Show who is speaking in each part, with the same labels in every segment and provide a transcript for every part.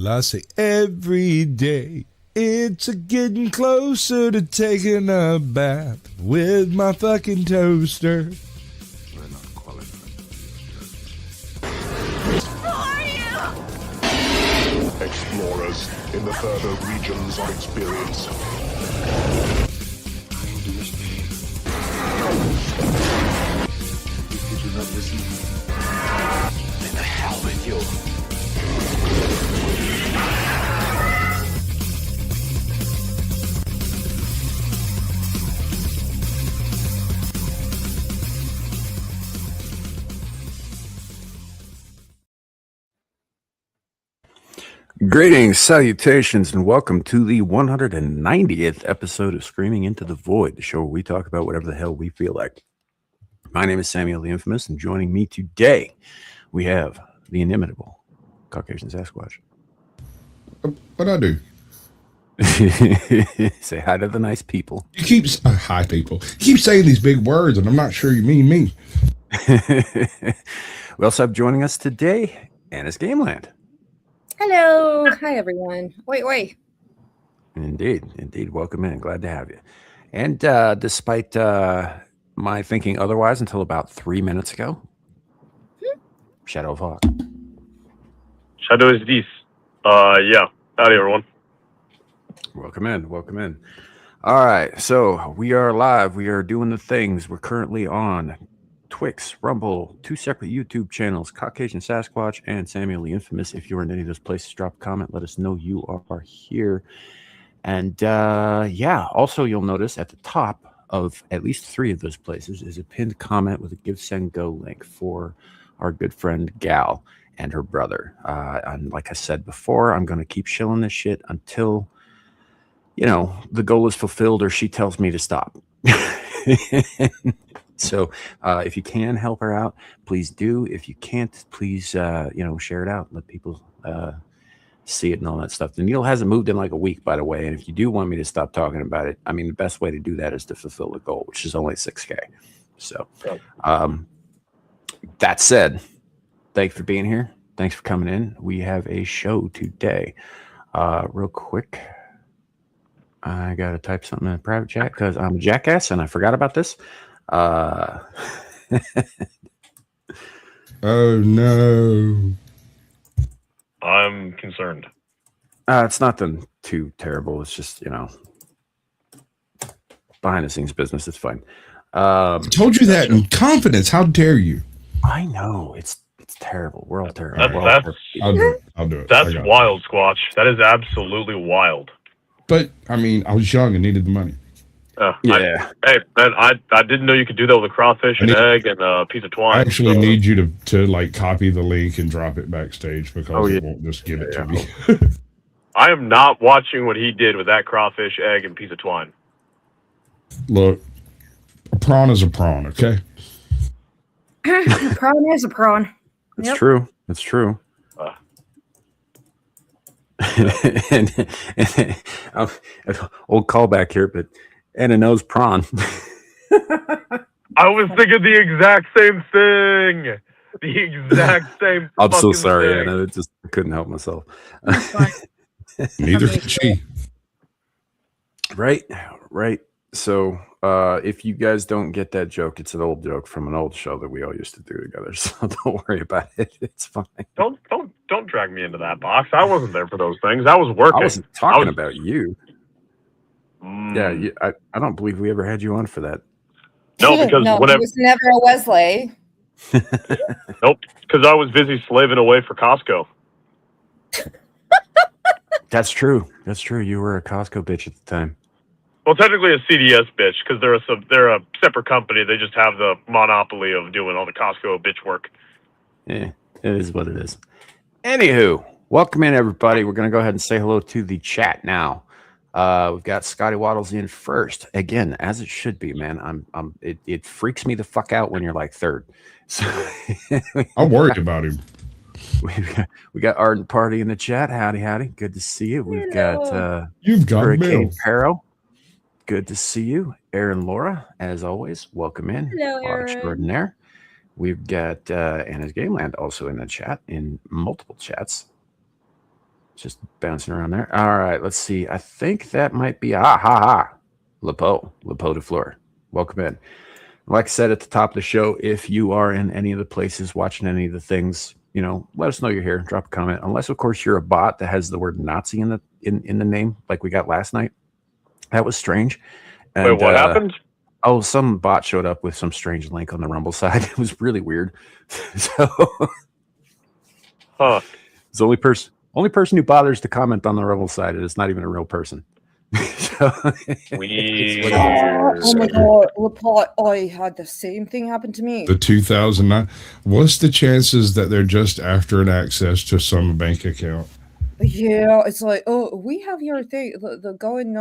Speaker 1: Well, I say every day. It's a getting closer to taking a bath with my fucking toaster.
Speaker 2: We're not qualified.
Speaker 3: Who are you?
Speaker 4: Explorers in the further regions of experience.
Speaker 2: Did you not listen?
Speaker 4: In the hell with you.
Speaker 5: Greetings, salutations, and welcome to the 190th episode of Screaming Into the Void, the show where we talk about whatever the hell we feel like. My name is Samuel the Infamous, and joining me today, we have the inimitable Caucasian Sasquatch.
Speaker 1: What'd I do?
Speaker 5: Say hi to the nice people.
Speaker 1: You keep hi people. You keep saying these big words, and I'm not sure you mean me.
Speaker 5: We also have joining us today, Anna's Gameland.
Speaker 6: Hello. Hi, everyone. Wait.
Speaker 5: Indeed. Welcome in. Glad to have you. And despite my thinking otherwise until about 3 minutes ago, Shadow of Hawk.
Speaker 7: Shadow is this. Yeah. Howdy, everyone.
Speaker 5: Welcome in. All right, so we are live. We are doing the things. We're currently on Twix, Rumble, 2 separate YouTube channels, Caucasian Sasquatch and Samuel the Infamous. If you're in any of those places, drop a comment. Let us know you are here. And also you'll notice at the top of at least 3 of those places is a pinned comment with a Give, Send, Go link for our good friend Gal and her brother. And like I said before, I'm going to keep shilling this shit until, the goal is fulfilled or she tells me to stop. So if you can help her out, please do. If you can't, please, share it out. Let people see it and all that stuff. The needle hasn't moved in like a week, by the way. And if you do want me to stop talking about it, the best way to do that is to fulfill the goal, which is only 6K. So that said, thanks for being here. Thanks for coming in. We have a show today. Real quick, I got to type something in the private chat because I'm a jackass and I forgot about this.
Speaker 1: Oh no.
Speaker 7: I'm concerned.
Speaker 5: It's nothing too terrible. It's just, behind the scenes business. It's fine.
Speaker 1: I told you that in confidence. How dare you?
Speaker 5: I know it's terrible. We're all terrible.
Speaker 1: I'll do it.
Speaker 7: That's wild, Squatch. That is absolutely wild.
Speaker 1: But I was young and needed the money.
Speaker 5: Yeah.
Speaker 7: Hey, man, I didn't know you could do that with a crawfish, an egg, and a piece of twine.
Speaker 1: I actually need you to like copy the link and drop it backstage because it won't just give it to me.
Speaker 7: I am not watching what he did with that crawfish, egg, and piece of twine.
Speaker 1: Look, a prawn is a prawn, okay?
Speaker 6: A prawn is a prawn.
Speaker 5: It's true. It's true. and old callback here, but Anna knows prawn.
Speaker 7: I was thinking the exact same thing. The exact same.
Speaker 5: I'm so sorry,
Speaker 7: thing.
Speaker 5: Anna. I couldn't help myself.
Speaker 1: Neither can she.
Speaker 5: Right. So if you guys don't get that joke, it's an old joke from an old show that we all used to do together. So don't worry about it. It's fine.
Speaker 7: Don't drag me into that box. I wasn't there for those things. I was working.
Speaker 5: I wasn't talking about you. Yeah, I don't believe we ever had you on for that.
Speaker 7: No, because
Speaker 6: it was never a Wesley.
Speaker 7: Nope, because I was busy slaving away for Costco.
Speaker 5: That's true. You were a Costco bitch at the time.
Speaker 7: Well, technically a CDS bitch because they're a separate company. They just have the monopoly of doing all the Costco bitch work.
Speaker 5: Yeah, it is what it is. Anywho, welcome in everybody. We're gonna go ahead and say hello to the chat now. We've got Scotty Waddles in first again, as it should be, man. It freaks me the fuck out when you're like third. So
Speaker 1: I'm worried about him.
Speaker 5: We got Ardent Party in the chat. Howdy. Good to see you. We've got
Speaker 1: You've got
Speaker 5: Hurricane
Speaker 1: mail.
Speaker 5: Perro. Good to see you. Aaron Laura, as always, welcome in.
Speaker 6: Hello, Aaron.
Speaker 5: Extraordinaire. We've got Anna's Gameland also in the chat, in multiple chats. Just bouncing around there. All right, let's see. I think that might be Lepo de Fleur. Welcome in. Like I said at the top of the show, if you are in any of the places watching any of the things, let us know you're here. Drop a comment. Unless, of course, you're a bot that has the word Nazi in the name, like we got last night. That was strange. And,
Speaker 7: Wait, what happened?
Speaker 5: Oh, some bot showed up with some strange link on the Rumble side. It was really weird. So, it's the only person who bothers to comment on the Rumble side. It's not even a real person. So,
Speaker 7: Weird.
Speaker 6: Oh my god, Laporte, I had the same thing happen to me.
Speaker 1: The 2009. What's the chances that they're just after an access to some bank account?
Speaker 6: Yeah, it's like, oh, we have your thing. The go and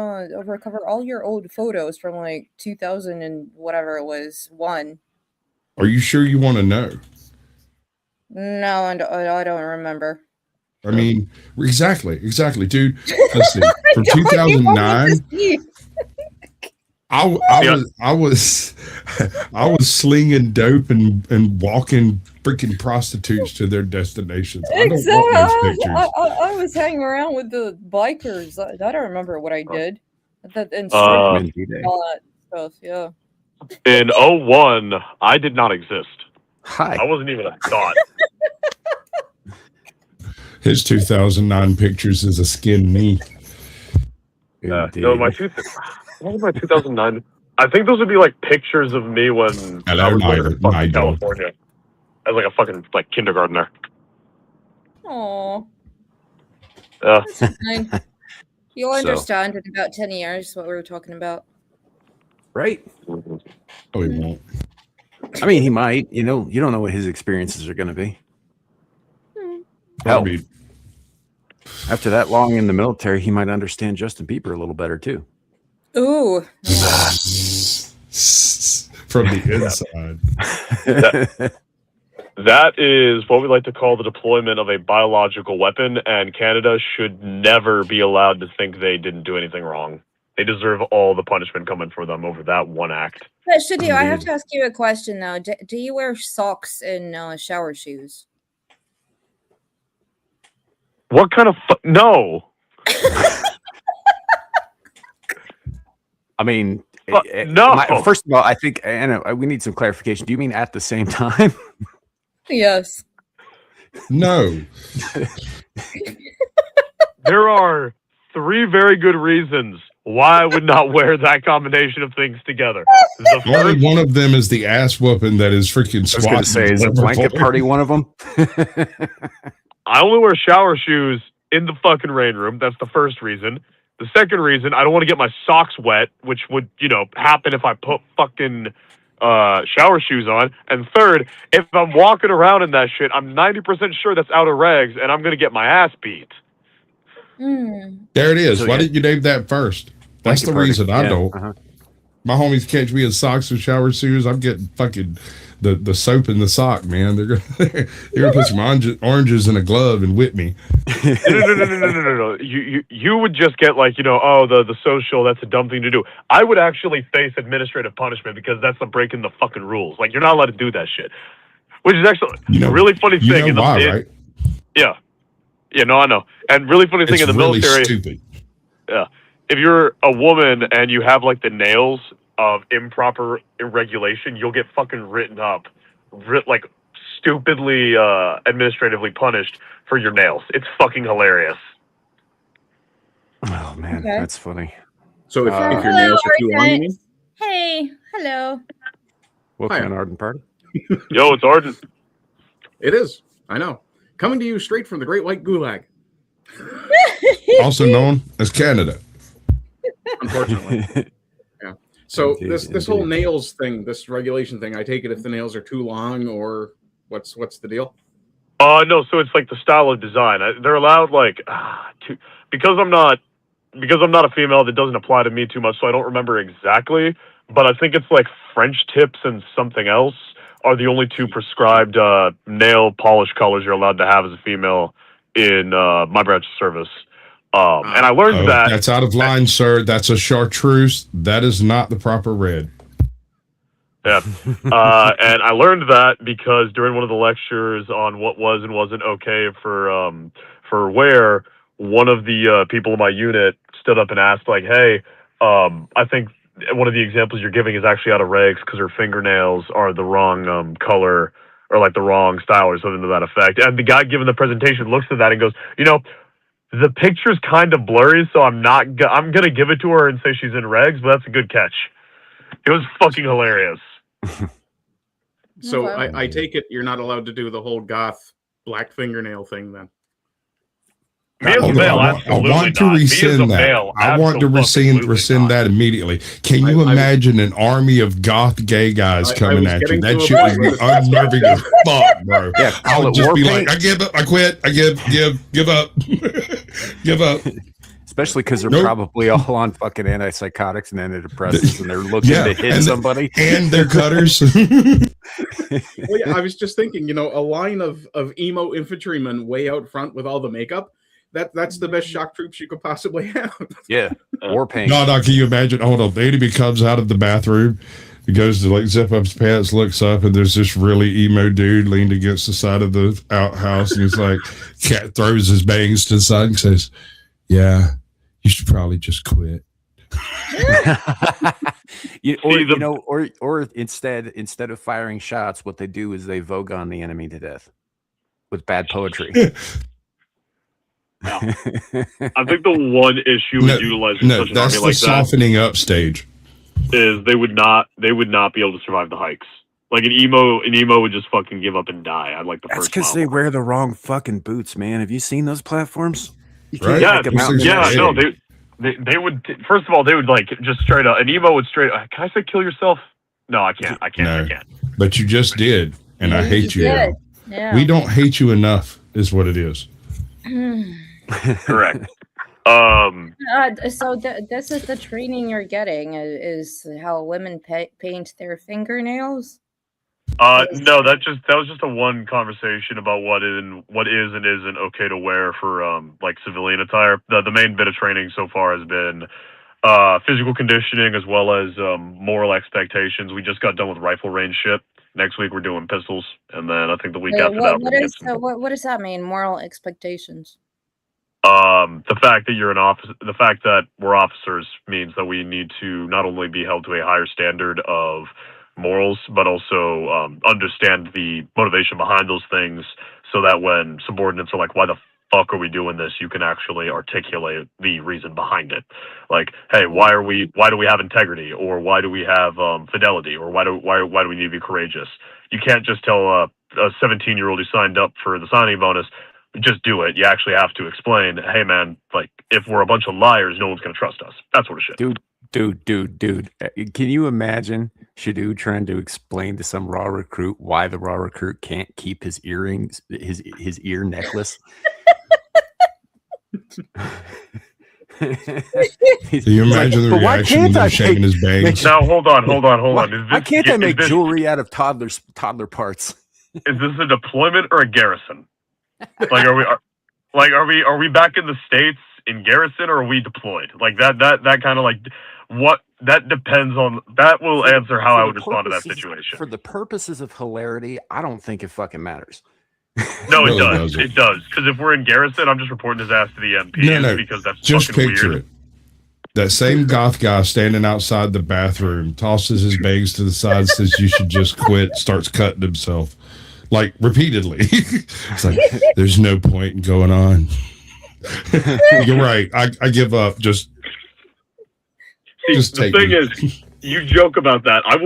Speaker 6: recover all your old photos from like 2000 and whatever it was, 1.
Speaker 1: Are you sure you want to know?
Speaker 6: No, and I don't remember.
Speaker 1: I mean, exactly, dude. Let's see. From 2009, I was slinging dope and walking freaking prostitutes to their destinations. I don't want those pictures.
Speaker 6: I was hanging around with the bikers. I don't remember what I did. And
Speaker 5: all
Speaker 6: that stuff, yeah.
Speaker 7: In 01, I did not exist.
Speaker 5: Hi.
Speaker 7: I wasn't even a thought.
Speaker 1: His 2009 pictures is a skin knee.
Speaker 7: No, my 2009. I think those would be like pictures of me when I was living in fucking California as like a fucking like kindergartner.
Speaker 6: Aww.
Speaker 7: Yeah.
Speaker 6: Fine. You'll understand in about 10 years what we were talking about.
Speaker 5: Right?
Speaker 1: Oh, he won't.
Speaker 5: I mean, he might. You don't know what his experiences are going to be. Hell, after that long in the military, he might understand Justin Bieber a little better too.
Speaker 6: Ooh.
Speaker 1: From the inside.
Speaker 7: That is what we like to call the deployment of a biological weapon, and Canada should never be allowed to think they didn't do anything wrong. They deserve all the punishment coming for them over that one act.
Speaker 6: But Shadi, I have to ask you a question now. Do you wear socks and shower shoes?
Speaker 7: What kind of no?
Speaker 5: I mean,
Speaker 7: no.
Speaker 5: First of all, I think, Anna, we need some clarification. Do you mean at the same time?
Speaker 6: Yes.
Speaker 1: No.
Speaker 7: There are 3 very good reasons why I would not wear that combination of things together.
Speaker 1: Only one of them is the ass whooping that is freaking squat.
Speaker 5: I was going to say, is a blanket party one of them?
Speaker 7: I only wear shower shoes in the fucking rain room. That's the first reason. The second reason, I don't want to get my socks wet, which would, happen if I put fucking shower shoes on. And third, if I'm walking around in that shit, I'm 90% sure that's out of regs, and I'm going to get my ass beat.
Speaker 1: There it is. So, why didn't you name that first? That's the reason I don't. My homies catch me in socks and shower shoes. I'm getting fucking the soap in the sock, man. They're gonna put some oranges in a glove and whip me.
Speaker 7: No. You would just get like, the social, that's a dumb thing to do. I would actually face administrative punishment because that's the breaking the fucking rules. Like, you're not allowed to do that shit. Which is actually a really funny thing.
Speaker 1: You know why, right?
Speaker 7: Yeah. Yeah, no, I know. And really funny thing in the
Speaker 1: really
Speaker 7: military.
Speaker 1: Stupid.
Speaker 7: Yeah. If you're a woman and you have like the nails of improper irregulation, you'll get fucking written up, like stupidly administratively punished for your nails. It's fucking hilarious.
Speaker 5: Oh man, that's funny.
Speaker 8: So if your nails are too long, you mean?
Speaker 6: Hey, hello.
Speaker 5: Welcome to Arden Party.
Speaker 7: Yo, it's Arden.
Speaker 8: It is. I know. Coming to you straight from the Great White Gulag.
Speaker 1: Also known as Canada.
Speaker 8: Unfortunately. Yeah. So this whole nails thing, this regulation thing, I take it if the nails are too long, or what's the deal?
Speaker 7: No, so it's like the style of design. They're allowed because I'm not a female, that doesn't apply to me too much, so I don't remember exactly, but I think it's like French tips and something else are the only 2 prescribed nail polish colors you're allowed to have as a female in my branch of service. And I learned that
Speaker 1: that's out of line, sir. That's a chartreuse. That is not the proper red.
Speaker 7: Yeah. And I learned that because during one of the lectures on what was and wasn't okay for wear one of the people in my unit stood up and asked, like, "Hey, I think one of the examples you're giving is actually out of regs because her fingernails are the wrong color or like the wrong style or something to that effect." And the guy giving the presentation looks at that and goes, "The picture's kind of blurry, so I'm gonna give it to her and say she's in regs, but that's a good catch." It was fucking hilarious.
Speaker 8: So I take it you're not allowed to do the whole goth black fingernail thing then.
Speaker 1: I want to rescind that. I want to rescind that immediately. Can you imagine an army of goth gay guys coming at you? That shit would be unnerving as fuck, bro. Yeah, I would just be like, I give up, I quit, I give up, give up.
Speaker 5: Especially because they're probably all on fucking antipsychotics and antidepressants, and they're looking to hit somebody.
Speaker 1: And they're cutters.
Speaker 8: Well, yeah, I was just thinking, a line of emo infantrymen way out front with all the makeup. That's the best shock troops you could possibly have.
Speaker 5: Yeah, war paint.
Speaker 1: No, can you imagine? Hold on, the enemy comes out of the bathroom. He goes to like zip up his pants, looks up, and there's this really emo dude leaned against the side of the outhouse, and he's like, cat throws his bangs to the side and says, "Yeah, you should probably just quit."
Speaker 5: Or instead of firing shots, what they do is they vogue on the enemy to death with bad poetry.
Speaker 7: No. I think the one issue with utilizing such an army like that,
Speaker 1: softening up stage,
Speaker 7: is they would not be able to survive the hikes. Like an emo would just fucking give up and die. I'd like the
Speaker 5: That's
Speaker 7: first.
Speaker 5: That's because they wear the wrong fucking boots, man. Have you seen those platforms?
Speaker 1: Right?
Speaker 7: No, they would. First of all, they would like just straight up. An emo would straight. Can I say kill yourself? No, I can't. I can't.
Speaker 1: But you just did, and I hate you.
Speaker 6: Yeah.
Speaker 1: We don't hate you enough, is what it is.
Speaker 7: Correct.
Speaker 6: So this is the training you're getting is how women paint their fingernails.
Speaker 7: No, that was just a one conversation about what is and isn't okay to wear for like civilian attire. The main bit of training so far has been physical conditioning as well as moral expectations. We just got done with rifle range shit. Next week we're doing pistols, and then I think the week after that
Speaker 6: what does that mean? Moral expectations.
Speaker 7: The fact that you're an officer, the fact that we're officers means that we need to not only be held to a higher standard of morals, but also understand the motivation behind those things, so that when subordinates are like, "Why the fuck are we doing this?" you can actually articulate the reason behind it. Like, "Hey, why do we have integrity, or why do we have fidelity, or why do we need to be courageous?" You can't just tell a 17-year-old who signed up for the signing bonus, just do it. You actually have to explain, "Hey man, like if we're a bunch of liars, no one's gonna trust us." That sort of shit.
Speaker 5: Dude. Can you imagine Shadu trying to explain to some raw recruit why the raw recruit can't keep his earrings, his ear necklace?
Speaker 1: Do you imagine the reaction of him shaking his bangs?
Speaker 7: Now hold on.
Speaker 5: Why can't I make jewelry out of toddler parts?
Speaker 7: Is this a deployment or a garrison? Like, are we back in the States in garrison, or are we deployed? Like that kind of like what that depends on. That will answer how I would respond to that situation.
Speaker 5: For the purposes of hilarity, I don't think it fucking matters.
Speaker 7: No, it does. It does, because if we're in garrison, I'm just reporting his ass to the MP. Because that's
Speaker 1: just
Speaker 7: fucking
Speaker 1: picture
Speaker 7: weird.
Speaker 1: it. That same goth guy standing outside the bathroom tosses his bags to the side, says you should just quit, starts cutting himself. Like repeatedly. It's like, there's no point in going on. You're right. I give up. Just
Speaker 7: the thing is, you joke about that. I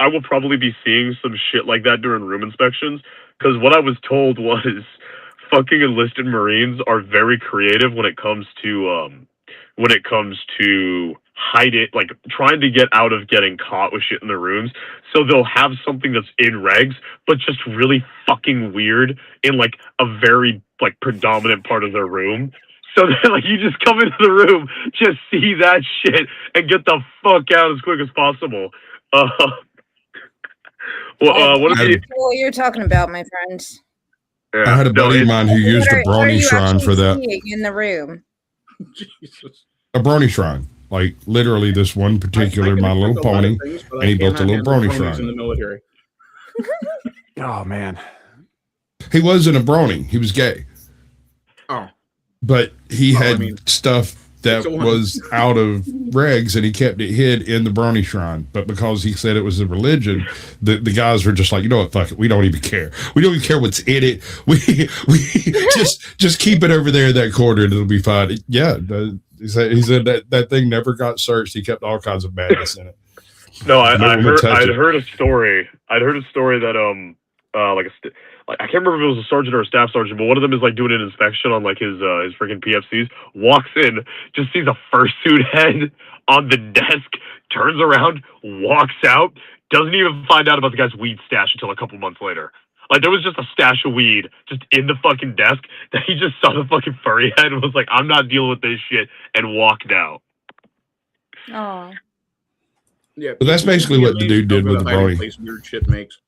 Speaker 7: will probably be seeing some shit like that during room inspections, because what I was told was fucking enlisted Marines are very creative when it comes to hide it, like trying to get out of getting caught with shit in the rooms. So they'll have something that's in regs, but just really fucking weird in like a very like predominant part of their room. So then like you just come into the room, just see that shit, and get the fuck out as quick as possible.
Speaker 6: What you're talking about, my friend?
Speaker 1: Yeah, I had a buddy of mine who used a brony shrine for that.
Speaker 6: In the room.
Speaker 8: Jesus.
Speaker 1: A brony shrine. Like literally this one particular My Little Pony, and he built a little brony shrine.
Speaker 8: In the military.
Speaker 5: Oh man.
Speaker 1: He wasn't a brony, he was gay.
Speaker 8: Oh.
Speaker 1: but he had stuff that was out of regs, and he kept it hid in the Brony Shrine. But because he said it was a religion, the guys were just like, you know what, fuck it, we don't even care. We don't even care what's in it. We just keep it over there in that corner, and it'll be fine. Yeah, he said that thing never got searched. He kept all kinds of madness in it.
Speaker 7: No, I'd heard a story. I'd heard a story that I can't remember if it was a sergeant or a staff sergeant, but one of them is like doing an inspection on like his freaking PFCs. Walks in, just sees a fursuit head on the desk, turns around, walks out, doesn't even find out about the guy's weed stash until a couple months later. Like there was just a stash of weed just in the fucking desk that he just saw the fucking furry head and was like, "I'm not dealing with this shit," and walked out.
Speaker 6: Oh.
Speaker 8: Yeah,
Speaker 1: but that's basically what the dude did with the Brony.
Speaker 8: Weird shit makes.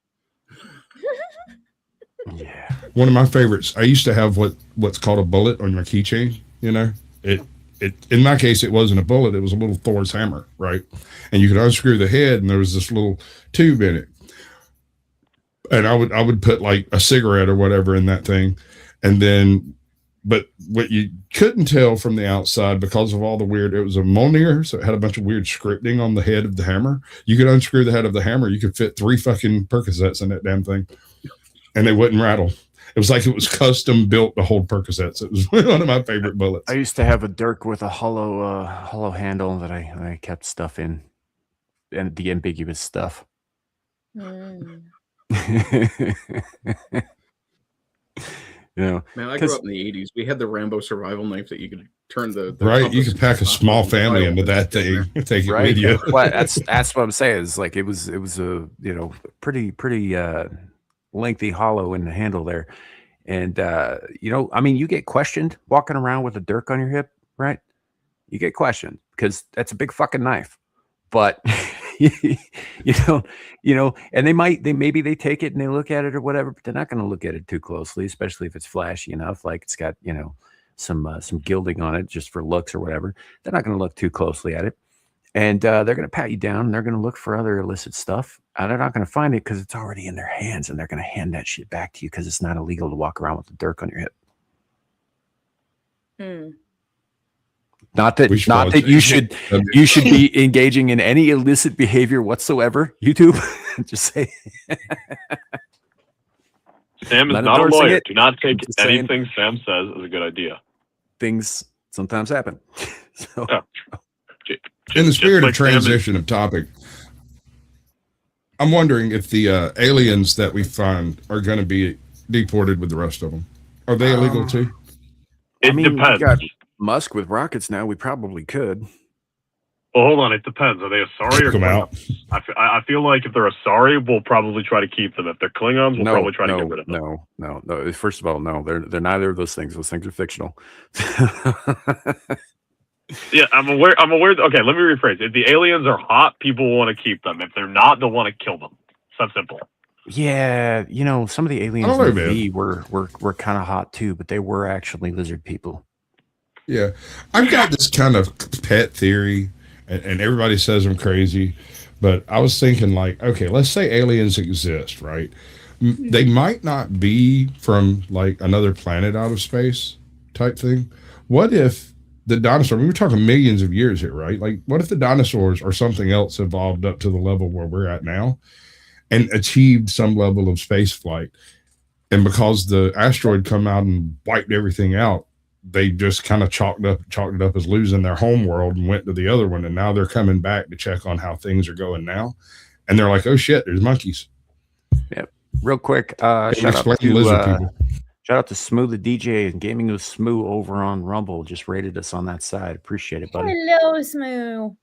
Speaker 5: Yeah.
Speaker 1: One of my favorites. I used to have what's called a bullet on your keychain. You know, it in my case it wasn't a bullet. It was a little Thor's hammer, right? And you could unscrew the head, and there was this little tube in it. And I would put like a cigarette or whatever in that thing, and then. But what you couldn't tell from the outside because of all the weird, it was a Mjolnir, so it had a bunch of weird scripting on the head of the hammer. You could unscrew the head of the hammer. You could fit 3 fucking Percocets in that damn thing, and they wouldn't rattle. It was like it was custom built to hold Percocets. It was one of my favorite bullets.
Speaker 5: I used to have a dirk with a hollow handle that I kept stuff in, and the ambiguous stuff.
Speaker 6: Mm.
Speaker 5: You know,
Speaker 8: man, I grew up in the 80s. We had the Rambo survival knife that you could turn the
Speaker 1: right. You could pack a small family into that thing, take it with you.
Speaker 5: Well, that's what I'm saying. Is like it was a pretty lengthy hollow in the handle there, and I mean, you get questioned walking around with a dirk on your hip, right? You get questioned because that's a big fucking knife, but. And maybe they take it and they look at it or whatever, but they're not going to look at it too closely, especially if it's flashy enough, like it's got some gilding on it just for looks or whatever. They're not going to look too closely at it, and they're going to pat you down, and they're going to look for other illicit stuff, and they're not going to find it because it's already in their hands, and they're going to hand that shit back to you because it's not illegal to walk around with a dirk on your hip. Not that you should be engaging in any illicit behavior whatsoever. YouTube, just say.
Speaker 7: Sam is not a lawyer. Do not take anything Sam says as a good idea.
Speaker 5: Things sometimes happen. So,
Speaker 1: in the spirit of transition of topic, I'm wondering if the aliens that we find are going to be deported with the rest of them. Are they illegal too?
Speaker 7: It depends.
Speaker 5: Musk with rockets now, we probably could.
Speaker 7: Well, hold on. It depends. Are they Asari or Klingons? I feel like if they're Asari, we'll probably try to keep them. If they're Klingons, we'll probably try to get rid of them.
Speaker 5: No. First of all, no. They're neither of those things. Those things are fictional.
Speaker 7: Yeah, I'm aware. Okay, let me rephrase. If the aliens are hot, people want to keep them. If they're not, they'll want to kill them. It's that simple.
Speaker 5: Yeah, some of the aliens in the V were kind of hot too, but they were actually lizard people.
Speaker 1: Yeah, I've got this kind of pet theory, and everybody says I'm crazy, but I was thinking like, okay, let's say aliens exist, right? They might not be from like another planet out of space type thing. What if the dinosaurs, we were talking millions of years here, right? Like, what if the dinosaurs or something else evolved up to the level where we're at now and achieved some level of space flight? And because the asteroid come out and wiped everything out, they just kind of chalked it up as losing their home world and went to the other one. And now they're coming back to check on how things are going now. And they're like, oh shit, there's monkeys.
Speaker 5: Yep. Real quick, shout out to Smooth the DJ and Gaming with Smooth over on Rumble. Just rated us on that side. Appreciate it, buddy.
Speaker 6: Hello, Smooth.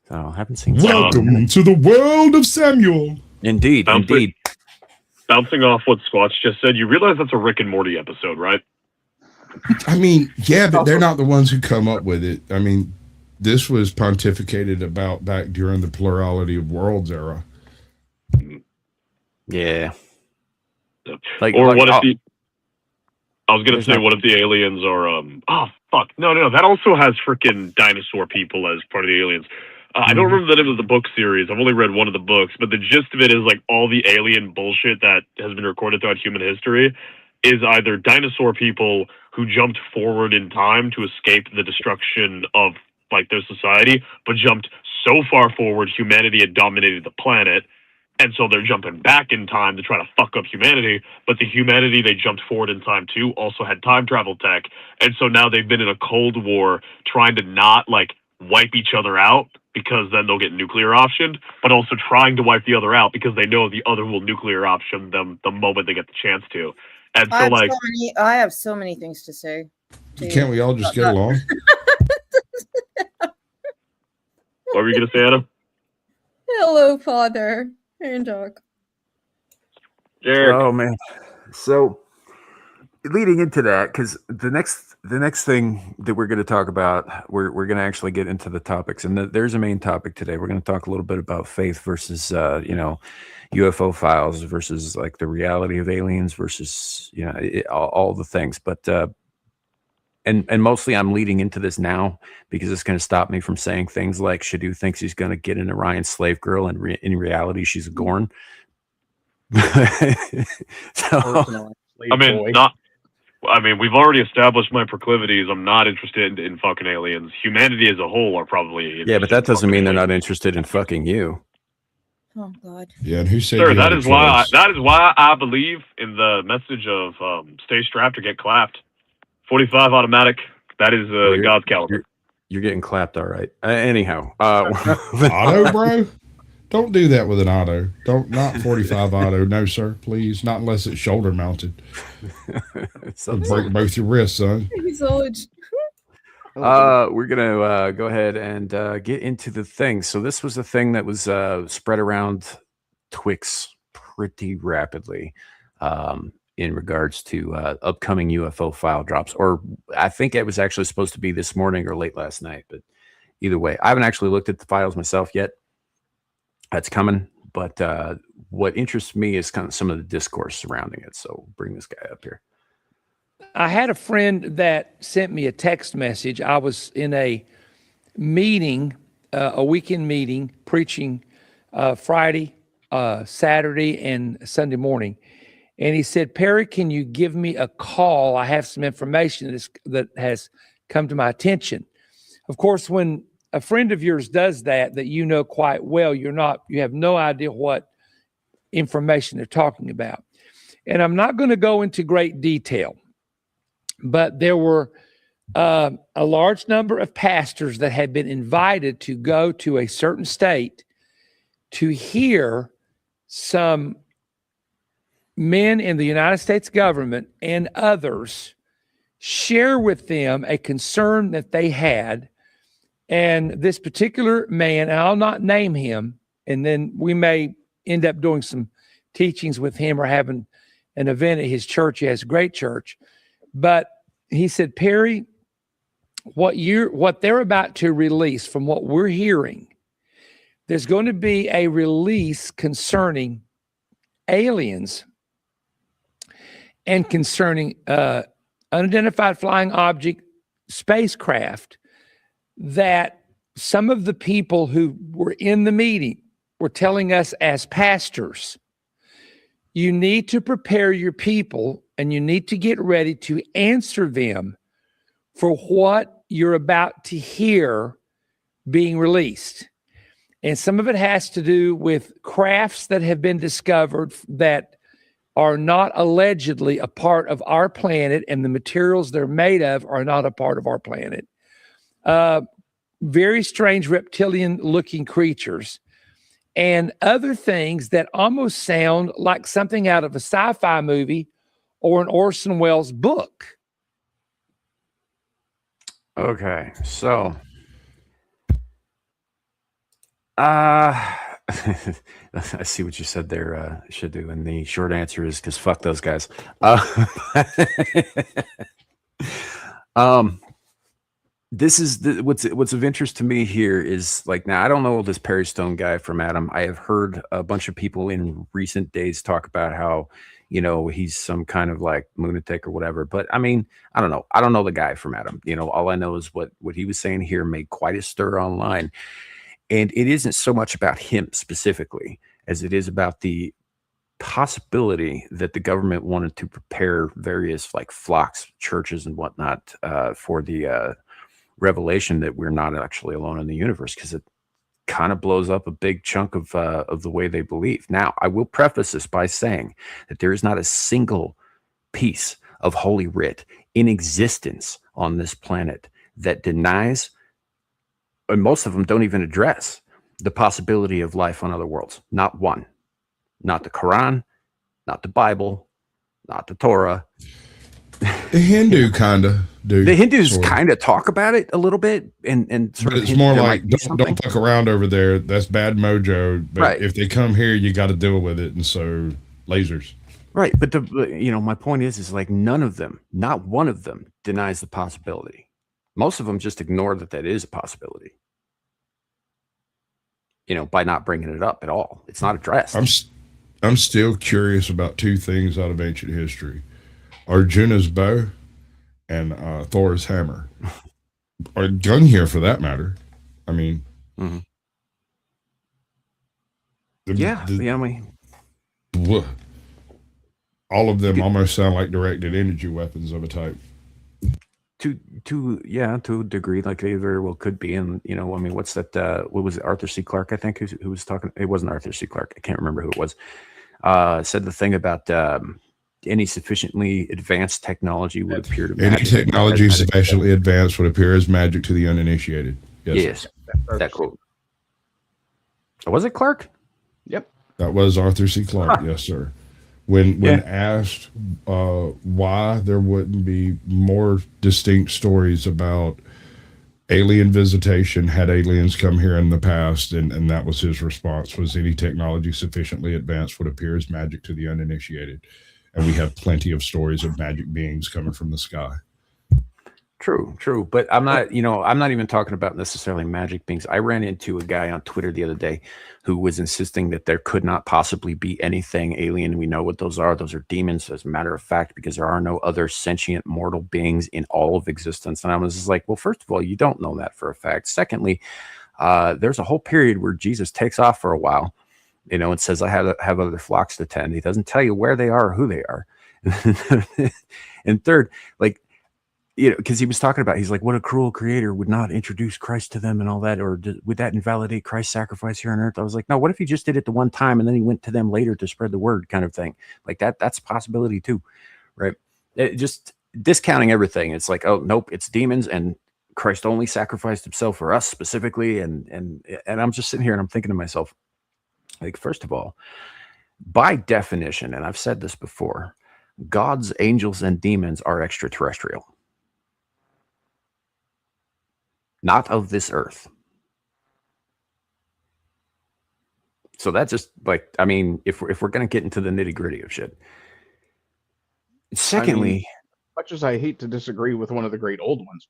Speaker 5: So haven't seen.
Speaker 1: Welcome to the world of Samuel.
Speaker 5: Indeed.
Speaker 7: Bouncing off what Squatch just said, you realize that's a Rick and Morty episode, right?
Speaker 1: I mean, yeah, but they're not the ones who come up with it. I mean, this was pontificated about back during the plurality of worlds era.
Speaker 5: Yeah.
Speaker 7: What if I was going to say, what if the aliens are, oh, fuck. No. That also has freaking dinosaur people as part of the aliens. I don't remember the name of the book series. I've only read one of the books, but the gist of it is like all the alien bullshit that has been recorded throughout human history is either dinosaur people who jumped forward in time to escape the destruction of like their society, but jumped so far forward humanity had dominated the planet, and so they're jumping back in time to try to fuck up humanity. But the humanity they jumped forward in time to also had time travel tech, and so now they've been in a Cold War trying to not like wipe each other out because then they'll get nuclear optioned, but also trying to wipe the other out because they know the other will nuclear option them the moment they get the chance to. And so like
Speaker 6: I have so many things to say.
Speaker 1: Can't we all just get along?
Speaker 7: What were you gonna say, Adam?
Speaker 6: Hello, Father. And dog.
Speaker 5: Oh man. So leading into that, because the next thing that we're going to talk about, we're going to actually get into the topics, and there's a main topic today. We're going to talk a little bit about faith versus UFO files versus like the reality of aliens versus all the things. But and mostly I'm leading into this now because it's going to stop me from saying things like Shadu thinks he's going to get an Orion slave girl, and in reality she's a Gorn.
Speaker 7: I mean, we've already established my proclivities. I'm not interested in fucking aliens. Humanity as a whole are probably
Speaker 5: but that doesn't mean they're not interested in fucking you.
Speaker 6: Oh God.
Speaker 1: Yeah, and who said?
Speaker 7: Sir, that is why I believe in the message of stay strapped or get clapped. 45 automatic. That is God's calendar.
Speaker 5: You're getting clapped, all right. Anyhow,
Speaker 1: auto, bro. Don't do that with an auto. Not 45 auto. No, sir. Please. Not unless it's shoulder mounted. Break both your wrists, son.
Speaker 5: We're going to go ahead and get into the thing. So this was a thing that was spread around Twix pretty rapidly in regards to upcoming UFO file drops. Or I think it was actually supposed to be this morning or late last night. But either way, I haven't actually looked at the files myself yet. That's coming, but what interests me is kind of some of the discourse surrounding it. So bring this guy up here.
Speaker 9: I had a friend that sent me a text message. I was in a meeting, a weekend meeting, preaching Friday, Saturday, and Sunday morning. And he said, Perry, can you give me a call? I have some information that has come to my attention. Of course, when a friend of yours does that you know quite well, you have no idea what information they're talking about. And I'm not going to go into great detail, but there were a large number of pastors that had been invited to go to a certain state to hear some men in the United States government and others share with them a concern that they had. And this particular man, and I'll not name him, and then we may end up doing some teachings with him or having an event at his church. He has a great church. But he said, Perry, what they're about to release, from what we're hearing, there's going to be a release concerning aliens and concerning unidentified flying object spacecraft, that some of the people who were in the meeting were telling us as pastors, you need to prepare your people and you need to get ready to answer them for what you're about to hear being released. And some of it has to do with crafts that have been discovered that are not allegedly a part of our planet, and the materials they're made of are not a part of our planet. Very strange reptilian-looking creatures and other things that almost sound like something out of a sci-fi movie or an Orson Welles book.
Speaker 5: Okay, so I see what you said there, Shadu, and the short answer is because fuck those guys. This is what's of interest to me here is, like, now I don't know this Perry Stone guy from Adam. I have heard a bunch of people in recent days talk about how, he's some kind of like lunatic or whatever. But I mean, I don't know. I don't know the guy from Adam. All I know is what he was saying here made quite a stir online. And it isn't so much about him specifically as it is about the possibility that the government wanted to prepare various like flocks, churches, and whatnot for the revelation that we're not actually alone in the universe, because it kind of blows up a big chunk of the way they believe. Now, I will preface this by saying that there is not a single piece of Holy Writ in existence on this planet that denies, and most of them don't even address, the possibility of life on other worlds. Not one. Not the Quran, not the Bible, not the Torah.
Speaker 1: The Hindu kind of do.
Speaker 5: The Hindus kind of talk about it a little bit, and sort
Speaker 1: but
Speaker 5: of.
Speaker 1: It's more like don't fuck around over there. That's bad mojo. But
Speaker 5: right.
Speaker 1: If they come here, you got to deal with it. And so lasers.
Speaker 5: Right, but my point is like none of them, not one of them, denies the possibility. Most of them just ignore that is a possibility. By not bringing it up at all. It's not addressed.
Speaker 1: I'm still curious about two things out of ancient history: Arjuna's bow and Thor's hammer, or Gungnir for that matter. I mean, all of them almost sound like directed energy weapons of a type.
Speaker 5: To a degree, like they very well could be. And what's that? What was it? Arthur C. Clarke, I think, who was talking. It wasn't Arthur C. Clarke. I can't remember who it was. Said the thing about any sufficiently advanced technology would appear to
Speaker 1: any technology sufficiently advanced would appear as magic to the uninitiated.
Speaker 5: Yes. That quote. Was it Clarke?
Speaker 8: Yep.
Speaker 1: That was Arthur C. Clarke. Yes, sir. When asked why there wouldn't be more distinct stories about alien visitation had aliens come here in the past, and that was his response, was any technology sufficiently advanced would appear as magic to the uninitiated. And we have plenty of stories of magic beings coming from the sky.
Speaker 5: True. But I'm not even talking about necessarily magic beings. I ran into a guy on Twitter the other day who was insisting that there could not possibly be anything alien. We know what those are. Those are demons, as a matter of fact, because there are no other sentient mortal beings in all of existence. And I was just like, well, first of all, you don't know that for a fact. Secondly, there's a whole period where Jesus takes off for a while, and says, I have other flocks to tend. He doesn't tell you where they are or who they are. And third, like, because he was talking about, he's like, what a cruel creator would not introduce Christ to them and all that, or would that invalidate Christ's sacrifice here on earth? I was like, no, what if he just did it the one time and then he went to them later to spread the word, kind of thing? Like that's a possibility too, right? Just discounting everything. It's like, oh, nope, it's demons and Christ only sacrificed himself for us specifically. And I'm just sitting here and I'm thinking to myself, like, first of all, by definition, and I've said this before, God's angels and demons are extraterrestrial. Not of this earth. So that's just like, I mean, if we're going to get into the nitty gritty of shit. Secondly,
Speaker 8: much as I hate to disagree with one of the great old ones,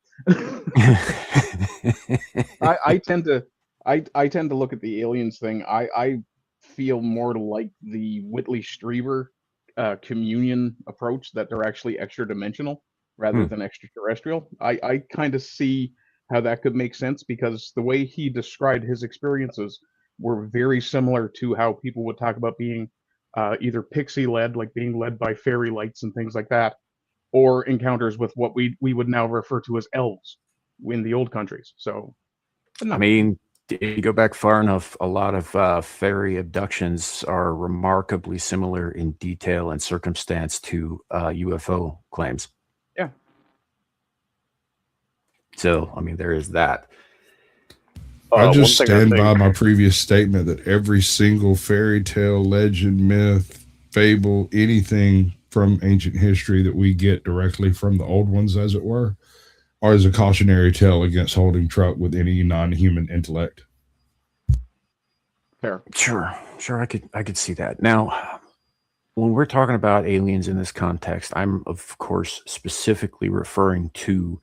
Speaker 8: I tend to look at the aliens thing. I feel more like the Whitley Strieber communion approach, that they're actually extra dimensional rather than extraterrestrial. I kind of see how that could make sense, because the way he described his experiences were very similar to how people would talk about being either pixie led, like being led by fairy lights and things like that, or encounters with what we would now refer to as elves in the old countries. So,
Speaker 5: I mean, if you go back far enough, a lot of fairy abductions are remarkably similar in detail and circumstance to UFO claims.
Speaker 8: Yeah.
Speaker 5: So, I mean, there is that.
Speaker 1: I just stand by my previous statement that every single fairy tale, legend, myth, fable, anything from ancient history that we get directly from the old ones, as it were, are as a cautionary tale against holding truck with any non-human intellect.
Speaker 8: Fair.
Speaker 5: Sure, I could see that. Now, when we're talking about aliens in this context, I'm of course specifically referring to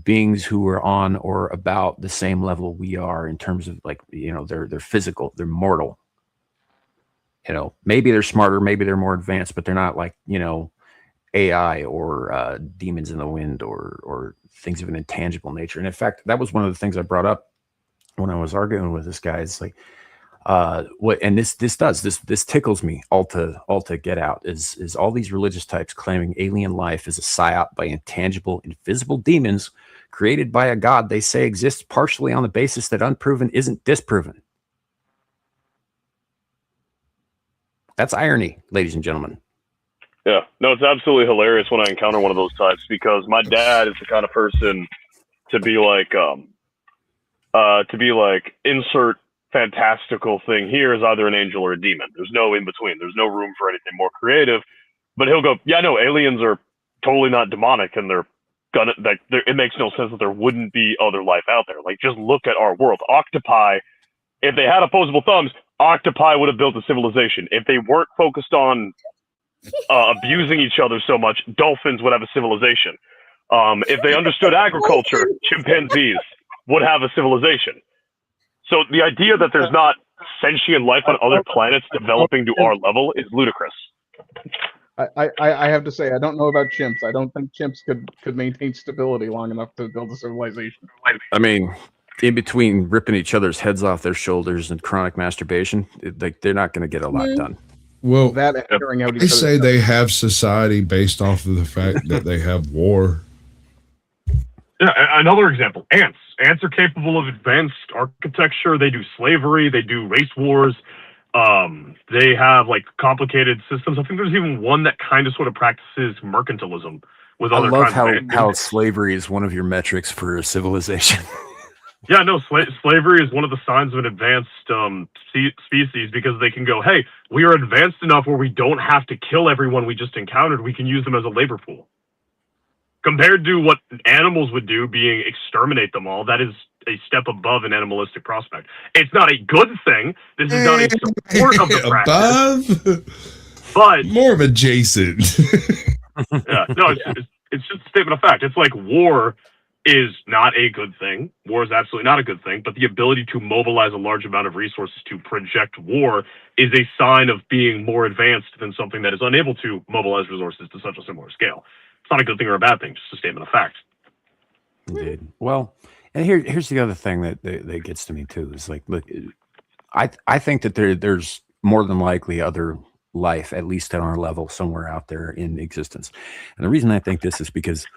Speaker 5: beings who are on or about the same level we are in terms of, like, they're physical, they're mortal. Maybe they're smarter, maybe they're more advanced, but they're not like, AI or demons in the wind or things of an intangible nature. And in fact, that was one of the things I brought up when I was arguing with this guy. It's like, what, and this tickles me all to get out is all these religious types claiming alien life is a psyop by intangible, invisible demons created by a god they say exists partially on the basis that unproven isn't disproven. That's irony, ladies and gentlemen.
Speaker 7: Yeah, no, it's absolutely hilarious when I encounter one of those types, because my dad is the kind of person to be like insert fantastical thing here is either an angel or a demon. There's no in between. There's no room for anything more creative. But he'll go, yeah, no, aliens are totally not demonic, and it makes no sense that there wouldn't be other life out there. Like, just look at our world. Octopi, if they had opposable thumbs, octopi would have built a civilization. If they weren't focused on abusing each other so much, dolphins would have a civilization. If they understood agriculture, chimpanzees would have a civilization. So the idea that there's not sentient life on other planets developing to our level is ludicrous.
Speaker 8: I have to say, I don't know about chimps. I don't think chimps could maintain stability long enough to build a civilization.
Speaker 5: I mean, in between ripping each other's heads off their shoulders and chronic masturbation, they're not going to get a lot done.
Speaker 1: Well,
Speaker 8: they
Speaker 1: say they have society based off of the fact that they have war.
Speaker 7: Yeah, another example, ants. Ants are capable of advanced architecture. They do slavery. They do race wars. They have like complicated systems. I think there's even one that kind of sort of practices mercantilism with other kinds of ants.
Speaker 5: how slavery is one of your metrics for civilization.
Speaker 7: Yeah, no, slavery is one of the signs of an advanced species, because they can go, hey, we are advanced enough where we don't have to kill everyone we just encountered. We can use them as a labor pool. Compared to what animals would do, being exterminate them all, that is a step above an animalistic prospect. It's not a good thing. This is not a support of the practice. But
Speaker 1: more of adjacent.
Speaker 7: Yeah, no, it's just a statement of fact. It's like war is not a good thing. War is absolutely not a good thing, but the ability to mobilize a large amount of resources to project war is a sign of being more advanced than something that is unable to mobilize resources to such a similar scale. It's not a good thing or a bad thing, just a statement of fact.
Speaker 5: Indeed. Well, and here's the other thing that gets to me too, is like, look, I think that there's more than likely other life, at least at our level, somewhere out there in existence. And the reason I think this is because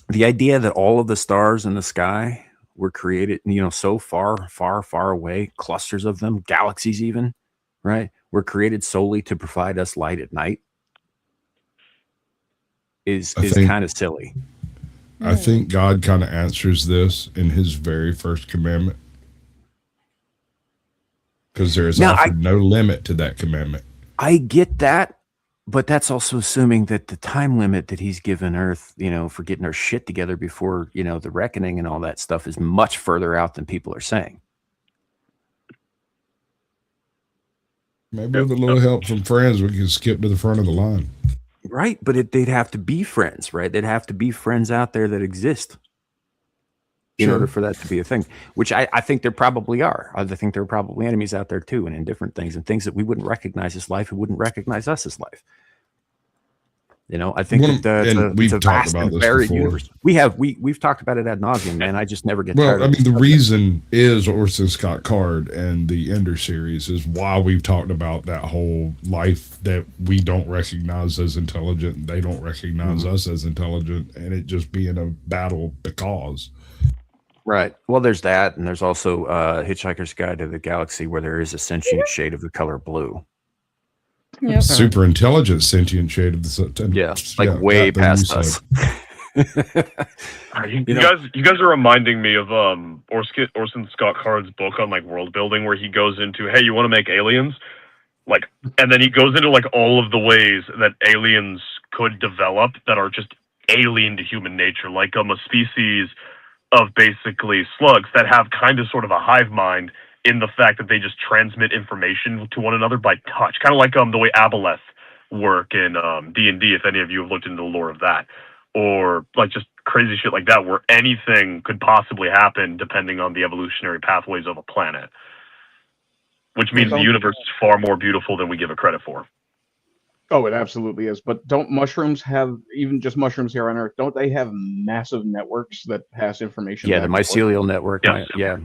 Speaker 5: the idea that all of the stars in the sky were created, so far, far, far away, clusters of them, galaxies even, right, were created solely to provide us light at night is kind of silly.
Speaker 1: I think God kind of answers this in his very first commandment, because there is offered no limit to that commandment.
Speaker 5: I get that. But that's also assuming that the time limit that he's given Earth, for getting our shit together before, the reckoning and all that stuff is much further out than people are saying.
Speaker 1: Maybe with a little help from friends, we can skip to the front of the line.
Speaker 5: Right. But they'd have to be friends, right? They'd have to be friends out there that exist in order for that to be a thing, which I think there probably are. I think there are probably enemies out there too, and in different things, and things that we wouldn't recognize as life, who wouldn't recognize us as life. I think it's a vast and varied universe. We've talked about it ad nauseum, man. I just never get tired.
Speaker 1: Well, I mean, the reason is Orson Scott Card and the Ender series is why we've talked about that whole life that we don't recognize as intelligent, and they don't recognize us as intelligent, and it just being a battle because.
Speaker 5: Right. Well, there's that, and there's also Hitchhiker's Guide to the Galaxy, where there is a sentient shade of the color blue.
Speaker 6: Yep.
Speaker 1: Super intelligent sentient shade of the
Speaker 5: way past us.
Speaker 7: You guys are reminding me of Orson Scott Card's book on like world building, where he goes into, hey, you want to make aliens, and then he goes into like all of the ways that aliens could develop that are just alien to human nature, like a species of basically slugs that have kind of sort of a hive mind in the fact that they just transmit information to one another by touch, kind of like the way aboleth work in D&D, if any of you have looked into the lore of that, or like just crazy shit like that, where anything could possibly happen depending on the evolutionary pathways of a planet, which means the universe is far more beautiful than we give it credit for.
Speaker 8: Oh, it absolutely is. But don't mushrooms have, even just mushrooms here on Earth, don't they have massive networks that pass information?
Speaker 5: Yeah, the mycelial network.
Speaker 7: Yes.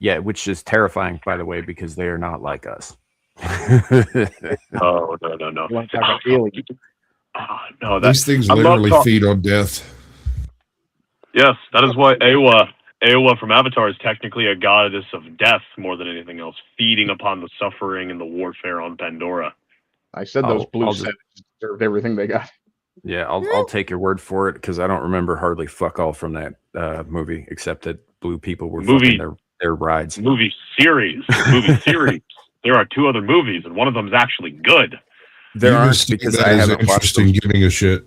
Speaker 5: Yeah, which is terrifying, by the way, because they are not like us.
Speaker 7: Oh no.
Speaker 8: Like an alien.
Speaker 7: No,
Speaker 1: These things literally feed on death.
Speaker 7: Yes, that is why Aowa from Avatar is technically a goddess of death more than anything else, feeding upon the suffering and the warfare on Pandora.
Speaker 8: I said those blue savages deserved everything they got.
Speaker 5: Yeah, I'll take your word for it because I don't remember hardly fuck all from that movie, except that blue people were fucking their rides.
Speaker 7: Movie series. There are 2 other movies, and one of them is actually good.
Speaker 5: There aren't because I haven't watched them.
Speaker 1: Giving a shit.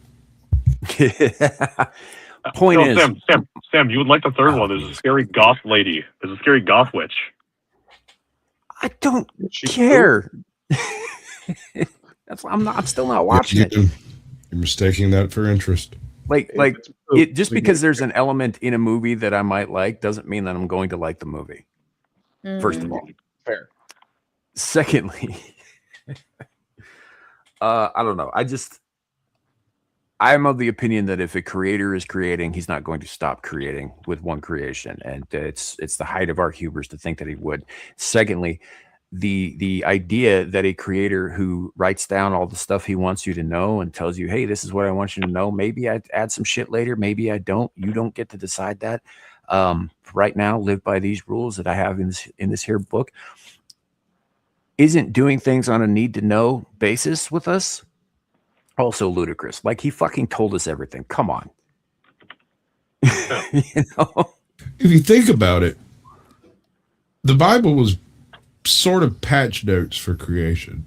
Speaker 5: Point is,
Speaker 7: Sam, you would like the third one. There's a scary goth lady. There's a scary goth witch.
Speaker 5: I don't care. I'm still not watching it.
Speaker 1: You're mistaking that for interest.
Speaker 5: Just because there's an element in a movie that I might like doesn't mean that I'm going to like the movie. First of all,
Speaker 8: fair.
Speaker 5: Secondly, I don't know. I'm of the opinion that if a creator is creating, he's not going to stop creating with one creation, and it's the height of our hubris to think that he would. Secondly, the idea that a creator who writes down all the stuff he wants you to know and tells you, hey, this is what I want you to know. Maybe I add some shit later. Maybe I don't. You don't get to decide that. Right now, live by these rules that I have in this here book. Isn't doing things on a need to know basis with us also ludicrous? Like, he fucking told us everything. Come on.
Speaker 1: You know? If you think about it, the Bible was sort of patch notes for creation,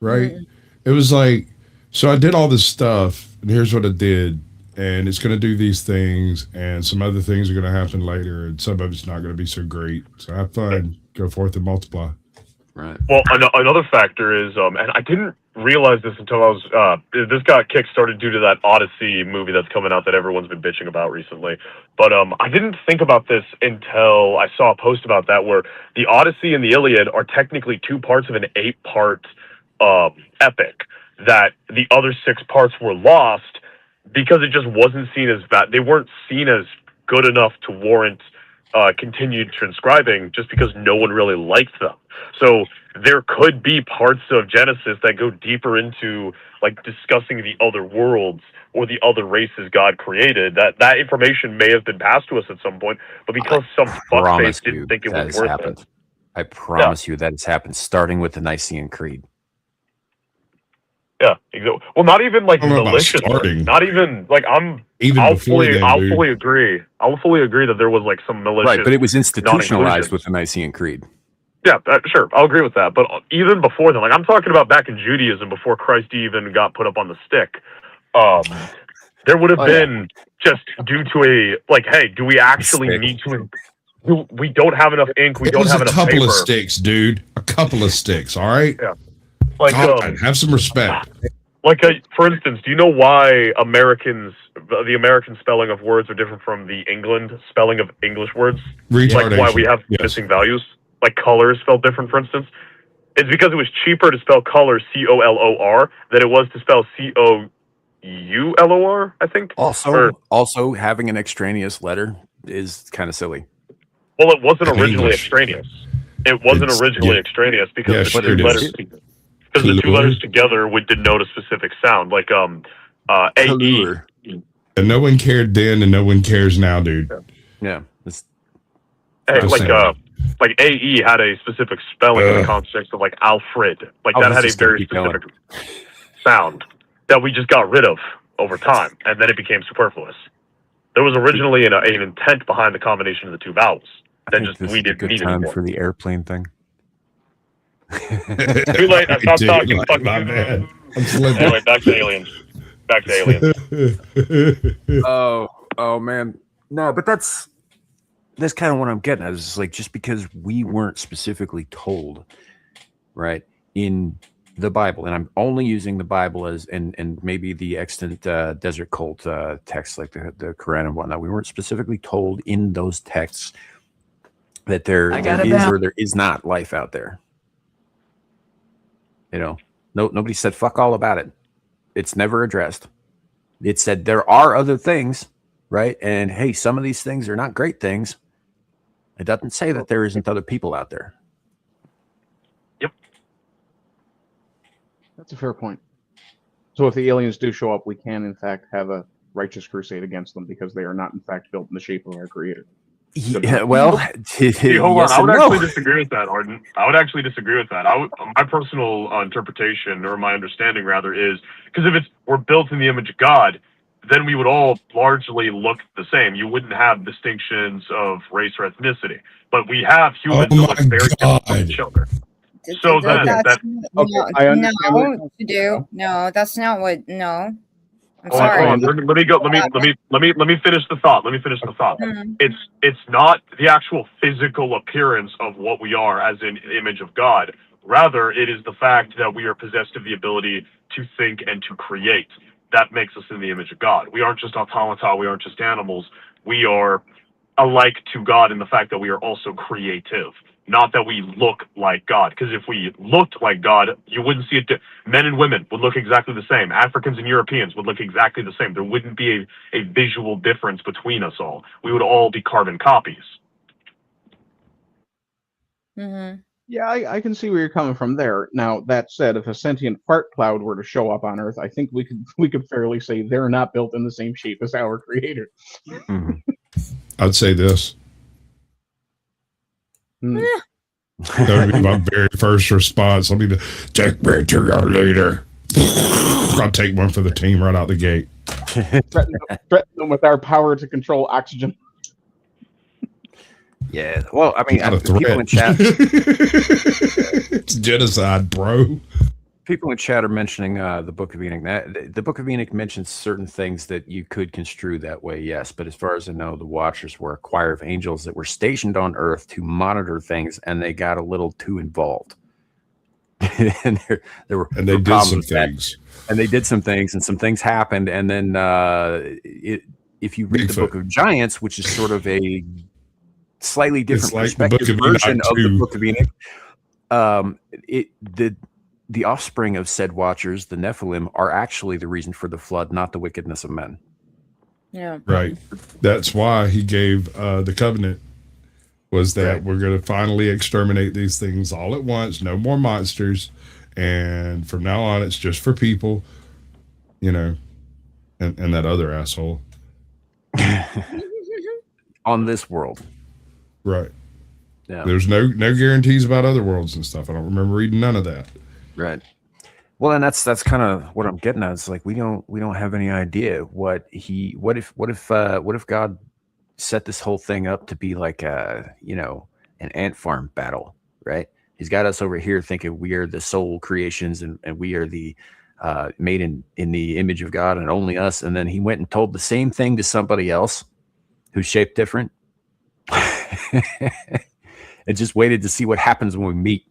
Speaker 1: right? It was like, so I did all this stuff, and here's what I did, and it's going to do these things, and some other things are going to happen later, and some of it's not going to be so great. So have fun, go forth and multiply.
Speaker 5: Right.
Speaker 7: Well, another factor is, and I didn't realize this until I was, this got kickstarted due to that Odyssey movie that's coming out that everyone's been bitching about recently. But I didn't think about this until I saw a post about that, where the Odyssey and the Iliad are technically 2 parts of an 8-part epic, that the other 6 parts were lost because it just wasn't seen as bad. They weren't seen as good enough to warrant continued transcribing, just because no one really liked them. So there could be parts of Genesis that go deeper into, like, discussing the other worlds or the other races God created. That information may have been passed to us at some point, but because some fuckface didn't think it was worth it.
Speaker 5: I promise you that it's happened, starting with the Nicene Creed.
Speaker 7: Yeah, exactly. Well, not even like malicious. Not even like I'll fully agree. I'll fully agree that there was like some malicious.
Speaker 5: Right, but it was institutionalized with the Nicene Creed.
Speaker 7: Yeah, sure, I'll agree with that. But even before then, like, I'm talking about back in Judaism, before Christ even got put up on the stick, there would have been just due to a, like, hey, do we actually need to? We don't have enough ink. We don't have enough paper.
Speaker 1: A couple of sticks, dude. A couple of sticks. All right.
Speaker 7: Yeah. Like,
Speaker 1: have some respect.
Speaker 7: Like, for instance, do you know why the American spelling of words are different from the England spelling of English words? Like, why we have missing values? Like, color is spelled different, for instance? It's because it was cheaper to spell color, C-O-L-O-R, than it was to spell C-O-U-L-O-R, I think.
Speaker 5: Also, having an extraneous letter is kind of silly.
Speaker 7: Well, it wasn't originally extraneous. It wasn't originally extraneous because the 2 letters... Because the 2 letters together would denote a specific sound, like A-E.
Speaker 1: And no one cared then, and no one cares now, dude.
Speaker 5: Yeah.
Speaker 7: Hey, like A-E had a specific spelling in the context of, like, Alfred. Like, that had a very specific sound that we just got rid of over time, and then it became superfluous. There was originally an intent behind the combination of the 2 vowels. Then just we didn't need it
Speaker 5: for the airplane thing.
Speaker 7: Too late. I stopped talking. Fuck my man. Anyway, back to aliens.
Speaker 5: Oh man. No, but that's kind of what I'm getting at. Is like, just because we weren't specifically told, right, in the Bible, and I'm only using the Bible as and maybe the extant desert cult texts like the Quran and whatnot. We weren't specifically told in those texts that there is or there is not life out there. You know, nobody said fuck all about it. It's never addressed. It said there are other things, right? And hey, some of these things are not great things. It doesn't say that there isn't other people out there.
Speaker 7: Yep.
Speaker 8: That's a fair point. So if the aliens do show up, we can in fact have a righteous crusade against them because they are not in fact built in the shape of our creator.
Speaker 5: Yeah, well,
Speaker 7: hey, hold on. I would actually disagree with that, Arden. I would actually disagree with that. My personal interpretation, or my understanding rather, is because if we're built in the image of God, then we would all largely look the same. You wouldn't have distinctions of race or ethnicity, but we have humans that look very different from each other. So then,
Speaker 8: I understand.
Speaker 6: No, that's not what. No, I'm
Speaker 7: Hold
Speaker 6: sorry.
Speaker 7: on. Let me finish the thought.
Speaker 6: Mm-hmm.
Speaker 7: It's not the actual physical appearance of what we are as an image of God. Rather, it is the fact that we are possessed of the ability to think and to create. That makes us in the image of God. We aren't just automata. We aren't just animals. We are alike to God in the fact that we are also creative. Not that we look like God, because if we looked like God, you wouldn't see it. Men and women would look exactly the same. Africans and Europeans would look exactly the same. There wouldn't be a visual difference between us all. We would all be carbon copies.
Speaker 6: Mm-hmm.
Speaker 8: Yeah, I can see where you're coming from there. Now, that said, if a sentient fart cloud were to show up on Earth, I think we could fairly say they're not built in the same shape as our creator.
Speaker 5: Mm-hmm.
Speaker 1: I'd say this. That would be my very first response. I'll be take me to your leader. I'll take one for the team right out the gate.
Speaker 8: Threaten them with our power to control oxygen.
Speaker 5: Yeah, well, I mean,
Speaker 1: people in chat. It's genocide, bro.
Speaker 5: People in chat are mentioning the Book of Enoch. The Book of Enoch mentions certain things that you could construe that way, yes. But as far as I know, the Watchers were a choir of angels that were stationed on Earth to monitor things, and they got a little too involved. And they
Speaker 1: did some things.
Speaker 5: And they did some things, and some things happened. And then if you read the Book of Giants, which is sort of a slightly different perspective version of the Book of Enoch, the offspring of said Watchers, the Nephilim, are actually the reason for the flood, not the wickedness of men.
Speaker 6: Yeah.
Speaker 1: Right. That's why he gave the covenant, was that we're going to finally exterminate these things all at once, no more monsters, and from now on it's just for people, and that other asshole.
Speaker 5: On this world.
Speaker 1: Right.
Speaker 5: Yeah.
Speaker 1: There's no guarantees about other worlds and stuff. I don't remember reading none of that.
Speaker 5: Right. Well, and that's kind of what I'm getting at. It's like we don't have any idea what if God set this whole thing up to be like an ant farm battle, right? He's got us over here thinking we are the soul creations and we are the made in the image of God and only us. And then he went and told the same thing to somebody else who's shaped different. And just waited to see what happens when we meet.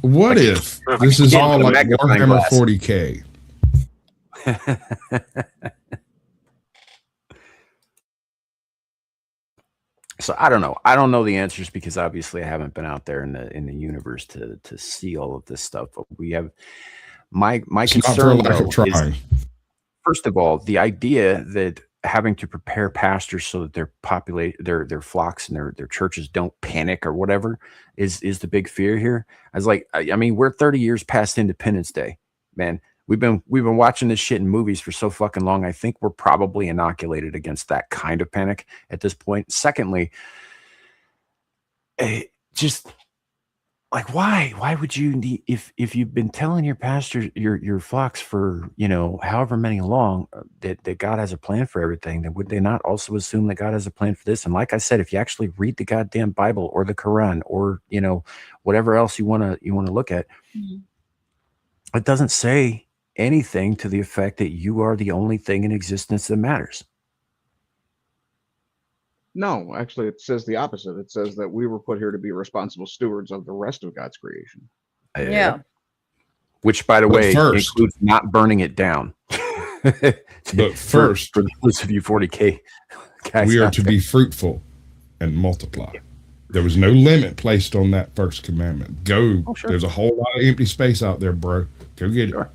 Speaker 1: What if this is all like Warhammer 40K?
Speaker 5: So I don't know. I don't know the answers because obviously I haven't been out there in the universe to see all of this stuff. But we have my concern though is, first of all, the idea that having to prepare pastors so that their flocks and their churches don't panic or whatever is the big fear here. I was like, I mean, we're 30 years past Independence Day, man. We've been watching this shit in movies for so fucking long. I think we're probably inoculated against that kind of panic at this point. Secondly, just like why would you need, if you've been telling your pastor your flocks for however many long that God has a plan for everything, then would they not also assume that God has a plan for this? And like I said, if you actually read the goddamn Bible or the Quran or whatever else you want to look at, it doesn't say anything to the effect that you are the only thing in existence that matters.
Speaker 8: No, actually, it says the opposite. It says that we were put here to be responsible stewards of the rest of God's creation.
Speaker 6: Yeah.
Speaker 5: Which, by the way, includes not burning it down.
Speaker 1: But first,
Speaker 5: for those of you 40K guys,
Speaker 1: we are to be fruitful and multiply. There was no limit placed on that first commandment. Go. Oh, sure. There's a whole lot of empty space out there, bro. Go get it.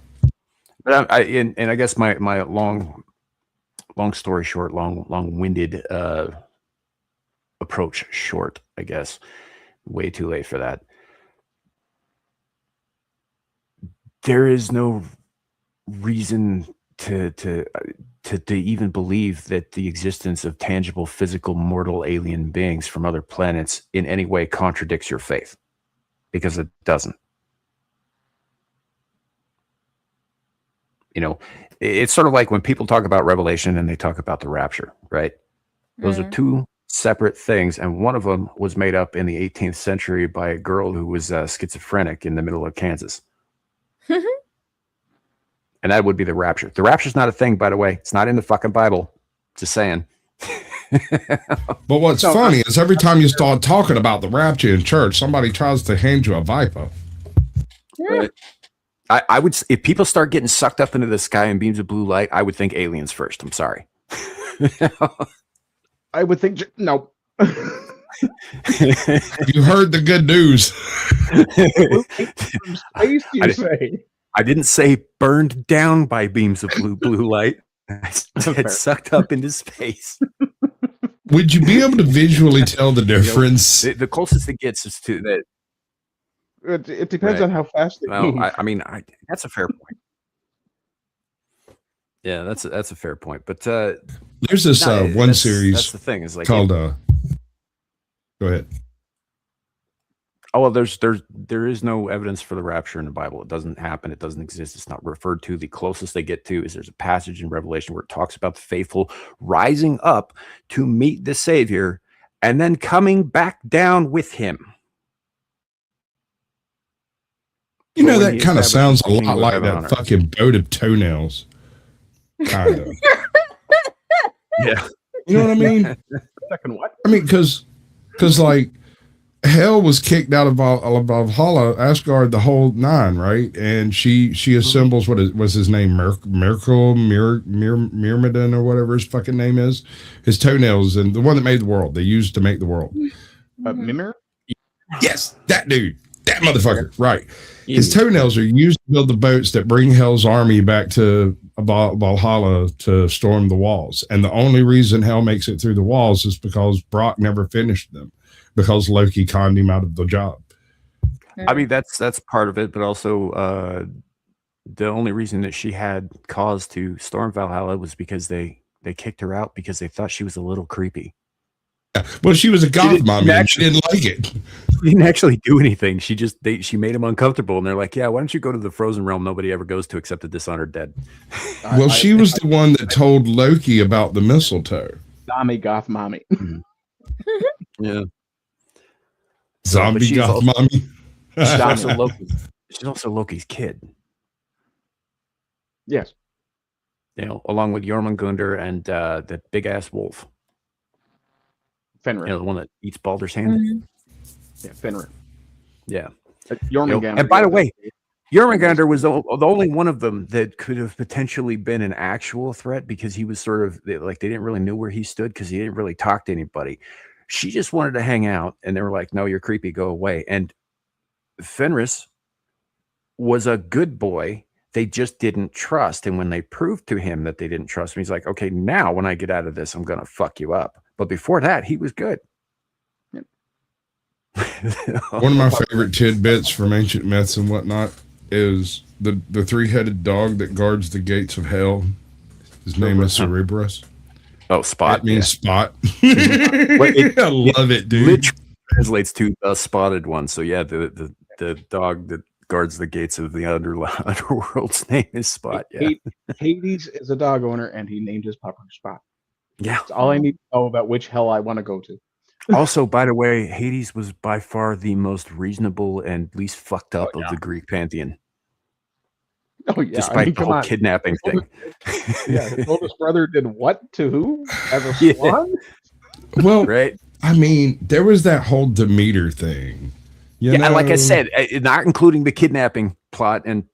Speaker 5: But I guess my long story short, long-winded approach short, I guess. Way too late for that. There is no reason to even believe that the existence of tangible, physical, mortal alien beings from other planets in any way contradicts your faith, because it doesn't. You know, it's sort of like when people talk about Revelation and they talk about the rapture, right? Those are two separate things, and one of them was made up in the 18th century by a girl who was schizophrenic in the middle of Kansas. And that would be the rapture. The rapture's not a thing, by the way. It's not in the fucking Bible. Just saying.
Speaker 1: But what's funny is every time you start talking about the rapture in church, somebody tries to hand you a viper.
Speaker 5: Right. I would, if people start getting sucked up into the sky in beams of blue light, I would think aliens first. I'm sorry.
Speaker 8: I would think no.
Speaker 1: You heard the good news.
Speaker 5: I didn't say burned down by beams of blue light. I said sucked up into space.
Speaker 1: Would you be able to visually tell the difference?
Speaker 5: You know, the closest it gets is to that.
Speaker 8: It depends on how fast it moves.
Speaker 5: I mean, that's a fair point. Yeah, that's a fair point. But
Speaker 1: there's this one series.
Speaker 5: That's the thing. Is like
Speaker 1: called. Go ahead.
Speaker 5: Oh well, there is no evidence for the rapture in the Bible. It doesn't happen. It doesn't exist. It's not referred to. The closest they get to is there's a passage in Revelation where it talks about the faithful rising up to meet the Savior and then coming back down with him.
Speaker 1: You know, that kind of sounds a lot like that fucking boat of toenails. Kind of.
Speaker 5: Yeah.
Speaker 1: You know what I mean?
Speaker 8: Second what?
Speaker 1: I mean, because like, hell was kicked out of Valhalla, Asgard, the whole nine, right? And she assembles was his name, Myrmidon or whatever his fucking name is, his toenails, and the one that made the world. They used to make the world.
Speaker 8: Mimir?
Speaker 1: Yes, that dude, that motherfucker, right? His toenails are used to build the boats that bring Hell's army back to Valhalla to storm the walls. And the only reason Hell makes it through the walls is because Brock never finished them, because Loki conned him out of the job.
Speaker 5: I mean, that's part of it, but also the only reason that she had cause to storm Valhalla was because they kicked her out because they thought she was a little creepy.
Speaker 1: Well, she was a goth mommy and she didn't like it.
Speaker 5: She didn't actually do anything. She made him uncomfortable, and they're like, "Yeah, why don't you go to the frozen realm nobody ever goes to except the dishonored dead?"
Speaker 1: Well, she was the one that told Loki about the mistletoe.
Speaker 8: Zombie goth mommy.
Speaker 5: Yeah.
Speaker 1: Zombie goth mommy.
Speaker 5: She's also Loki's kid.
Speaker 8: Yes.
Speaker 5: You know, along with Jormungandr and the big ass wolf.
Speaker 8: Fenrir.
Speaker 5: You know, the one that eats Baldur's hand.
Speaker 6: Mm-hmm.
Speaker 8: Yeah, Fenrir.
Speaker 5: Yeah.
Speaker 8: Jormungandr.
Speaker 5: And by the way, Jormungandr was the only one of them that could have potentially been an actual threat, because he was sort of like, they didn't really know where he stood because he didn't really talk to anybody. She just wanted to hang out, and they were like, "No, you're creepy, go away." And Fenris was a good boy. They just didn't trust. And when they proved to him that they didn't trust him, he's like, "Okay, now when I get out of this, I'm going to fuck you up." But before that, he was good.
Speaker 8: Yep.
Speaker 1: One of my favorite tidbits from ancient myths and whatnot is the three-headed dog that guards the gates of hell. His name is Cerberus.
Speaker 5: Oh, Spot.
Speaker 1: It means spot. I love it, dude.
Speaker 5: Literally translates to the spotted one. So yeah, the dog that guards the gates of the underworld's name is Spot. Yeah.
Speaker 8: Hades is a dog owner, and he named his puppy Spot.
Speaker 5: Yeah.
Speaker 8: That's all I need to know about which hell I want to go to.
Speaker 5: Also, by the way, Hades was by far the most reasonable and least fucked up of the Greek pantheon.
Speaker 8: Oh yeah,
Speaker 5: despite the whole kidnapping thing.
Speaker 8: Yeah, his oldest brother did what to who? As a swan?
Speaker 1: Well,
Speaker 5: right.
Speaker 1: I mean, there was that whole Demeter thing. You know?
Speaker 5: Like I said, not including the kidnapping plot and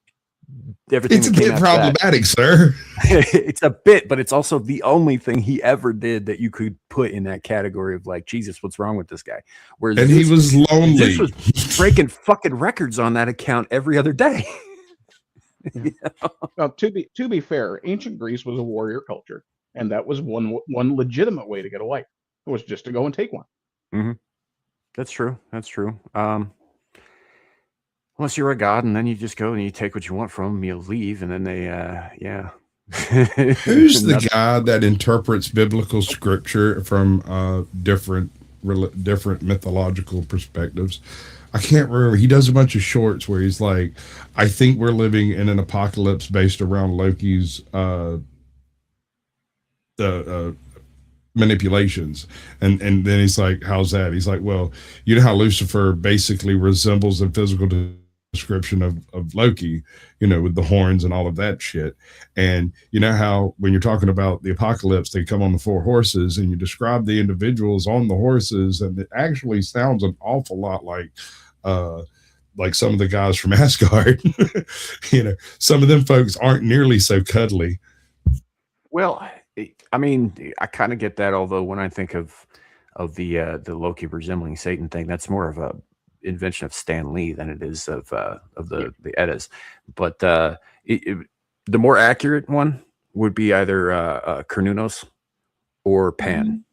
Speaker 5: everything.
Speaker 1: It's a bit problematic, sir.
Speaker 5: It's a bit, but it's also the only thing he ever did that you could put in that category of like, Jesus, what's wrong with this guy? Whereas
Speaker 1: and he was lonely.
Speaker 5: This was breaking fucking records on that account every other day.
Speaker 8: You know? Now, to be fair, ancient Greece was a warrior culture, and that was one legitimate way to get a wife. It was just to go and take one.
Speaker 5: Mm-hmm. That's true. That's true. Unless you're a god, and then you just go and you take what you want from them, you leave, and then they, yeah.
Speaker 1: Who's the guy that interprets biblical scripture from different mythological perspectives? I can't remember. He does a bunch of shorts where he's like, I think we're living in an apocalypse based around Loki's manipulations. And then he's like, how's that? He's like, well, you know how Lucifer basically resembles the physical description of Loki, you know, with the horns and all of that shit. And you know how when you're talking about the apocalypse, they come on the 4 horses and you describe the individuals on the horses, and it actually sounds an awful lot like some of the guys from Asgard. You know, some of them folks aren't nearly so cuddly.
Speaker 5: Well, I mean, I kind of get that, although when I think of the Loki resembling Satan thing, that's more of a invention of Stan Lee than it is of the Eddas. But the more accurate one would be either Cernunnos or Pan.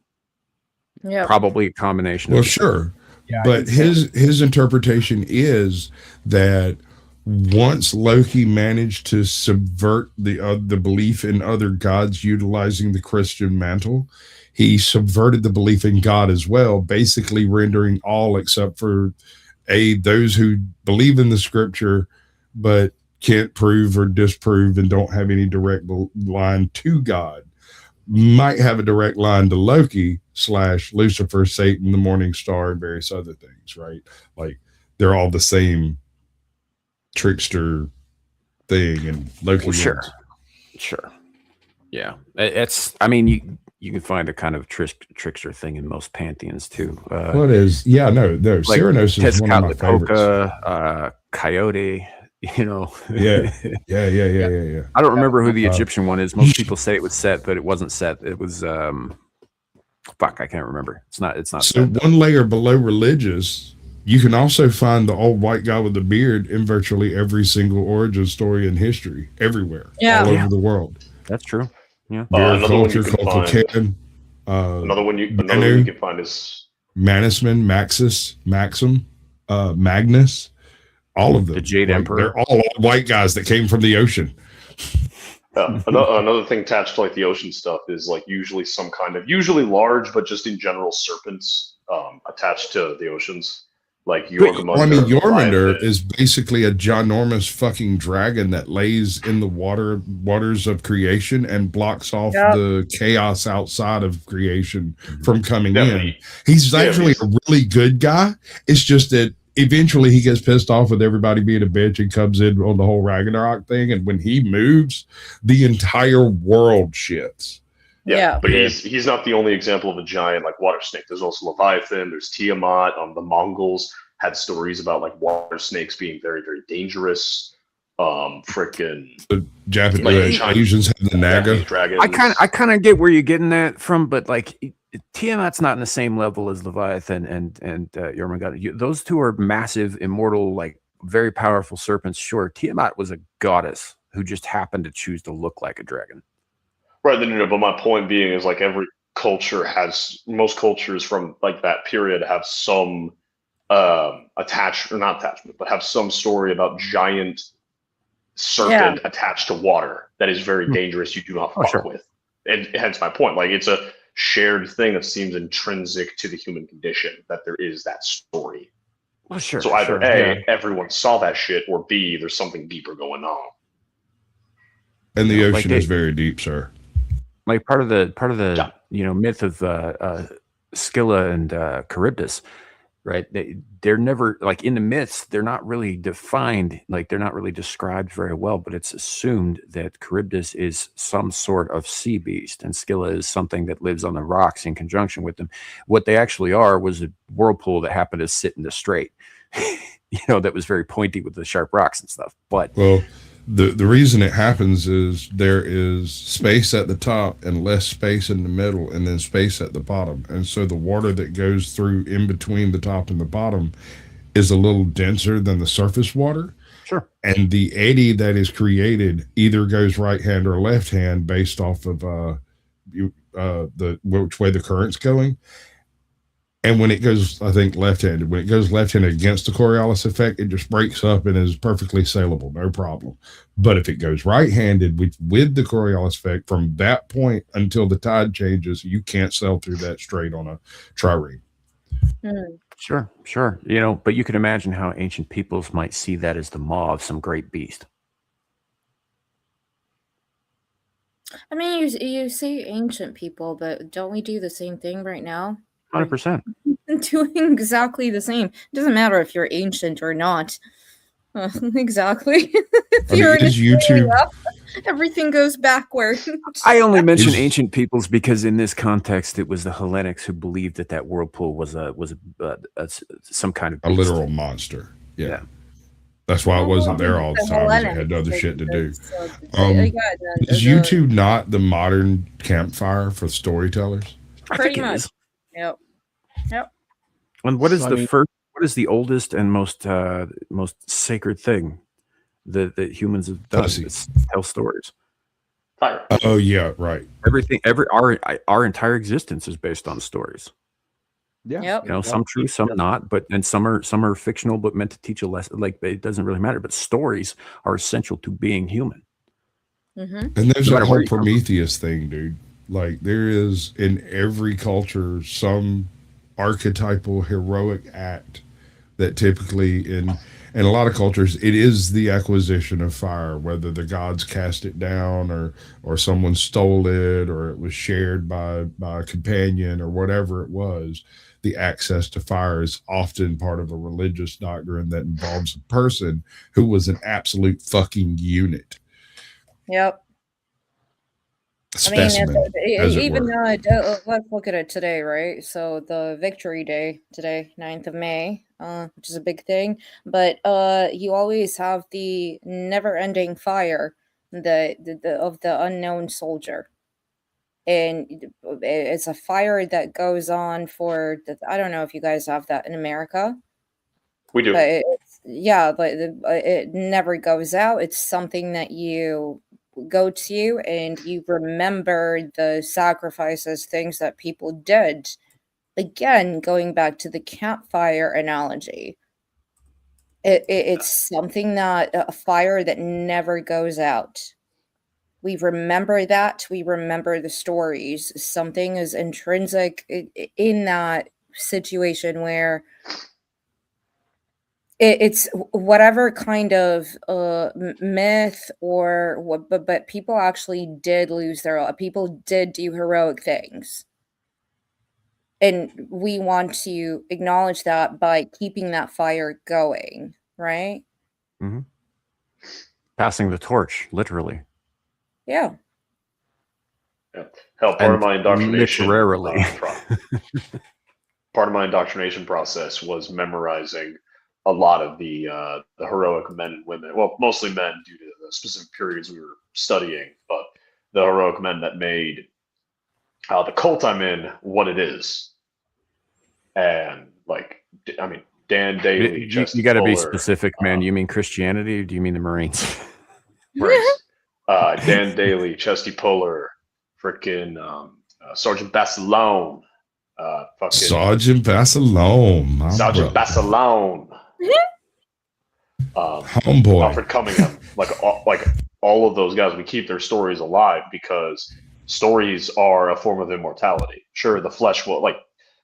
Speaker 6: Yeah,
Speaker 5: probably a combination.
Speaker 1: Well, sure, yeah, but his interpretation is that once Loki managed to subvert the belief in other gods utilizing the Christian mantle, he subverted the belief in God as well, basically rendering all except for those who believe in the scripture but can't prove or disprove and don't have any direct line to God, might have a direct line to Loki / Lucifer, Satan, the morning star, and various other things, right? Like they're all the same trickster thing, and Loki.
Speaker 5: Well, sure. Yeah. It's, I mean, you can find a kind of trickster thing in most pantheons too.
Speaker 1: What is? Yeah, no. Like Cernunnos is one of my favorites.
Speaker 5: Coyote, you know.
Speaker 1: Yeah.
Speaker 5: I don't remember who the Egyptian one is. Most people say it was Set, but it wasn't Set. It was fuck, I can't remember. It's not
Speaker 1: So
Speaker 5: Set,
Speaker 1: one layer below religious, you can also find the old white guy with the beard in virtually every single origin story in history, everywhere, all over the world.
Speaker 5: That's true. Yeah.
Speaker 7: Another one you can find is
Speaker 1: Mannesman, Maxim, Magnus, all of them.
Speaker 5: The Jade Emperor.
Speaker 1: They're all old white guys that came from the ocean.
Speaker 7: Another thing attached to like the ocean stuff is like usually some kind of, usually large, but just in general serpents attached to the oceans. Like
Speaker 1: Jormungandr is basically a ginormous fucking dragon that lays in the waters of creation and blocks off the chaos outside of creation from coming in. He's actually a really good guy. It's just that eventually he gets pissed off with everybody being a bitch and comes in on the whole Ragnarok thing. And when he moves, the entire world shits.
Speaker 7: Yeah, but he's not the only example of a giant like water snake. There's also Leviathan. There's Tiamat. The Mongols had stories about like water snakes being very, very dangerous.
Speaker 1: The Japanese Asians have the Naga.
Speaker 5: I kind of get where you're getting that from, but like Tiamat's not in the same level as Leviathan and Jormungandr. Those two are massive, immortal, like very powerful serpents. Sure, Tiamat was a goddess who just happened to choose to look like a dragon.
Speaker 7: Right, no, but my point being is like every culture most cultures from like that period have some have some story about giant serpent attached to water that is very dangerous. You do not fuck with, and hence my point. Like it's a shared thing that seems intrinsic to the human condition that there is that story.
Speaker 5: Well, sure.
Speaker 7: So either A, everyone saw that shit, or B, there's something deeper going on.
Speaker 1: And the ocean is very deep, sir.
Speaker 5: Like part of the myth of Scylla and Charybdis, right? They're never like in the myths. They're not really defined. Like they're not really described very well. But it's assumed that Charybdis is some sort of sea beast, and Scylla is something that lives on the rocks in conjunction with them. What they actually are was a whirlpool that happened to sit in the strait. That was very pointy with the sharp rocks and stuff. But
Speaker 1: the reason it happens is there is space at the top and less space in the middle, and then space at the bottom. And so the water that goes through in between the top and the bottom is a little denser than the surface water.
Speaker 5: Sure.
Speaker 1: And the eddy that is created either goes right hand or left hand based off of which way the current's going. And when it goes, I think left-handed, when it goes left-handed against the Coriolis effect, it just breaks up and is perfectly saleable, no problem. But if it goes right-handed with the Coriolis effect, from that point until the tide changes, you can't sail through that straight on a trireme.
Speaker 5: Sure. But you can imagine how ancient peoples might see that as the maw of some great beast.
Speaker 6: I mean, you say ancient people, but don't we do the same thing right now?
Speaker 5: 100%.
Speaker 6: Doing exactly the same. It doesn't matter if you're ancient or not. Exactly. If you're in
Speaker 1: YouTube,
Speaker 6: up, everything goes backward.
Speaker 5: I only mention ancient peoples because in this context, it was the Hellenics who believed that whirlpool was some kind of beast.
Speaker 1: A literal monster. Yeah. That's why it wasn't there all the time. It had other shit to do. Is YouTube not the modern campfire for storytellers?
Speaker 6: Pretty much. Yep.
Speaker 5: And what is what is the oldest and most sacred thing that humans have done? It's tell stories.
Speaker 10: Fire.
Speaker 1: Oh yeah, right.
Speaker 5: Our entire existence is based on stories.
Speaker 8: Yeah.
Speaker 6: Yep.
Speaker 5: Some true, some not, and some are fictional but meant to teach a lesson. Like, it doesn't really matter. But stories are essential to being human.
Speaker 6: Mm-hmm.
Speaker 1: And there's that whole Prometheus thing, dude. Like, there is in every culture some archetypal heroic act that typically in a lot of cultures it is the acquisition of fire, whether the gods cast it down or someone stole it or it was shared by a companion or whatever it was. The access to fire is often part of a religious doctrine that involves a person who was an absolute fucking unit.
Speaker 6: Yep.
Speaker 1: Specimen,
Speaker 6: even let's look at it today, right? So the Victory Day today, 9th of May, which is a big thing. But you always have the never-ending fire, of the unknown soldier, and it's a fire that goes on for. I don't know if you guys have that in America.
Speaker 10: We do.
Speaker 6: But it never goes out. It's something that you go to and you remember the sacrifices, things that people did. Again, going back to the campfire analogy, it's something that a fire that never goes out. We remember that. We remember the stories. Something is intrinsic in that situation where it's whatever kind of myth or what, but people actually did lose their. People did do heroic things, and we want to acknowledge that by keeping that fire going, right?
Speaker 5: Mm-hmm. Passing the torch, literally.
Speaker 6: Yeah.
Speaker 10: Hell, part of my indoctrination
Speaker 5: literally.
Speaker 10: Part of my indoctrination process was memorizing a lot of the heroic men and women. Well, mostly men due to the specific periods we were studying, but the heroic men that made the cult I'm in what it is. And Dan Daly.
Speaker 5: You got to be specific, man. You mean Christianity, or do you mean the Marines?
Speaker 10: Marines. Dan Daly, Chesty Puller, frickin' Sergeant Basilone.
Speaker 1: Sergeant Basilone.
Speaker 10: Sergeant Basilone.
Speaker 1: Homeboy.
Speaker 10: Alfred Cunningham. Like all of those guys, we keep their stories alive because stories are a form of immortality. Sure, the flesh will,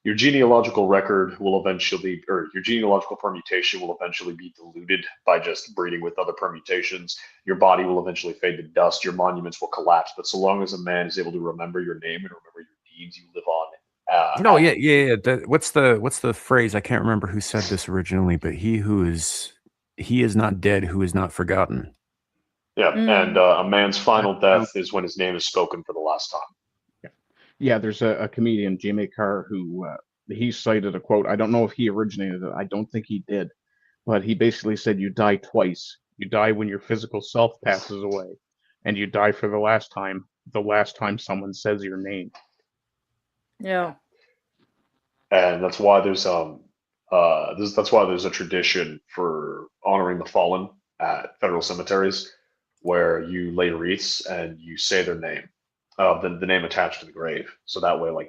Speaker 10: your genealogical record will eventually, or your genealogical permutation will eventually be diluted by just breeding with other permutations. Your body will eventually fade to dust. Your monuments will collapse. But so long as a man is able to remember your name and remember your deeds, you live on.
Speaker 5: What's the phrase? I can't remember who said this originally, but he is not dead who is not forgotten.
Speaker 10: Yeah, and a man's final death is when his name is spoken for the last time.
Speaker 8: Yeah, there's a comedian, Jimmy Carr, who he cited a quote. I don't know if he originated it. I don't think he did. But he basically said, you die twice. You die when your physical self passes away. And you die for the last time someone says your name.
Speaker 6: Yeah.
Speaker 10: And that's why there's that's why there's a tradition for honoring the fallen at federal cemeteries where you lay wreaths and you say their name. The name attached to the grave, so that way,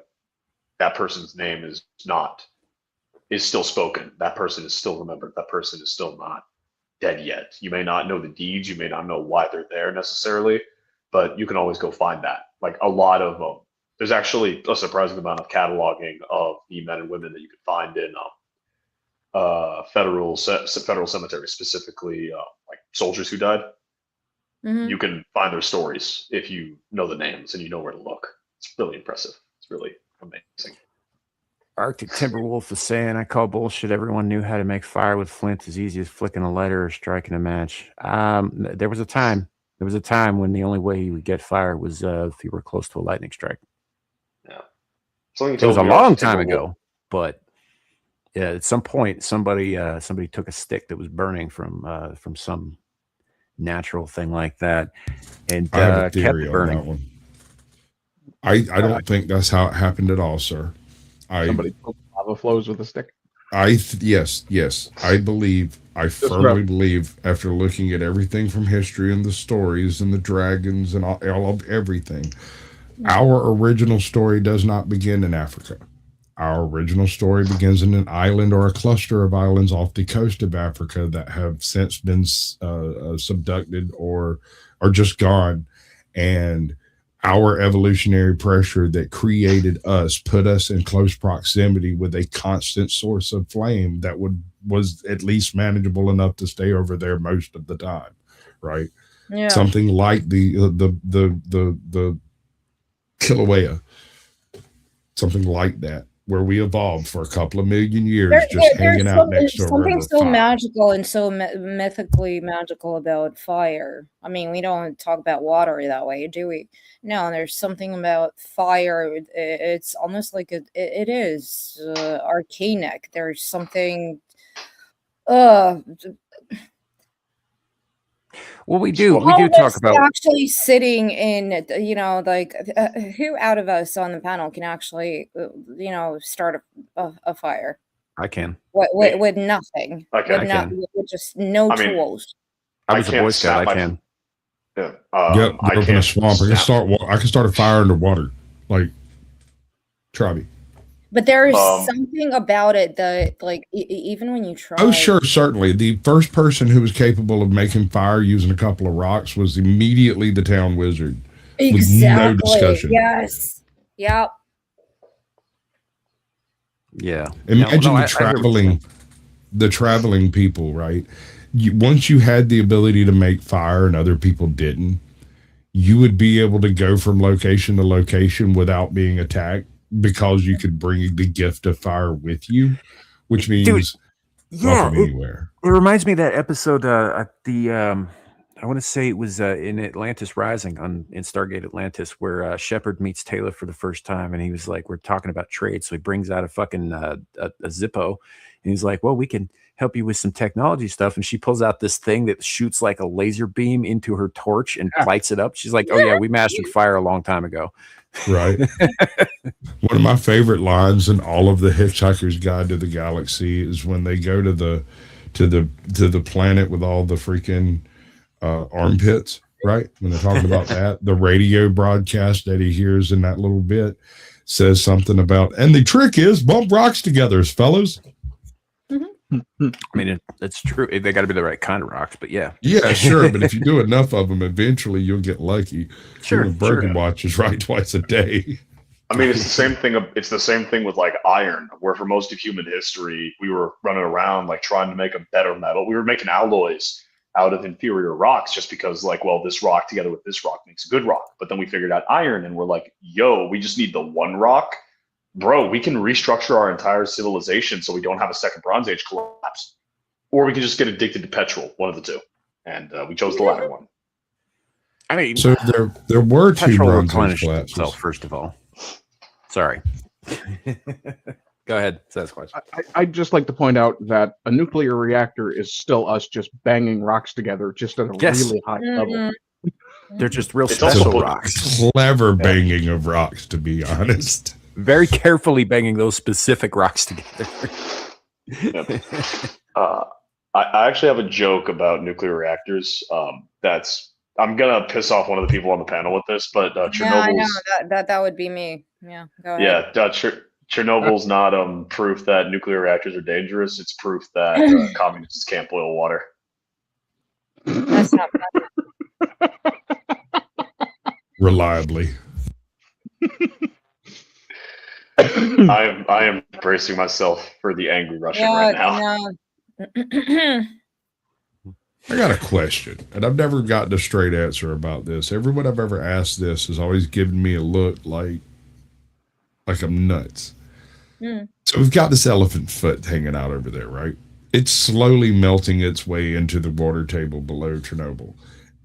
Speaker 10: that person's name is not is still spoken. That person is still remembered. That person is still not dead yet. You may not know the deeds. You may not know why they're there necessarily, but you can always go find that. Like a lot of there's actually a surprising amount of cataloging of the men and women that you can find in federal cemeteries, specifically like soldiers who died.
Speaker 6: Mhm.
Speaker 10: You can find their stories if you know the names and you know where to look. It's really impressive. It's really amazing.
Speaker 5: Arctic Timberwolf is saying, I call bullshit. Everyone knew how to make fire with flint as easy as flicking a lighter or striking a match. There was a time when the only way you would get fire was if you were close to a lightning strike.
Speaker 10: Yeah.
Speaker 5: It was a long time ago, but yeah, at some point somebody took a stick that was burning from some natural thing like that and
Speaker 1: I have a
Speaker 5: kept
Speaker 1: theory
Speaker 5: it
Speaker 1: on
Speaker 5: burning.
Speaker 1: that one. I don't think that's how it happened at all, sir.
Speaker 8: Somebody poked lava flows with a stick.
Speaker 1: Yes. I firmly believe, after looking at everything from history and the stories and the dragons and all of everything, our original story does not begin in Africa. Our original story begins in an island or a cluster of islands off the coast of Africa that have since been subducted or are just gone. And our evolutionary pressure that created us put us in close proximity with a constant source of flame that was at least manageable enough to stay over there most of the time, right?
Speaker 6: Yeah.
Speaker 1: Something like the Kilauea, something like that, where we evolved for a couple of million years, hanging out next to a river.
Speaker 6: Something so magical and so mythically magical about fire. I mean, we don't talk about water that way, do we? No, there's something about fire. It's almost like it is arcanic. There's something.
Speaker 5: Well, we do talk about
Speaker 6: actually sitting in, like who out of us on the panel can actually, start a fire?
Speaker 5: I can.
Speaker 6: With nothing.
Speaker 10: I can.
Speaker 6: With just no tools.
Speaker 5: I was a Boy Scout. I can.
Speaker 10: Yeah.
Speaker 1: Yep. Go up in a swamp. I can start a fire underwater. Like, try me.
Speaker 6: But there's something about it that, like, even when you try.
Speaker 1: Oh, sure, certainly. The first person who was capable of making fire using a couple of rocks was immediately the town wizard.
Speaker 6: Exactly.
Speaker 1: With no discussion.
Speaker 6: Yes. Yep.
Speaker 5: Yeah.
Speaker 1: Imagine the traveling people, right? Once you had the ability to make fire and other people didn't, you would be able to go from location to location without being attacked, because you could bring the gift of fire with you, which means welcome anywhere.
Speaker 5: It reminds me of that episode at the I want to say it was in Atlantis Rising in Stargate Atlantis, where Shepard meets Taylor for the first time, and he was like, we're talking about trade, so he brings out a fucking a Zippo, and he's like, well, we can help you with some technology stuff, and she pulls out this thing that shoots like a laser beam into her torch and lights it up. She's like, oh yeah, we mastered fire a long time ago.
Speaker 1: Right. One of my favorite lines in all of the Hitchhiker's Guide to the Galaxy is when they go to the planet with all the freaking armpits, right? When they're talking about that, the radio broadcast that he hears in that little bit says something about, and the trick is bump rocks together, fellas.
Speaker 5: I mean, it's true. They got to be the right kind of rocks, but yeah.
Speaker 1: Yeah, sure. But if you do enough of them, eventually you'll get lucky.
Speaker 5: Sure.
Speaker 1: Bergen watches right twice a day.
Speaker 10: I mean, it's the same thing. It's the same thing with like iron, where for most of human history, we were running around like trying to make a better metal. We were making alloys out of inferior rocks just because, like, well, this rock together with this rock makes a good rock. But then we figured out iron, and we're like, yo, we just need the one rock. Bro, we can restructure our entire civilization so we don't have a second Bronze Age collapse. Or we can just get addicted to petrol, one of the two. And we chose the latter one.
Speaker 5: I mean,
Speaker 1: so there were two Bronze Age
Speaker 5: collapses. First of all. Sorry. Go ahead, Sasquatch.
Speaker 8: I'd just like to point out that a nuclear reactor is still us just banging rocks together just at a really high level.
Speaker 5: They're just real special rocks.
Speaker 1: Clever banging of rocks, to be honest.
Speaker 5: Very carefully banging those specific rocks together.
Speaker 10: Yep. I actually have a joke about nuclear reactors. I'm gonna piss off one of the people on the panel with this, but Chernobyl's.
Speaker 6: Yeah, I know that would be me. Yeah, go ahead.
Speaker 10: Yeah, Chernobyl's not proof that nuclear reactors are dangerous. It's proof that communists can't boil water.
Speaker 6: That's not
Speaker 1: Reliably.
Speaker 10: I am bracing myself for the angry Russian right now.
Speaker 1: I got a question, and I've never gotten a straight answer about this. Everyone I've ever asked this has always given me a look like I'm nuts. So we've got this elephant foot hanging out over there, right? It's slowly melting its way into the water table below Chernobyl.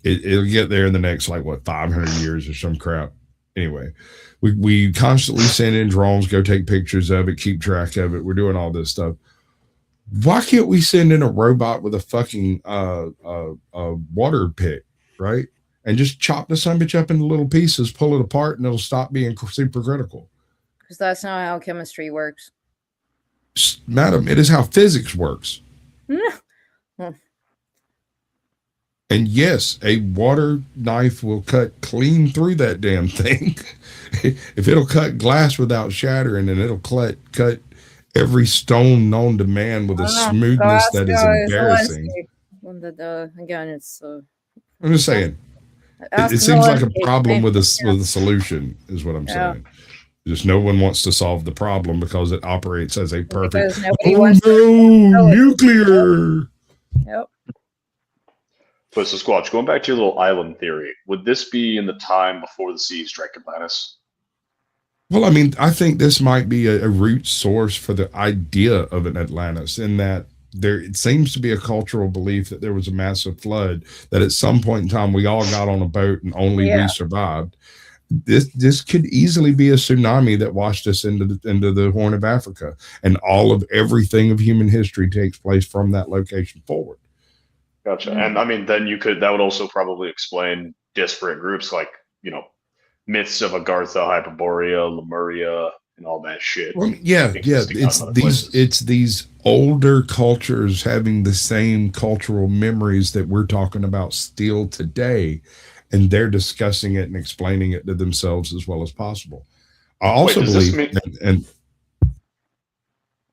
Speaker 1: It'll get there in the next 500 years or some crap. Anyway, we constantly send in drones, go take pictures of it, keep track of it. We're doing all this stuff. Why can't we send in a robot with a fucking water pick, right? And just chop the son bitch up into little pieces, pull it apart, and it'll stop being super critical.
Speaker 6: Because that's not how chemistry works.
Speaker 1: Madam, it is how physics works. And yes, a water knife will cut clean through that damn thing. If it'll cut glass without shattering, and it'll cut every stone known to man with a smoothness that is embarrassing.
Speaker 6: Again, it's.
Speaker 1: I'm just saying. It seems like a problem with a solution, is what I'm saying. Just no one wants to solve the problem because it operates as a perfect. Nuclear.
Speaker 6: Yep.
Speaker 10: But so, Squatch, going back to your little island theory, would this be in the time before the sea struck Atlantis?
Speaker 1: Well, I mean, I think this might be a root source for the idea of an Atlantis, in that it seems to be a cultural belief that there was a massive flood, that at some point in time we all got on a boat and only we survived. This could easily be a tsunami that washed us into the Horn of Africa, and all of everything of human history takes place from that location forward.
Speaker 10: Gotcha. And I mean, then that would also probably explain disparate groups like, myths of Agartha, Hyperborea, Lemuria, and all that shit.
Speaker 1: Well, yeah. It's these older cultures having the same cultural memories that we're talking about still today, and they're discussing it and explaining it to themselves as well as possible. I also believe, and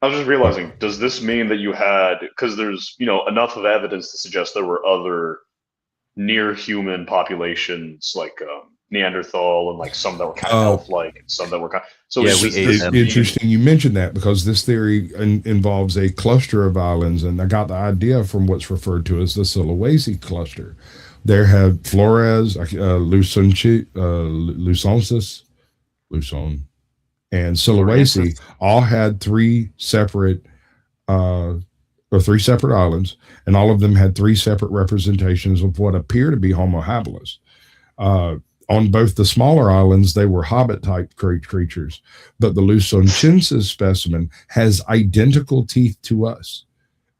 Speaker 10: I was just realizing, does this mean that you had, because there's, enough of evidence to suggest there were other near human populations like Neanderthal, and some that were kind of elf-like, and some that were kind of, so
Speaker 1: it's interesting you mentioned that, because this theory involves a cluster of islands, and I got the idea from what's referred to as the Sulawesi cluster. There have Flores, Luzon, and Sulawesi all had three separate islands, and all of them had three separate representations of what appear to be Homo habilis. On both the smaller islands, they were hobbit-type creatures, but the Luzonensis specimen has identical teeth to us,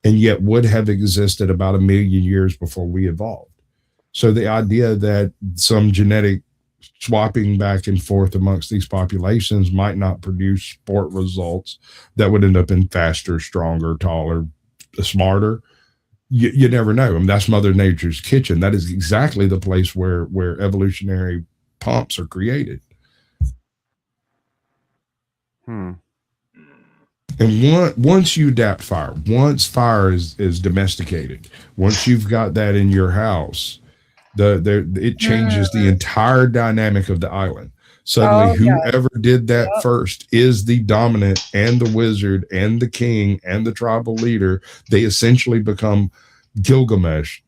Speaker 1: and yet would have existed about 1 million years before we evolved. So the idea that some genetic swapping back and forth amongst these populations might not produce sport results that would end up in faster, stronger, taller, smarter, you never know. I mean, that's Mother Nature's kitchen. That is exactly the place where evolutionary pumps are created. And once you adapt fire, once fire is domesticated, once you've got that in your house, it changes the entire dynamic of the island. Suddenly, whoever did that first is the dominant, and the wizard and the king and the tribal leader. They essentially become Gilgamesh,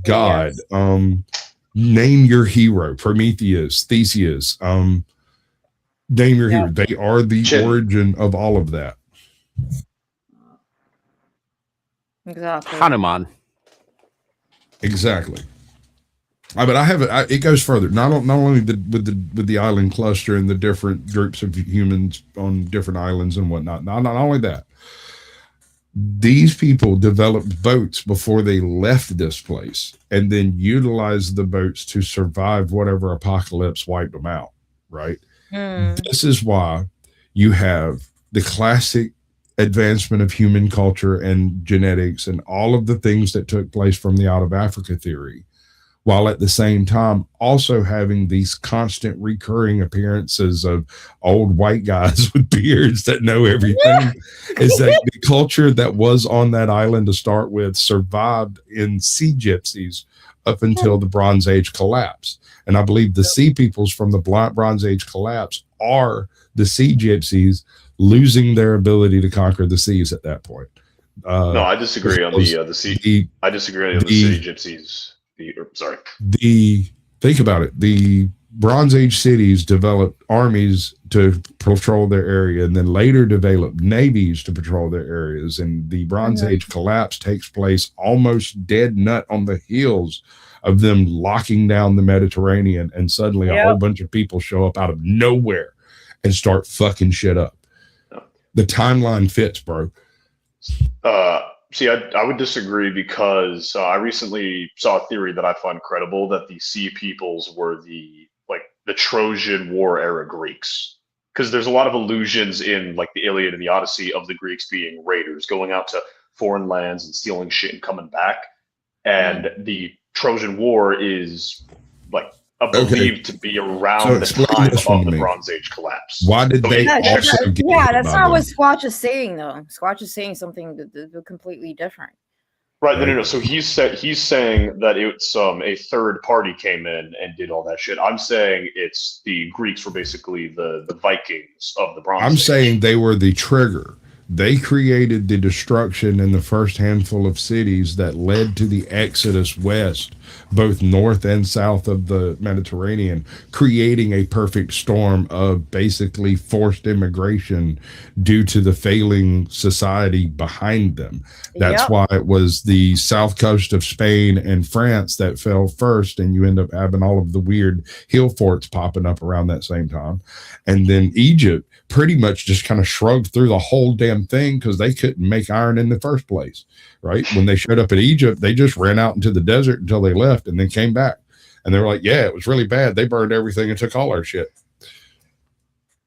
Speaker 1: God. Name your hero, Prometheus, Theseus. Name your hero. They are the origin of all of that.
Speaker 6: Exactly.
Speaker 5: Hanuman.
Speaker 1: Exactly. But it goes further. Not only with the island cluster and the different groups of humans on different islands and whatnot. Not only that. These people developed boats before they left this place, and then utilized the boats to survive whatever apocalypse wiped them out. Right. This is why you have the classic advancement of human culture and genetics and all of the things that took place from the out of Africa theory, while at the same time also having these constant recurring appearances of old white guys with beards that know everything. Is that the culture that was on that island to start with survived in sea gypsies up until the Bronze Age collapse. And I believe the sea peoples from the Bronze Age collapse are the sea gypsies losing their ability to conquer the seas at that point.
Speaker 10: No, I disagree on the sea. I disagree on the sea gypsies.
Speaker 1: Think about it. The Bronze Age cities developed armies to patrol their area, and then later developed navies to patrol their areas. And the Bronze Age collapse takes place almost dead nut on the heels of them locking down the Mediterranean, and suddenly a whole bunch of people show up out of nowhere and start fucking shit up. The timeline fits, bro.
Speaker 10: See, I would disagree because I recently saw a theory that I find credible that the Sea Peoples were the Trojan War era Greeks. Because there's a lot of allusions in like the Iliad and the Odyssey of the Greeks being raiders, going out to foreign lands and stealing shit and coming back. And the Trojan War is like believed to be around the time of the Bronze Age collapse.
Speaker 1: Why did they also get
Speaker 6: that's not what Squatch is saying, though. Squatch is saying something completely different.
Speaker 10: Right, no. So he's saying that it's a third party came in and did all that shit. I'm saying it's the Greeks were basically the Vikings of the Bronze Age.
Speaker 1: I'm saying they were the trigger. They created the destruction in the first handful of cities that led to the exodus west, both north and south of the Mediterranean, creating a perfect storm of basically forced immigration due to the failing society behind them. That's why it was the south coast of Spain and France that fell first, and you end up having all of the weird hill forts popping up around that same time. And then Egypt pretty much just kind of shrugged through the whole damn thing because they couldn't make iron in the first place, right? When they showed up in Egypt, they just ran out into the desert until they left and then came back. And they were like, yeah, it was really bad. They burned everything and took all our shit.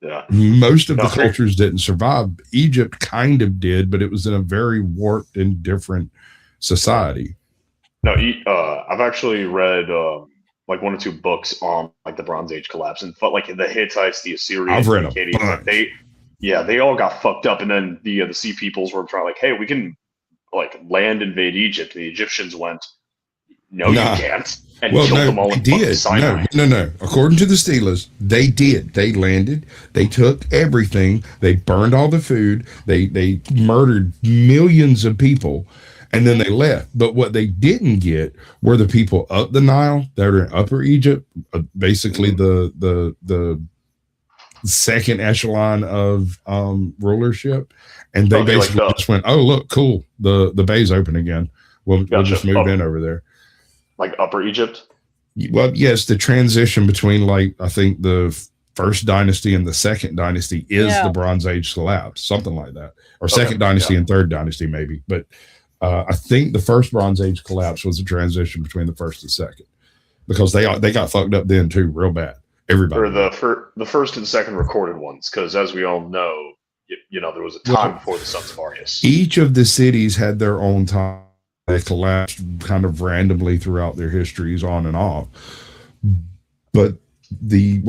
Speaker 10: Yeah.
Speaker 1: Most of the cultures didn't survive. Egypt kind of did, but it was in a very warped and different society.
Speaker 10: No, I've actually read like 1 or 2 books on like the Bronze Age collapse, and like the Hittites, the Assyrians,
Speaker 1: I've read
Speaker 10: the Akkadians, they all got fucked up, and then the Sea Peoples were trying like, hey, we can like land invade Egypt. The Egyptians went, no, you can't, and killed them all in fucking Sinai.
Speaker 1: No. According to the Steelers, they did. They landed. They took everything. They burned all the food. They murdered millions of people. And then they left. But what they didn't get were the people up the Nile that are in Upper Egypt, basically the second echelon of rulership. And they basically just went, oh, look, cool. The bay's open again. We'll just move in over there.
Speaker 10: Like Upper Egypt?
Speaker 1: Well, yes, the transition between like, I think the first dynasty and the second dynasty is the Bronze Age collapse, something like that. Or second dynasty and third dynasty, maybe. But I think the first Bronze Age collapse was a transition between the first and second, because they got fucked up then too, real bad. Everybody.
Speaker 10: Or the first and second recorded ones, because as we all know, there was a time before the Sons of Arius.
Speaker 1: Each of the cities had their own time. They collapsed kind of randomly throughout their histories, on and off. But the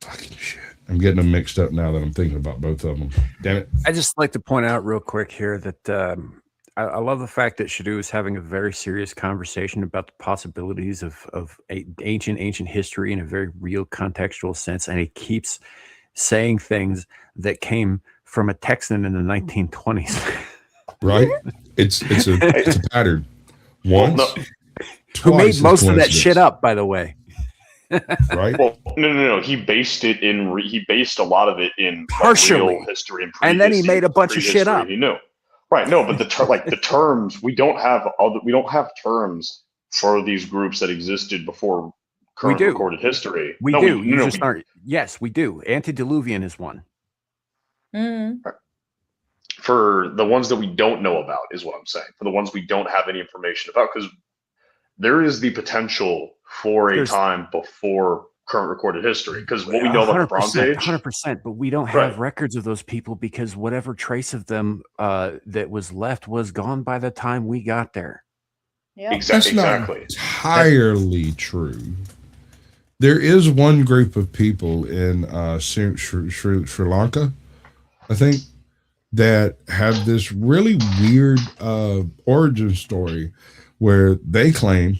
Speaker 1: fucking shit. I'm getting them mixed up now that I'm thinking about both of them. Damn it.
Speaker 5: I just like to point out real quick here that I love the fact that Shadu is having a very serious conversation about the possibilities of ancient history in a very real contextual sense. And he keeps saying things that came from a Texan in the 1920s.
Speaker 1: Right? It's a pattern. Once,
Speaker 5: who made most of that shit up, by the way.
Speaker 1: Right?
Speaker 10: Well, no. He based a lot of it in
Speaker 5: partially
Speaker 10: real history
Speaker 5: and then he made a bunch of shit up.
Speaker 10: He knew. Right? No, but the terms we don't have terms for these groups that existed before current recorded history.
Speaker 5: We do. You just aren't. Yes, we do. Antediluvian is one.
Speaker 6: Mm-hmm.
Speaker 10: For the ones that we don't know about is what I'm saying. For the ones we don't have any information about, because there is the potential for a time before current recorded history. Because what we know about the Bronze Age,
Speaker 5: 100%, but we don't have records of those people because whatever trace of them that was left was gone by the time we got there.
Speaker 6: Yeah.
Speaker 1: That's not entirely true. There is one group of people in Sri Lanka, I think, that have this really weird origin story where they claim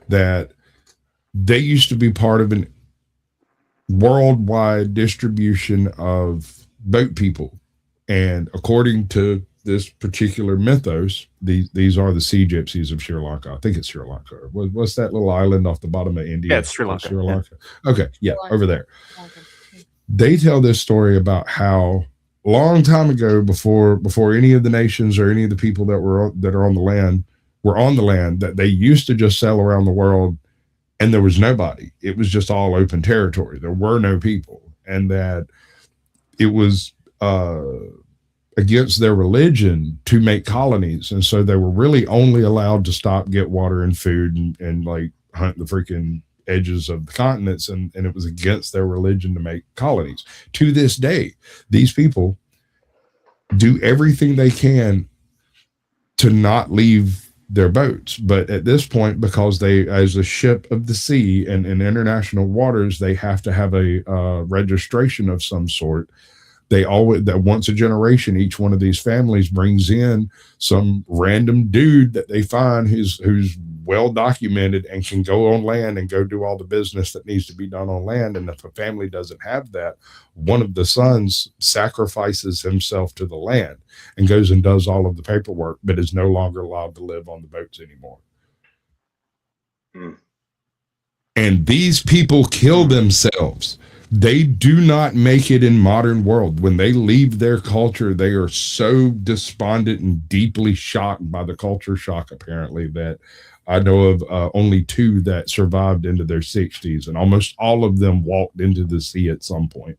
Speaker 1: that they used to be part of an worldwide distribution of boat people. And according to this particular mythos, these are the sea gypsies of Sri Lanka. I think it's Sri Lanka. What's that little island off the bottom of India?
Speaker 5: Yeah, it's Sri Lanka.
Speaker 1: Sri Lanka. Yeah. Okay, yeah, over there. They tell this story about how a long time ago, before any of the nations or any of the people that are on the land were on the land, that they used to just sail around the world and there was nobody. It was just all open territory. There were no people, and that it was against their religion to make colonies, and so they were really only allowed to stop, get water and food, and like hunt the freaking edges of the continents, and it was against their religion to make colonies. To this day, these people do everything they can to not leave their boats, but at this point, because they, as a ship of the sea and in international waters, they have to have a registration of some sort. They always, that once a generation, each one of these families brings in some random dude that they find who's well documented and can go on land and go do all the business that needs to be done on land. And if a family doesn't have that, one of the sons sacrifices himself to the land and goes and does all of the paperwork, but is no longer allowed to live on the boats anymore. And these people kill themselves. They do not make it in modern world. When they leave their culture, they are so despondent and deeply shocked by the culture shock, apparently, that I know of only 2 that survived into their 60s, and almost all of them walked into the sea at some point.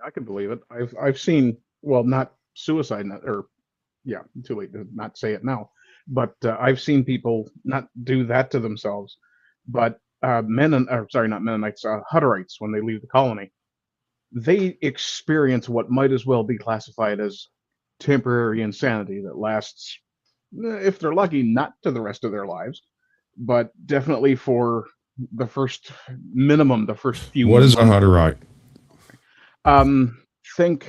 Speaker 8: I can believe it. I've seen, well, not suicide, too late to not say it now, but I've seen people not do that to themselves, but not Mennonites, Hutterites, when they leave the colony, they experience what might as well be classified as temporary insanity that lasts, if they're lucky, not to the rest of their lives, but definitely for the first few.
Speaker 1: What is a Hutterite?
Speaker 8: Think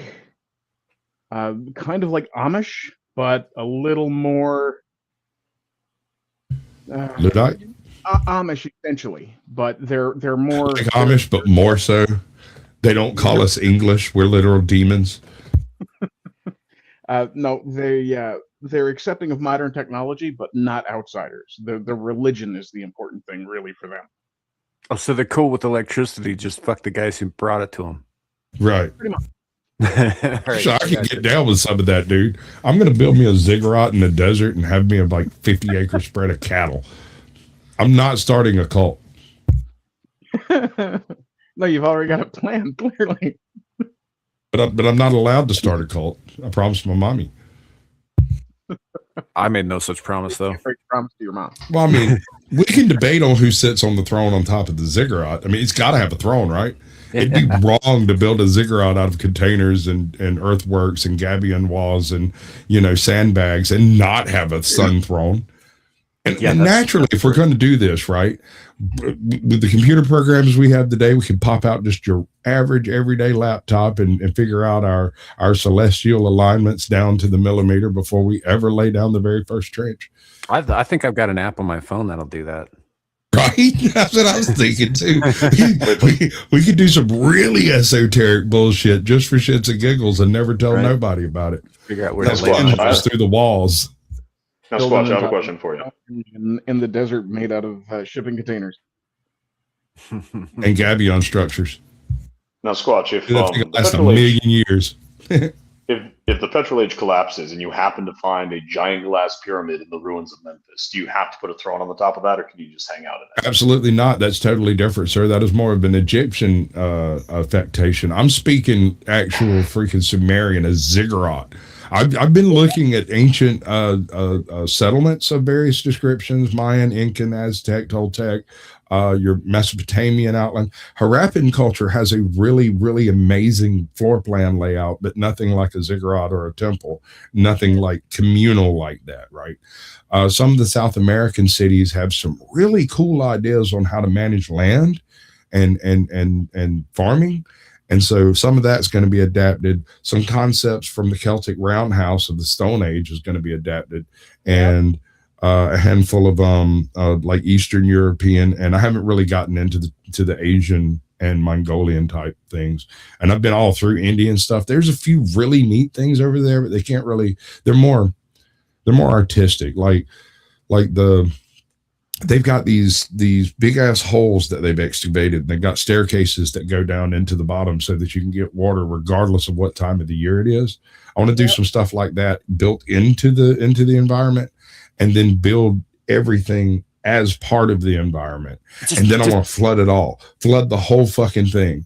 Speaker 8: kind of like Amish, but a little more
Speaker 1: Luddite?
Speaker 8: Amish essentially, but they're more
Speaker 1: like Amish, but more so. They don't call us English. We're literal demons.
Speaker 8: No, they're accepting of modern technology, but not outsiders. The religion is the important thing, really, for them.
Speaker 5: Oh, so they're cool with electricity. Just fuck the guys who brought it to them.
Speaker 1: Right.
Speaker 8: Pretty much.
Speaker 5: Right,
Speaker 1: so I can get down with some of that, dude. I'm going to build me a ziggurat in the desert and have me a 50-acre spread of cattle. I'm not starting a cult.
Speaker 8: No, you've already got a plan, clearly.
Speaker 1: But I'm not allowed to start a cult. I promised my mommy.
Speaker 5: I made no such promise, though.
Speaker 8: Promise to your mom.
Speaker 1: Well, I mean, we can debate on who sits on the throne on top of the ziggurat. I mean, it's got to have a throne, right? It'd be wrong to build a ziggurat out of containers and earthworks and gabion walls and, sandbags and not have a sun throne. And naturally, if we're going to do this, right, with the computer programs we have today, we can pop out just your average everyday laptop and figure out our celestial alignments down to the millimeter before we ever lay down the very first trench.
Speaker 5: I think I've got an app on my phone that'll do that.
Speaker 1: Right? That's what I was thinking, too. we could do some really esoteric bullshit just for shits and giggles and never tell nobody about it.
Speaker 5: Figure out where
Speaker 1: to lay through the walls.
Speaker 10: Now, Squatch, I have a question for you.
Speaker 8: In the desert made out of shipping containers.
Speaker 1: And gabion structures.
Speaker 10: Now, Squatch, if
Speaker 1: last a million years.
Speaker 10: if the petrol age collapses and you happen to find a giant glass pyramid in the ruins of Memphis, do you have to put a throne on the top of that, or can you just hang out in it?
Speaker 1: Absolutely not. That's totally different, sir. That is more of an Egyptian affectation. I'm speaking actual freaking Sumerian, a ziggurat. I've been looking at ancient settlements of various descriptions: Mayan, Incan, Aztec, Toltec, your Mesopotamian outline. Harappan culture has a really, really amazing floor plan layout, but nothing like a ziggurat or a temple, nothing like communal like that, right? Some of the South American cities have some really cool ideas on how to manage land and farming. And so some of that's going to be adapted. Some concepts from the Celtic roundhouse of the Stone Age is going to be adapted, and a handful of like Eastern European. And I haven't really gotten into the Asian and Mongolian type things. And I've been all through Indian stuff. There's a few really neat things over there, but they can't really. They're more artistic. Like they've got these big ass holes that they've excavated. They've got staircases that go down into the bottom so that you can get water regardless of what time of the year it is. I want to do some stuff like that built into the environment, and then build everything as part of the environment. And then I want to flood the whole fucking thing.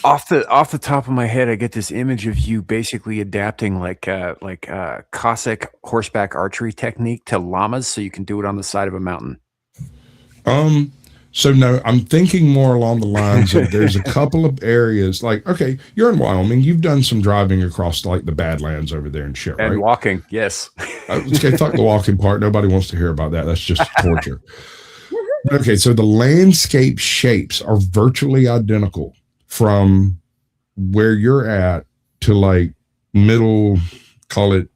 Speaker 5: Off the top of my head, I get this image of you basically adapting like Cossack horseback archery technique to llamas, so you can do it on the side of a mountain.
Speaker 1: So no, I'm thinking more along the lines of there's a couple of areas like, okay, you're in Wyoming, you've done some driving across like the Badlands over there and shit, right?
Speaker 5: And walking, yes.
Speaker 1: Okay, fuck the walking part. Nobody wants to hear about that. That's just torture. Okay, so the landscape shapes are virtually identical from where you're at to like middle, call it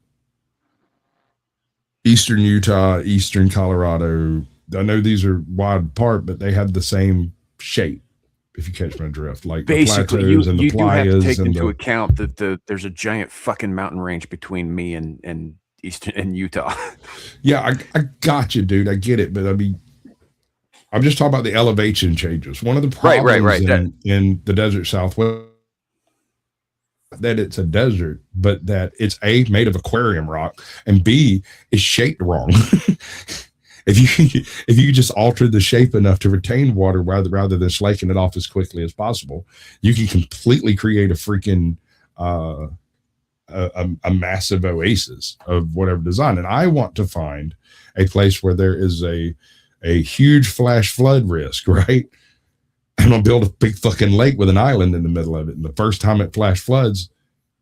Speaker 1: Eastern Utah, Eastern Colorado. I know these are wide apart, but they have the same shape, if you catch my drift. Like
Speaker 5: basically,
Speaker 1: the plateaus and the
Speaker 5: playas, do have to take
Speaker 1: and
Speaker 5: into account that there's a giant fucking mountain range between me and Eastern and Utah.
Speaker 1: Yeah, I got you, dude. I get it, but I mean, I'm just talking about the elevation changes. One of the problems in the desert Southwest that it's a desert, but that it's A, made of aquarium rock, and B, is shaped wrong. If you just alter the shape enough to retain water rather than slaking it off as quickly as possible, you can completely create a freaking a massive oasis of whatever design. And I want to find a place where there is a huge flash flood risk, right? And I'll build a big fucking lake with an island in the middle of it. And the first time it flash floods,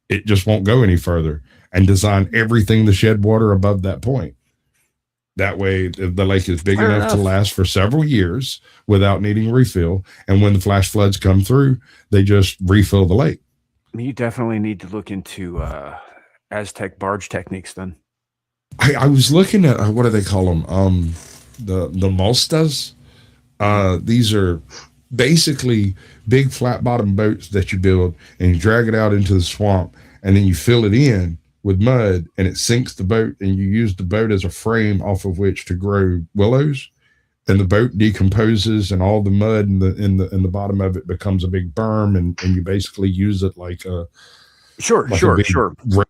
Speaker 1: it just won't go any further, and design everything to shed water above that point. That way, the lake is big enough to last for several years without needing refill. And when the flash floods come through, they just refill the lake.
Speaker 5: You definitely need to look into Aztec barge techniques then.
Speaker 1: I was looking at, what do they call them? The mostas. These are basically big flat bottom boats that you build, and you drag it out into the swamp, and then you fill it in with mud, and it sinks the boat, and you use the boat as a frame off of which to grow willows, and the boat decomposes, and all the mud in the bottom of it becomes a big berm, and you basically use it like a
Speaker 5: sure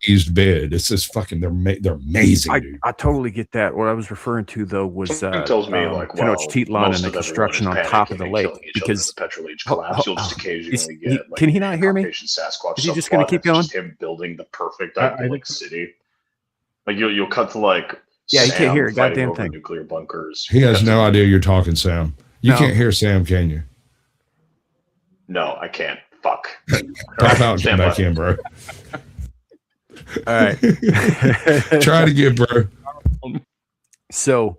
Speaker 1: raised bed. It's just fucking they're amazing, dude.
Speaker 5: I totally get that. What I was referring to though was
Speaker 10: tells me like
Speaker 5: Tenochtitlan and the construction on top of the lake, because
Speaker 10: the petrol age collapse, you'll just occasionally get like,
Speaker 5: can he not hear me?
Speaker 10: Sasquatch.
Speaker 5: Is he just going to keep going?
Speaker 10: Him building the perfect idyllic city. Like you'll cut to like
Speaker 5: he can't hear a goddamn thing.
Speaker 10: Nuclear bunkers.
Speaker 1: He has no idea you're talking, Sam. You can't hear Sam, can you?
Speaker 10: No, I can't. Fuck.
Speaker 1: Pop out and come back in, bro.
Speaker 5: All right.
Speaker 1: Try it again, bro.
Speaker 5: So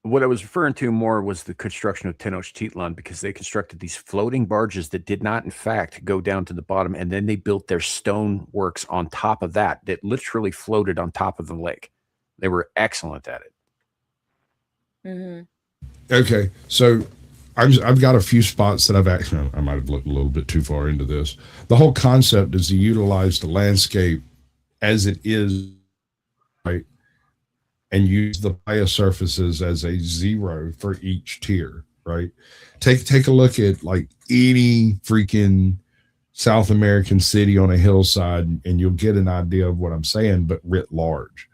Speaker 5: what I was referring to more was the construction of Tenochtitlan, because they constructed these floating barges that did not, in fact, go down to the bottom. And then they built their stone works on top of that literally floated on top of the lake. They were excellent at it.
Speaker 6: Mm-hmm.
Speaker 1: Okay. So I've got a few spots that I might have looked a little bit too far into this. The whole concept is to utilize the landscape as it is, right, and use the playa surfaces as a zero for each tier, right? Take a look at like any freaking South American city on a hillside, and you'll get an idea of what I'm saying, but writ large.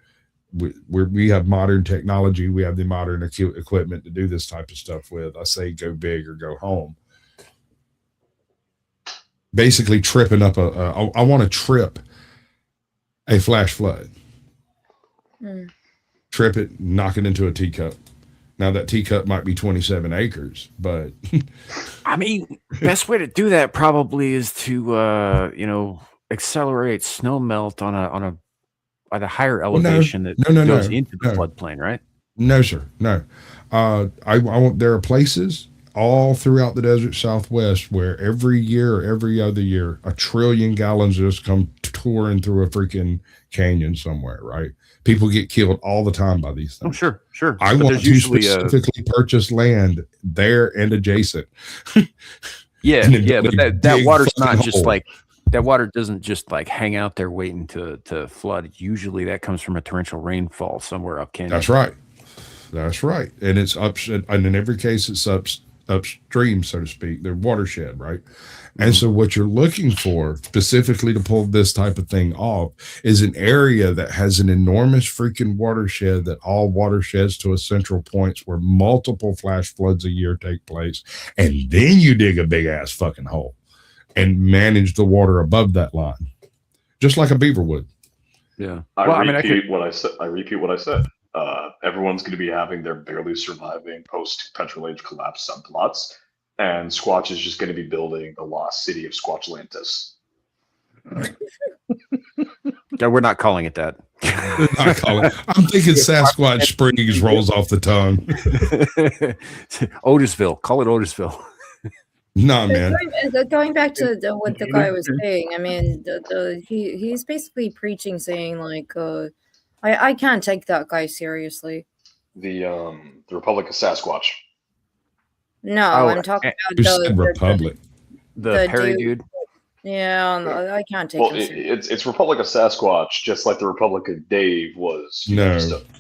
Speaker 1: We have modern technology. We have the modern equipment to do this type of stuff with. I say go big or go home. Basically tripping up I want to trip a flash flood.
Speaker 6: Mm.
Speaker 1: Trip it, knock it into a teacup. Now that teacup might be 27 acres, but
Speaker 5: I mean, best way to do that probably is to accelerate snow melt on a at a higher elevation that goes into the floodplain, right?
Speaker 1: No, sir. No. I want. There are places all throughout the desert Southwest where every year or every other year, 1 trillion gallons just come touring through a freaking canyon somewhere, right? People get killed all the time by these things.
Speaker 5: Oh, sure.
Speaker 1: I want to specifically purchase land there and adjacent.
Speaker 5: Yeah, but that water's not just like, that water doesn't just like hang out there waiting to flood. Usually that comes from a torrential rainfall somewhere up canyon.
Speaker 1: That's right. And it's and in every case it's upstream, so to speak, their watershed, right? And so what you're looking for specifically to pull this type of thing off is an area that has an enormous freaking watershed, that all watersheds to a central points where multiple flash floods a year take place. And then you dig a big ass fucking hole and manage the water above that line, just like a beaver would.
Speaker 5: Yeah.
Speaker 10: I repeat what I said. Everyone's going to be having their barely surviving post-petrol age collapse subplots, and Squatch is just going to be building the lost city of Squatchlantis.
Speaker 5: Yeah, we're not calling it that.
Speaker 1: I'm thinking Sasquatch Springs rolls off the tongue.
Speaker 5: Otisville. Call it Otisville.
Speaker 1: No, man.
Speaker 6: Going back to what the guy was saying, I mean, he's basically preaching, saying like, I can't take that guy seriously.
Speaker 10: The Republic of Sasquatch.
Speaker 6: No, I'm talking about the
Speaker 1: Republic.
Speaker 5: The Perry dude.
Speaker 6: Yeah, I can't take.
Speaker 10: Well, it's Republic of Sasquatch, just like the Republic of Dave was.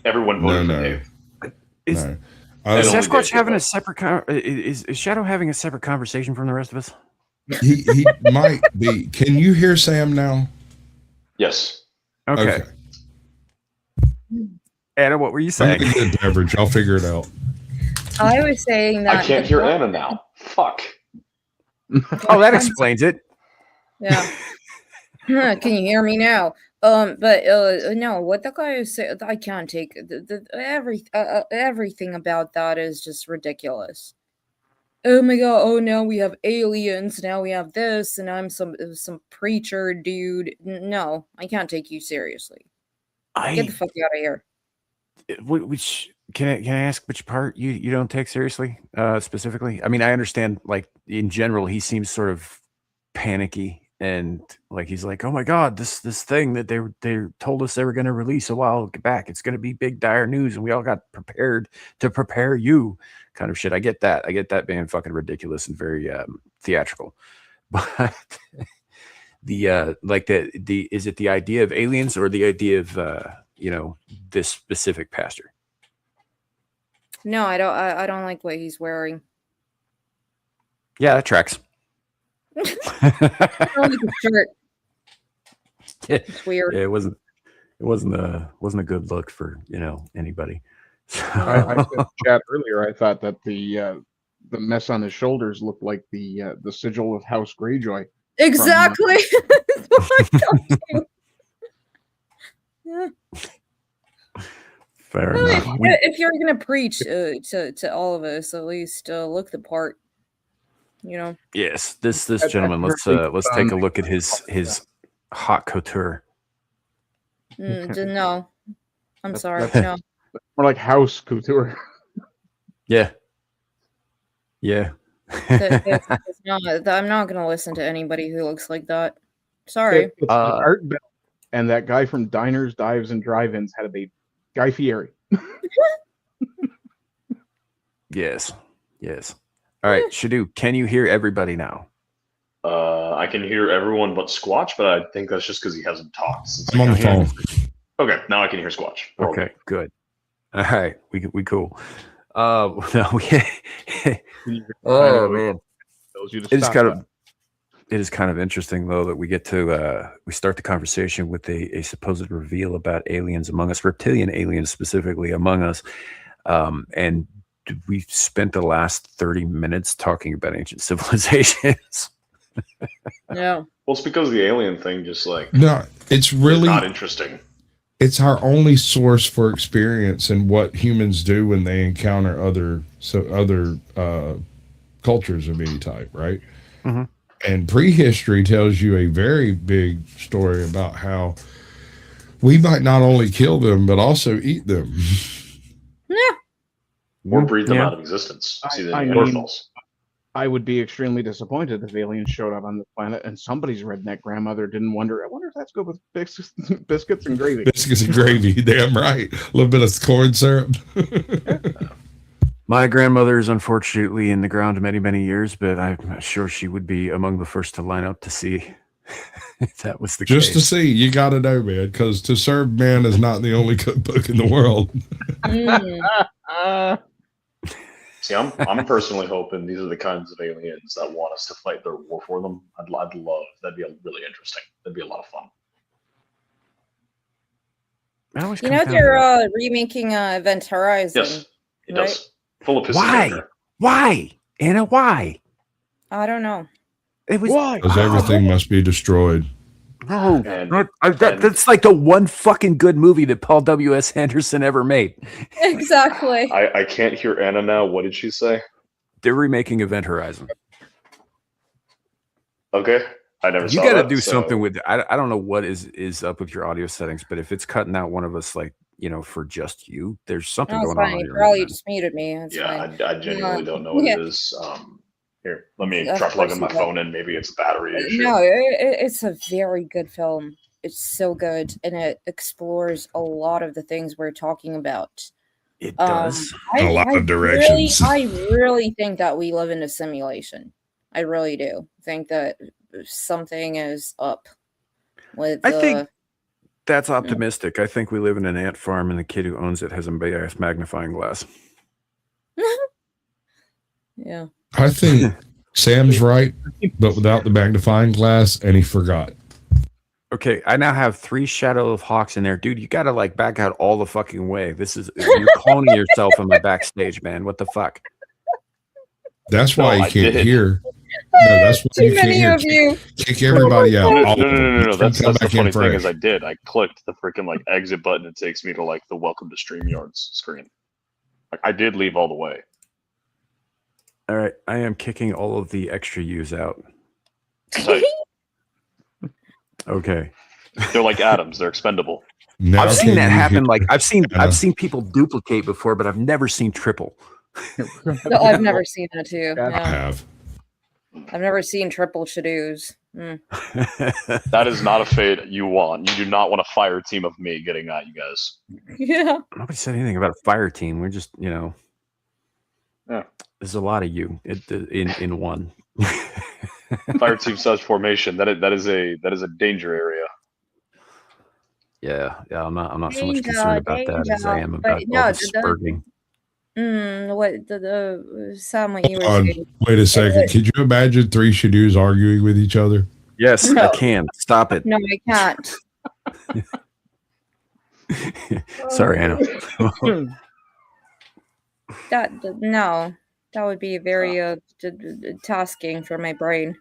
Speaker 10: Everyone voted for Dave.
Speaker 5: Is Sasquatch having a separate? Is Shadow having a separate conversation from the rest of us?
Speaker 1: He might be. Can you hear Sam now?
Speaker 10: Yes.
Speaker 5: Okay. Anna, what were you saying?
Speaker 1: Beverage. I'll figure it out.
Speaker 6: I was saying that
Speaker 10: I can't hear Anna now. Fuck.
Speaker 5: Oh, that explains it.
Speaker 6: Yeah. Can you hear me now? But no, what the guy is saying, I can't take everything about that is just ridiculous. Oh my god! Oh, now we have aliens. Now we have this, and I'm some preacher dude. No, I can't take you seriously. Get the fuck out of here.
Speaker 5: Which can I ask which part you don't take seriously specifically? I mean, I understand like in general he seems sort of panicky and like he's like, oh my god, this thing that they told us they were going to release a while back, it's going to be big dire news, and we all got prepared to prepare you, kind of shit. I get that being fucking ridiculous and very theatrical, but the is it the idea of aliens or the idea of this specific pastor?
Speaker 6: No, I don't like what he's wearing.
Speaker 5: Yeah, that tracks.
Speaker 6: I don't like his shirt. It's weird.
Speaker 5: Yeah, it wasn't a good look for anybody. So.
Speaker 8: I said in chat earlier, I thought that the mess on his shoulders looked like the sigil of House Greyjoy.
Speaker 6: Exactly.
Speaker 5: Fair enough.
Speaker 6: If you're gonna preach to all of us, at least look the part.
Speaker 5: Yes, this gentleman. Let's take a look at his hot couture.
Speaker 6: No, I'm sorry. No,
Speaker 8: more like house couture.
Speaker 5: Yeah.
Speaker 6: I'm not gonna listen to anybody who looks like that. Sorry.
Speaker 8: Art Bell and that guy from Diners, Dives, and Drive-Ins had a baby. Guy Fieri.
Speaker 5: Yes. All right, Shadu, can you hear everybody now?
Speaker 10: I can hear everyone but Squatch, but I think that's just because he hasn't talked since.
Speaker 1: I'm on the phone.
Speaker 10: Okay, now I can hear Squatch.
Speaker 5: Okay, good. All right, we cool. Oh man, it is kind of interesting though that we get to we start the conversation with a supposed reveal about aliens among us, reptilian aliens specifically among us, and we spent the last 30 minutes talking about ancient civilizations.
Speaker 6: Yeah.
Speaker 10: Well, it's because of the alien thing, just like
Speaker 1: no, It's really
Speaker 10: not interesting.
Speaker 1: It's our only source for experience in what humans do when they encounter other cultures of any type, right?
Speaker 5: Mm-hmm.
Speaker 1: And prehistory tells you a very big story about how we might not only kill them but also eat them.
Speaker 6: Yeah.
Speaker 10: Or breed them out of existence. See the Neanderthals.
Speaker 8: I would be extremely disappointed if aliens showed up on the planet and somebody's redneck grandmother didn't wonder, I wonder if that's good with biscuits and gravy.
Speaker 1: Biscuits and gravy, damn right. A little bit of corn syrup.
Speaker 5: My grandmother is unfortunately in the ground many, many years, but I'm sure she would be among the first to line up to see if that was the case.
Speaker 1: Just to see, you got to know, man, because To Serve Man is not the only cookbook in the world.
Speaker 10: See, I'm personally hoping these are the kinds of aliens that want us to fight their war for them. I'd love. That'd be really interesting. That'd be a lot of fun.
Speaker 6: You know they're remaking Event Horizon.
Speaker 10: Yes, it does. Full of piss.
Speaker 5: Why, Anna? Why?
Speaker 6: I don't know.
Speaker 5: It was
Speaker 1: because everything must be destroyed.
Speaker 5: No, that's like the one fucking good movie that Paul W.S. Anderson ever made.
Speaker 6: Exactly.
Speaker 10: I can't hear Anna now. What did she say?
Speaker 5: They're remaking Event Horizon.
Speaker 10: Okay, I never.
Speaker 5: You got to do something with. I don't know what is up with your audio settings, but if it's cutting out one of us, like for just you, there's something going on.
Speaker 6: Probably just muted me. It's
Speaker 10: I genuinely don't know what it is. Here, let me try plugging my phone in. Maybe it's a battery issue.
Speaker 6: No, it's a very good film. It's so good, and it explores a lot of the things we're talking about.
Speaker 5: It does.
Speaker 1: A lot of directions.
Speaker 6: I really think that we live in a simulation. I really do think that something is up with.
Speaker 5: I think that's optimistic. I think we live in an ant farm, and the kid who owns it has a big-ass magnifying glass.
Speaker 6: Yeah.
Speaker 1: I think Sam's right, but without the magnifying glass, and he forgot.
Speaker 5: Okay, I now have 3 Shadow of Hawks in there. Dude, you got to back out all the fucking way. You're cloning yourself in my backstage, man. What the fuck?
Speaker 1: That's why you can't hear. No, that's why
Speaker 6: Too many of you.
Speaker 1: Kick everybody out.
Speaker 10: No. That's the funny thing is I clicked the freaking exit button. It takes me to the Welcome to StreamYards screen. I did leave all the way.
Speaker 5: All right, I am kicking all of the extra U's out. Okay.
Speaker 10: They're like atoms. They're expendable.
Speaker 1: Now
Speaker 5: I've seen that happen. I've seen people duplicate before, but I've never seen triple.
Speaker 6: No, I've never seen that too.
Speaker 1: I have.
Speaker 6: I've never seen triple shadows.
Speaker 10: That is not a fate you want. You do not want a fire team of me getting at you guys.
Speaker 6: Yeah.
Speaker 5: Nobody said anything about a fire team. We're just,
Speaker 10: Yeah.
Speaker 5: There's a lot of you in one.
Speaker 10: Fire team size formation. That is a danger area.
Speaker 5: Yeah. I'm not so much concerned about that as I am about all the spurting.
Speaker 6: What the Sam, what you were saying?
Speaker 1: Wait a second. Could you imagine 3 shadows arguing with each other?
Speaker 5: Yes,
Speaker 6: No.
Speaker 5: I can. Stop it.
Speaker 6: No, I can't.
Speaker 5: Sorry, Anna.
Speaker 6: That would be very tasking for my brain.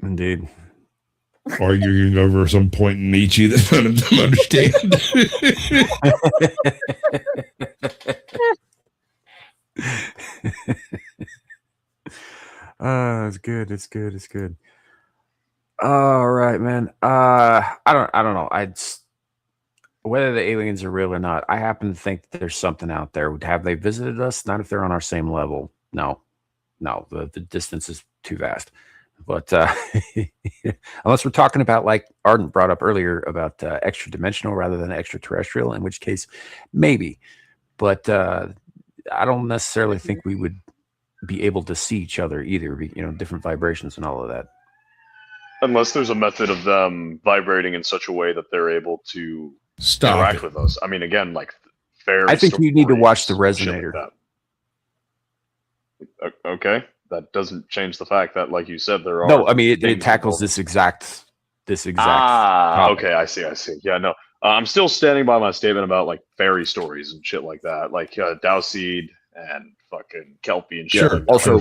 Speaker 5: Indeed.
Speaker 1: Arguing over some point in Nietzsche that none of them understand.
Speaker 5: It's good. It's good. All right, man. I don't know. Whether the aliens are real or not, I happen to think that there's something out there. Have they visited us? Not if they're on our same level. No. The distance is too vast. But unless we're talking about, like Ardent brought up earlier, about extra dimensional rather than extraterrestrial, in which case maybe. But I don't necessarily think we would be able to see each other either. Different vibrations and all of that.
Speaker 10: Unless there's a method of them vibrating in such a way that they're able to interact with us. I mean, again,
Speaker 5: I think you need to watch the resonator.
Speaker 10: Okay, that doesn't change the fact that, like you said, there are.
Speaker 5: No, I mean it tackles this exact. Topic.
Speaker 10: Okay, I see. Yeah, no, I'm still standing by my statement about fairy stories and shit like that, like Dowseed and fucking Kelpie and shit.
Speaker 5: Sure. Also,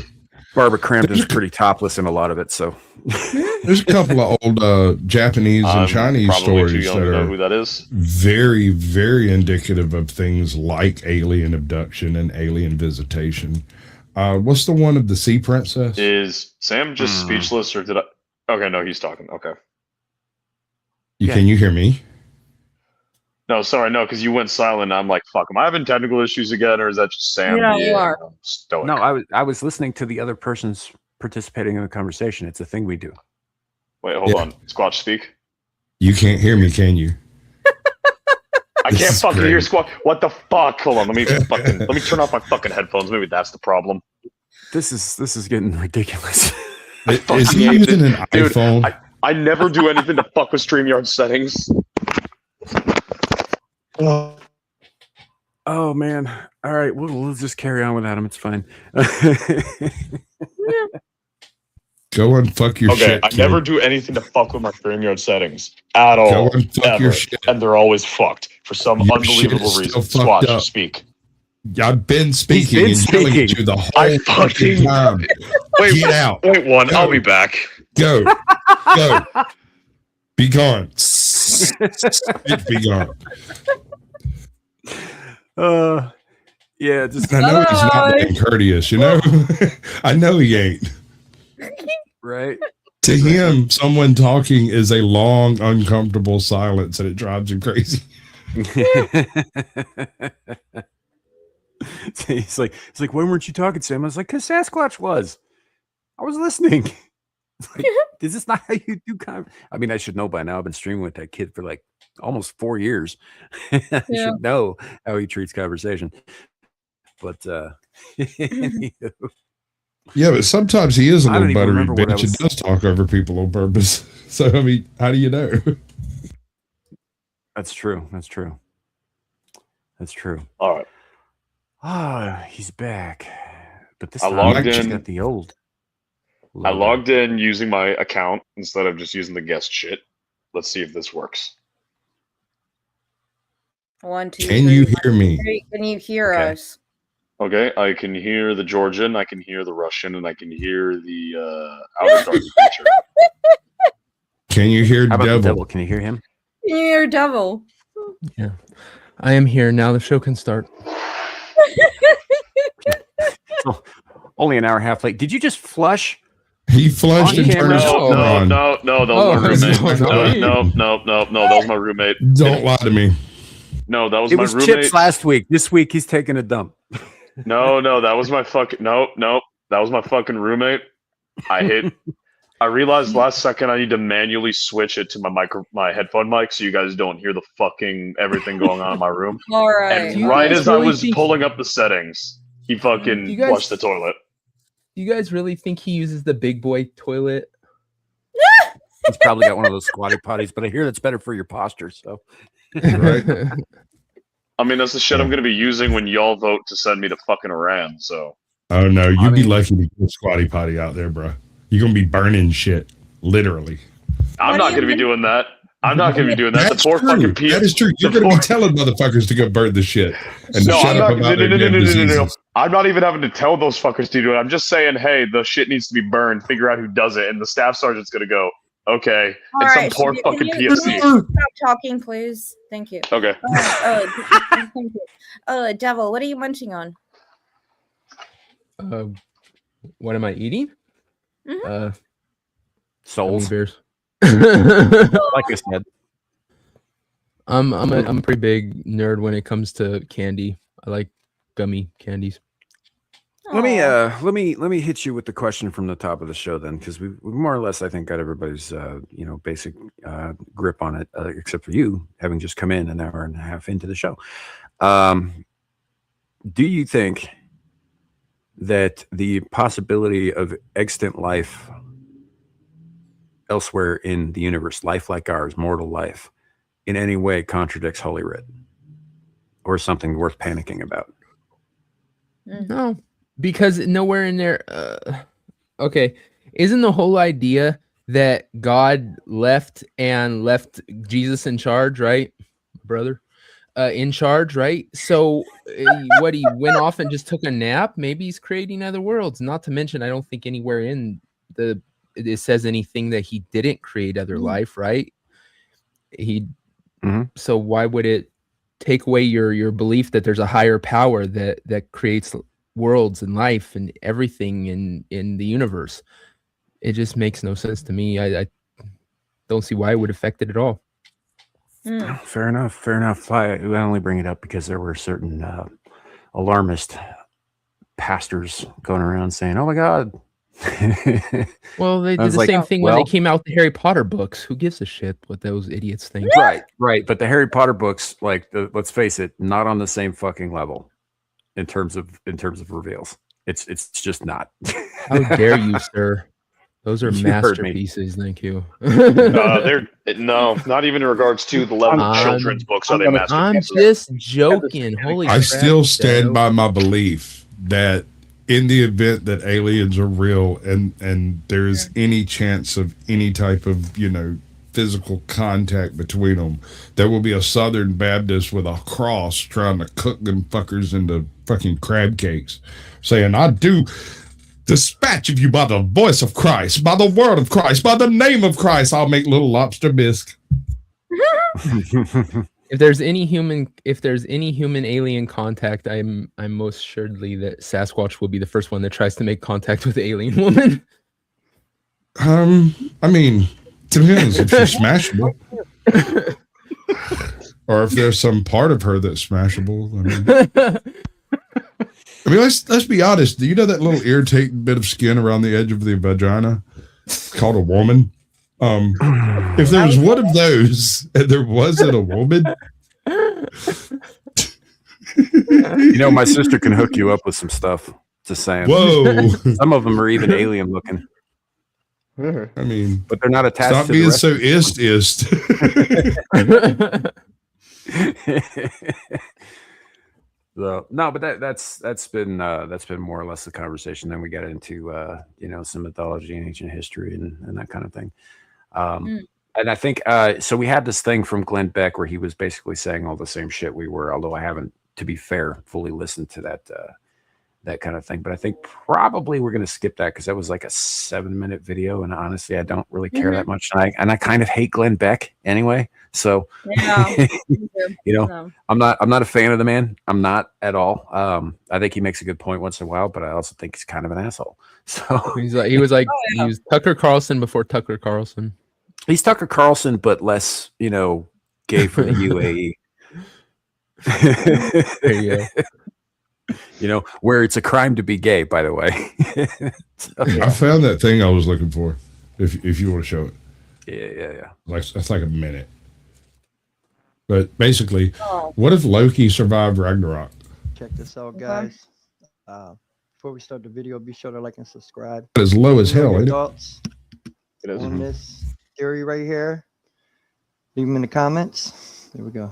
Speaker 5: Barbara Crampton's pretty topless in a lot of it, so
Speaker 1: there's a couple of old Japanese and Chinese stories that are
Speaker 10: who that is.
Speaker 1: Very, very indicative of things like alien abduction and alien visitation. What's the one of the sea princess?
Speaker 10: Is Sam just speechless, or did I? Okay, no, he's talking. Okay.
Speaker 1: Can you hear me?
Speaker 10: No, sorry, no, because you went silent. I'm like, fuck, am I having technical issues again, or is that just Sam?
Speaker 6: Yeah, you are.
Speaker 10: Stoic?
Speaker 5: No, I was listening to the other person's participating in the conversation. It's a thing we do.
Speaker 10: Wait, hold on. Squatch, speak.
Speaker 1: You can't hear me, can you?
Speaker 10: I can't fucking hear Squatch. What the fuck? Hold on, let me turn off my fucking headphones. Maybe that's the problem.
Speaker 5: This is getting ridiculous.
Speaker 1: Is he using an iPhone?
Speaker 10: Dude, I never do anything to fuck with StreamYard settings.
Speaker 5: Oh man! All right, we'll just carry on without him. It's fine.
Speaker 1: Go and fuck your shit.
Speaker 10: I never do anything to fuck with my StreamYard settings at all.
Speaker 1: Go and fuck your shit.
Speaker 10: And they're always fucked for some unbelievable reason. Squatch, speak.
Speaker 1: I've been speaking and yelling at you the whole fucking time. Get out.
Speaker 10: Wait,
Speaker 1: Go.
Speaker 10: I'll be back.
Speaker 1: Go. Be gone. Be gone.
Speaker 5: Yeah, just
Speaker 1: I know he's not being courteous, you know. I know he ain't.
Speaker 5: Right.
Speaker 1: To him, someone talking is a long, uncomfortable silence, and it drives him crazy.
Speaker 5: He's like, when weren't you talking, Sam? I was like, because Sasquatch was. I was listening. Like, is this not how you do? I mean, I should know by now. I've been streaming with that kid for like almost 4 years. I should know how he treats conversation. But
Speaker 1: yeah, but sometimes he is a little buttery bitch and does talk over people on purpose. So I mean, how do you know?
Speaker 5: That's true.
Speaker 10: All right.
Speaker 5: He's back. But this
Speaker 10: I
Speaker 5: time
Speaker 10: logged
Speaker 5: he's
Speaker 10: in.
Speaker 5: got the old.
Speaker 10: I logged in using my account instead of just using the guest shit. Let's see if this works.
Speaker 6: 1, 2,
Speaker 1: Can
Speaker 6: 3,
Speaker 1: you
Speaker 6: 1,
Speaker 1: hear me?
Speaker 6: 2, 3. Can you hear us?
Speaker 10: Okay, I can hear the Georgian, I can hear the Russian, and I can hear the outer dark creature.
Speaker 1: Can you hear
Speaker 5: How about the
Speaker 1: Devil?
Speaker 5: devil? Can you hear him?
Speaker 6: Can you hear Devil?
Speaker 11: Yeah, I am here now. The show can start.
Speaker 5: Oh, only an hour and a half late. Did you just flush?
Speaker 1: He flushed and turned his phone on.
Speaker 10: No, that was my roommate. No, that was my roommate.
Speaker 1: Don't lie to me.
Speaker 10: No, that was
Speaker 5: It
Speaker 10: my
Speaker 5: was
Speaker 10: roommate.
Speaker 5: Chips last week. This week he's taking a dump.
Speaker 10: No, that was my fucking that was my fucking roommate. I realized last second I need to manually switch it to my headphone mic so you guys don't hear the fucking everything going on in my room.
Speaker 6: All right.
Speaker 10: And right as I was pulling up the settings, he fucking flushed the toilet.
Speaker 11: Do you guys really think he uses the big boy toilet?
Speaker 5: He's probably got one of those squatty potties, but I hear that's better for your posture. So,
Speaker 1: Right.
Speaker 10: I mean, that's the shit I'm going to be using when y'all vote to send me to fucking Iran. So.
Speaker 1: Oh no, you'd be lucky to get a squatty potty out there, bro. You're gonna be burning shit, literally.
Speaker 10: I'm not going to be doing that. I'm not going to be doing that.
Speaker 1: That's true. That is true. You're going to be telling motherfuckers to go burn the shit and to shut up about their damn diseases.
Speaker 10: I'm not even having to tell those fuckers to do it. I'm just saying, hey, the shit needs to be burned. Figure out who does it, and the staff sergeant's going to go, okay,
Speaker 6: All
Speaker 10: it's
Speaker 6: right,
Speaker 10: some poor
Speaker 6: can
Speaker 10: fucking
Speaker 6: you
Speaker 10: PFC.
Speaker 6: Stop talking, please. Thank you.
Speaker 10: Okay.
Speaker 6: Thank you. Devil, what are you munching on?
Speaker 11: What am I eating?
Speaker 5: souls.
Speaker 11: Bears.
Speaker 5: Like I said,
Speaker 11: I'm a pretty big nerd when it comes to candy. I like gummy candies.
Speaker 5: let me hit you with the question from the top of the show then, because we more or less I think got everybody's basic grip on it, except for you having just come in an hour and a half into the show. Do you think that the possibility of extant life elsewhere in the universe, life like ours, mortal life, in any way contradicts Holy Writ, or something worth panicking about?
Speaker 11: No, because nowhere in there. Okay, isn't the whole idea that God left Jesus in charge, right, brother? in charge, right? So what, he went off and just took a nap? Maybe he's creating other worlds. Not to mention, I don't think anywhere in it says anything that he didn't create other life, right? So why would it take away your belief that there's a higher power that creates worlds and life and everything in the universe? It just makes no sense to me. I don't see why it would affect it at all.
Speaker 5: Fair enough. I only bring it up because there were certain alarmist pastors going around saying, "Oh my God."
Speaker 11: Well, they did the same thing when they came out with the Harry Potter books. Who gives a shit what those idiots think?
Speaker 5: Right. But the Harry Potter books, like, let's face it, not on the same fucking level in terms of reveals. It's just not.
Speaker 11: How dare you, sir? Those are masterpieces. Thank you.
Speaker 10: They're not even in regards to the level of children's books are they masterpieces.
Speaker 11: I'm just joking. Holy crap,
Speaker 1: still stand by my belief that in the event that aliens are real and there's any chance of any type of, physical contact between them, there will be a Southern Baptist with a cross trying to cook them fuckers into fucking crab cakes, saying, "I do dispatch of you by the voice of Christ, by the word of Christ, by the name of Christ. I'll make little lobster bisque."
Speaker 11: If there's any human alien contact, I'm most assuredly that Sasquatch will be the first one that tries to make contact with the alien woman.
Speaker 1: I mean, depends if she's smashable, or if there's some part of her that's smashable. I mean, let's be honest. Do you know that little irritating bit of skin around the edge of the vagina? It's called a woman. If there's one of those and there wasn't a woman,
Speaker 5: my sister can hook you up with some stuff. Just saying.
Speaker 1: Whoa.
Speaker 5: Some of them are even alien looking.
Speaker 1: I mean,
Speaker 5: but they're not attached.
Speaker 1: Stop
Speaker 5: to
Speaker 1: being
Speaker 5: the
Speaker 1: so ist.
Speaker 5: So, no, but that's been more or less the conversation. Then we got into some mythology and ancient history and that kind of thing. And I think so we had this thing from Glenn Beck where he was basically saying all the same shit we were, although I haven't, to be fair, fully listened to that kind of thing. But I think probably we're going to skip that because that was like a 7-minute video, and honestly, I don't really care that much. And I kind of hate Glenn Beck anyway. So I'm not a fan of the man. I'm not at all. I think he makes a good point once in a while, but I also think he's kind of an asshole. So
Speaker 11: he was Tucker Carlson before Tucker Carlson.
Speaker 5: He's Tucker Carlson, but less, gay for the UAE.
Speaker 11: There you go.
Speaker 5: Where it's a crime to be gay, by the way.
Speaker 1: I found that thing I was looking for. If you want to show it.
Speaker 5: Yeah.
Speaker 1: That's like a minute. But basically, what if Loki survived Ragnarok?
Speaker 12: Check this out, guys. Before we start the video, be sure to like and subscribe.
Speaker 1: It's low as hell, ain't it?
Speaker 12: Thoughts on this theory right here? Leave them in the comments. There we go.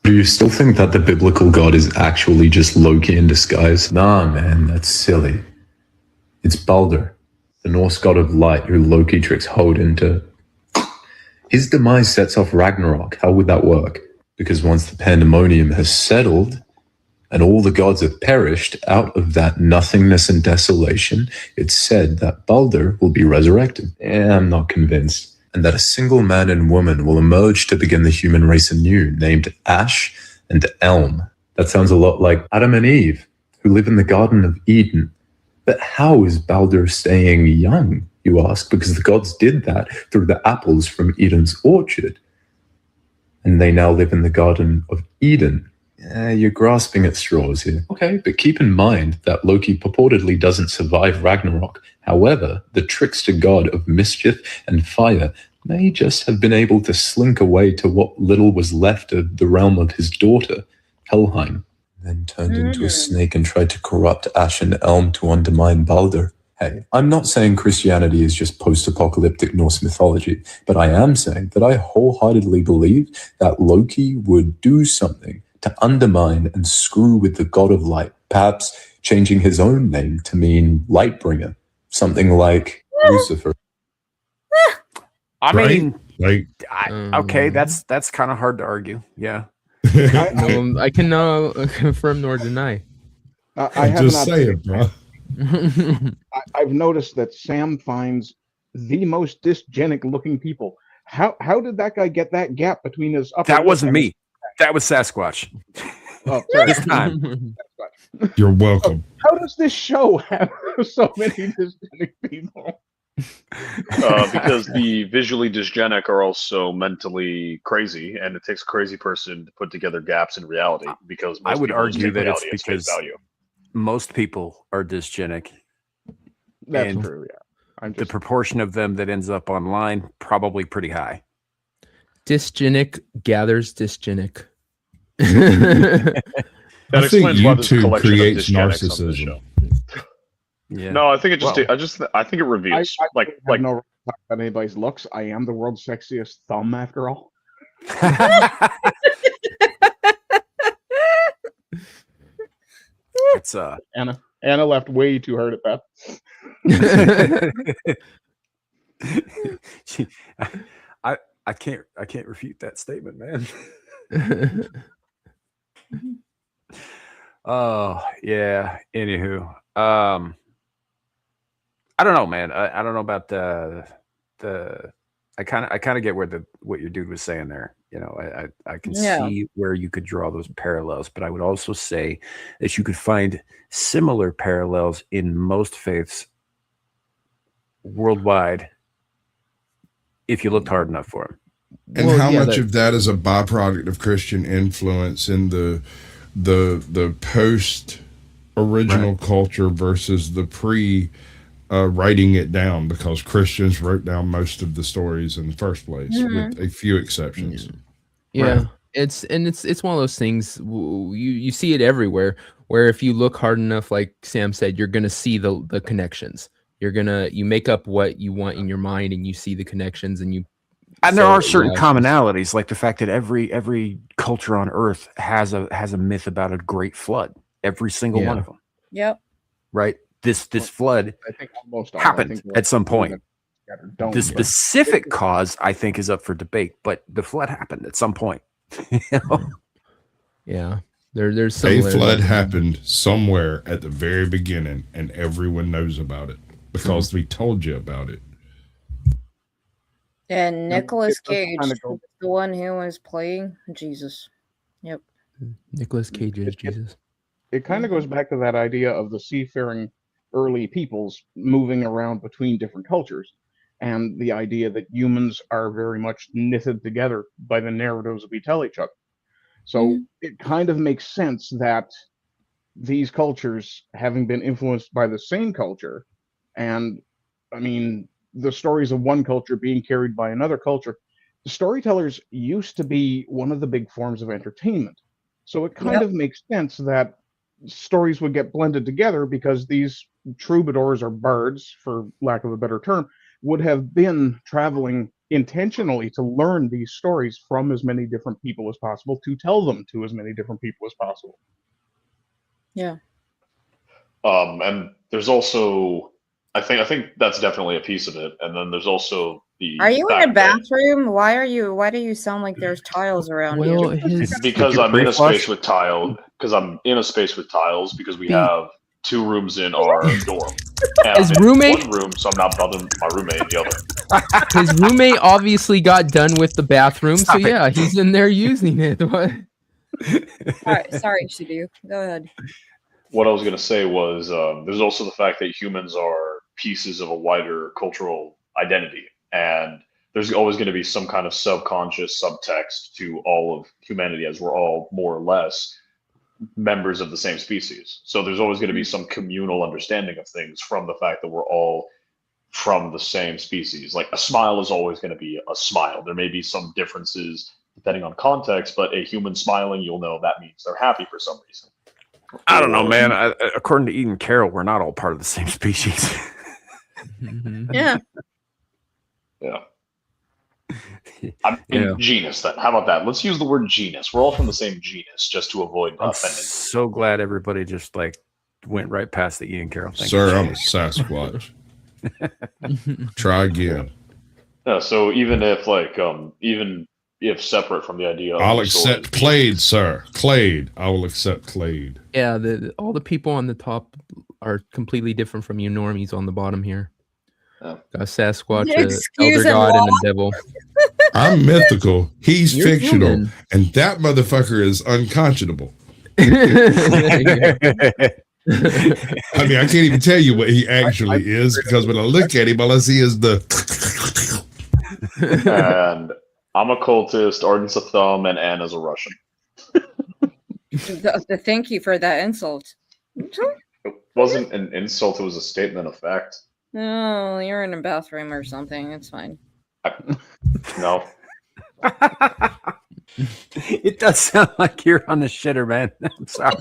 Speaker 13: Do you still think that the biblical god is actually just Loki in disguise? Nah, man, that's silly. It's Baldur, the Norse god of light who Loki tricks Odin to... His demise sets off Ragnarok. How would that work? Because once the pandemonium has settled and all the gods have perished, out of that nothingness and desolation, it's said that Baldur will be resurrected. I'm not convinced. And that a single man and woman will emerge to begin the human race anew, named Ash and Elm. That sounds a lot like Adam and Eve, who live in the Garden of Eden. But how is Baldur staying young, you ask? Because the gods did that through the apples from Eden's orchard. And they now live in the Garden of Eden. You're grasping at straws here. Okay, but keep in mind that Loki purportedly doesn't survive Ragnarok. However, the trickster god of mischief and fire may just have been able to slink away to what little was left of the realm of his daughter, Helheim, then turned into a snake and tried to corrupt Ash and Elm to undermine Baldur. Hey, I'm not saying Christianity is just post-apocalyptic Norse mythology, but I am saying that I wholeheartedly believe that Loki would do something to undermine and screw with the god of light, perhaps changing his own name to mean Lightbringer, something like Lucifer.
Speaker 5: I mean,
Speaker 1: like,
Speaker 5: okay, that's kind of hard to argue. Yeah.
Speaker 11: I can confirm nor deny.
Speaker 8: I have
Speaker 1: Just
Speaker 8: not
Speaker 1: say it, bro.
Speaker 8: I've noticed that Sam finds the most dysgenic looking people. How did that guy get that gap between his upper
Speaker 5: That
Speaker 8: lip
Speaker 5: wasn't
Speaker 8: and
Speaker 5: me. That was Sasquatch.
Speaker 8: Oh, sorry.
Speaker 5: This time.
Speaker 1: You're welcome.
Speaker 8: How does this show have so many dysgenic people?
Speaker 10: Because the visually dysgenic are also mentally crazy, and it takes a crazy person to put together gaps in reality. Because
Speaker 5: I
Speaker 10: most
Speaker 5: would
Speaker 10: people just
Speaker 5: argue
Speaker 10: take
Speaker 5: that it's
Speaker 10: reality at face
Speaker 5: because
Speaker 10: value.
Speaker 5: most people are dysgenic.
Speaker 8: That's
Speaker 5: and
Speaker 8: true, yeah.
Speaker 5: The proportion of them that ends up online, probably pretty high.
Speaker 11: Dysgenic gathers dysgenic.
Speaker 10: That
Speaker 1: I think
Speaker 10: explains why there's a
Speaker 1: YouTube
Speaker 10: collection of
Speaker 1: creates
Speaker 10: dysgenics on the show.
Speaker 5: Yeah.
Speaker 10: No, I think it just. I think it reveals
Speaker 8: I
Speaker 10: like
Speaker 8: have no right to talk about anybody's looks. I am the world's sexiest thumb, after all.
Speaker 5: It's
Speaker 8: Anna left way too hard at that.
Speaker 5: I can't refute that statement, man. Oh yeah. Anywho, I don't know, man. I don't know about the. I kind of get what your dude was saying there. You know, I can see where you could draw those parallels, but I would also say that you could find similar parallels in most faiths worldwide if you looked hard enough for them.
Speaker 1: And how much of that is a byproduct of Christian influence in the post original culture versus the pre writing it down, because Christians wrote down most of the stories in the first place, with a few exceptions.
Speaker 11: Yeah, it's one of those things. You see it everywhere. Where if you look hard enough, like Sam said, you're gonna see the connections. You make up what you want in your mind, and you see the connections, and
Speaker 5: there are certain commonalities, like the fact that every culture on Earth has a myth about a great flood. Every single one of them.
Speaker 6: Yep.
Speaker 5: Right. This flood
Speaker 8: I think almost all.
Speaker 5: happened at some point.
Speaker 8: Don't,
Speaker 5: The specific cause, I think, is up for debate, but the flood happened at some point. You know?
Speaker 11: Yeah. There's
Speaker 1: a flood happened somewhere at the very beginning, and everyone knows about it because we told you about it.
Speaker 6: And Nicolas Cage, the one who was playing Jesus. Yep.
Speaker 11: Nicolas Cage is Jesus.
Speaker 8: It kind of goes back to that idea of the seafaring early peoples moving around between different cultures, and the idea that humans are very much knitted together by the narratives we tell each other. So it kind of makes sense that these cultures, having been influenced by the same culture, and I mean, the stories of one culture being carried by another culture, the storytellers used to be one of the big forms of entertainment. So it kind of makes sense that stories would get blended together, because these troubadours or bards, for lack of a better term, would have been traveling intentionally to learn these stories from as many different people as possible, to tell them to as many different people as possible.
Speaker 6: Yeah.
Speaker 10: And there's also, I think that's definitely a piece of it. And then there's also the.
Speaker 6: Are you in a bathroom? Why do you sound like there's tiles around you?
Speaker 10: Because I'm in a space with tile. Because I'm in a space with tiles. Because we have 2 rooms in our dorm. And
Speaker 11: His
Speaker 10: I'm in
Speaker 11: roommate?
Speaker 10: one room, so I'm not bothering my roommate in the other.
Speaker 11: His roommate obviously got done with the bathroom, so yeah, he's in there using it. What?
Speaker 6: All right, sorry, Shadu. Go ahead.
Speaker 10: What I was going to say was there's also the fact that humans are pieces of a wider cultural identity. And there's always going to be some kind of subconscious subtext to all of humanity, as we're all more or less members of the same species. So there's always going to be some communal understanding of things from the fact that we're all from the same species. Like a smile is always going to be a smile. There may be some differences depending on context, but a human smiling, you'll know that means they're happy for some reason.
Speaker 5: I don't know, man. According to Eden Carroll, we're not all part of the same species.
Speaker 6: Yeah.
Speaker 10: Yeah. I mean, genus then. How about that? Let's use the word genus. We're all from the same genus, just to avoid
Speaker 5: I'm
Speaker 10: offending.
Speaker 5: so glad everybody just went right past the Ian Carroll thing.
Speaker 1: Sir, I'm a Sasquatch. Try again.
Speaker 10: Yeah, so even if even if separate from the idea of
Speaker 1: I'll
Speaker 10: the
Speaker 1: accept
Speaker 10: story.
Speaker 1: Clade, sir. Clade. I will accept Clade.
Speaker 11: Yeah, all the people on the top are completely different from you normies on the bottom here.
Speaker 10: Oh.
Speaker 11: Got Sasquatch,
Speaker 6: Excuse
Speaker 11: Elder
Speaker 6: him,
Speaker 11: God, and
Speaker 6: Law.
Speaker 11: a devil.
Speaker 1: I'm mythical. He's
Speaker 11: You're
Speaker 1: fictional.
Speaker 11: human.
Speaker 1: And that motherfucker is unconscionable.
Speaker 11: There you go.
Speaker 1: I mean, I can't even tell you what he actually is because when I look at him, all I see is the.
Speaker 10: And I'm a cultist, Arden's a thumb, and Anna's a Russian.
Speaker 6: Thank you for that insult.
Speaker 10: It wasn't an insult, it was a statement of fact.
Speaker 6: Oh, you're in a bathroom or something. It's fine.
Speaker 10: No.
Speaker 5: It does sound like you're on the shitter, man. I'm sorry.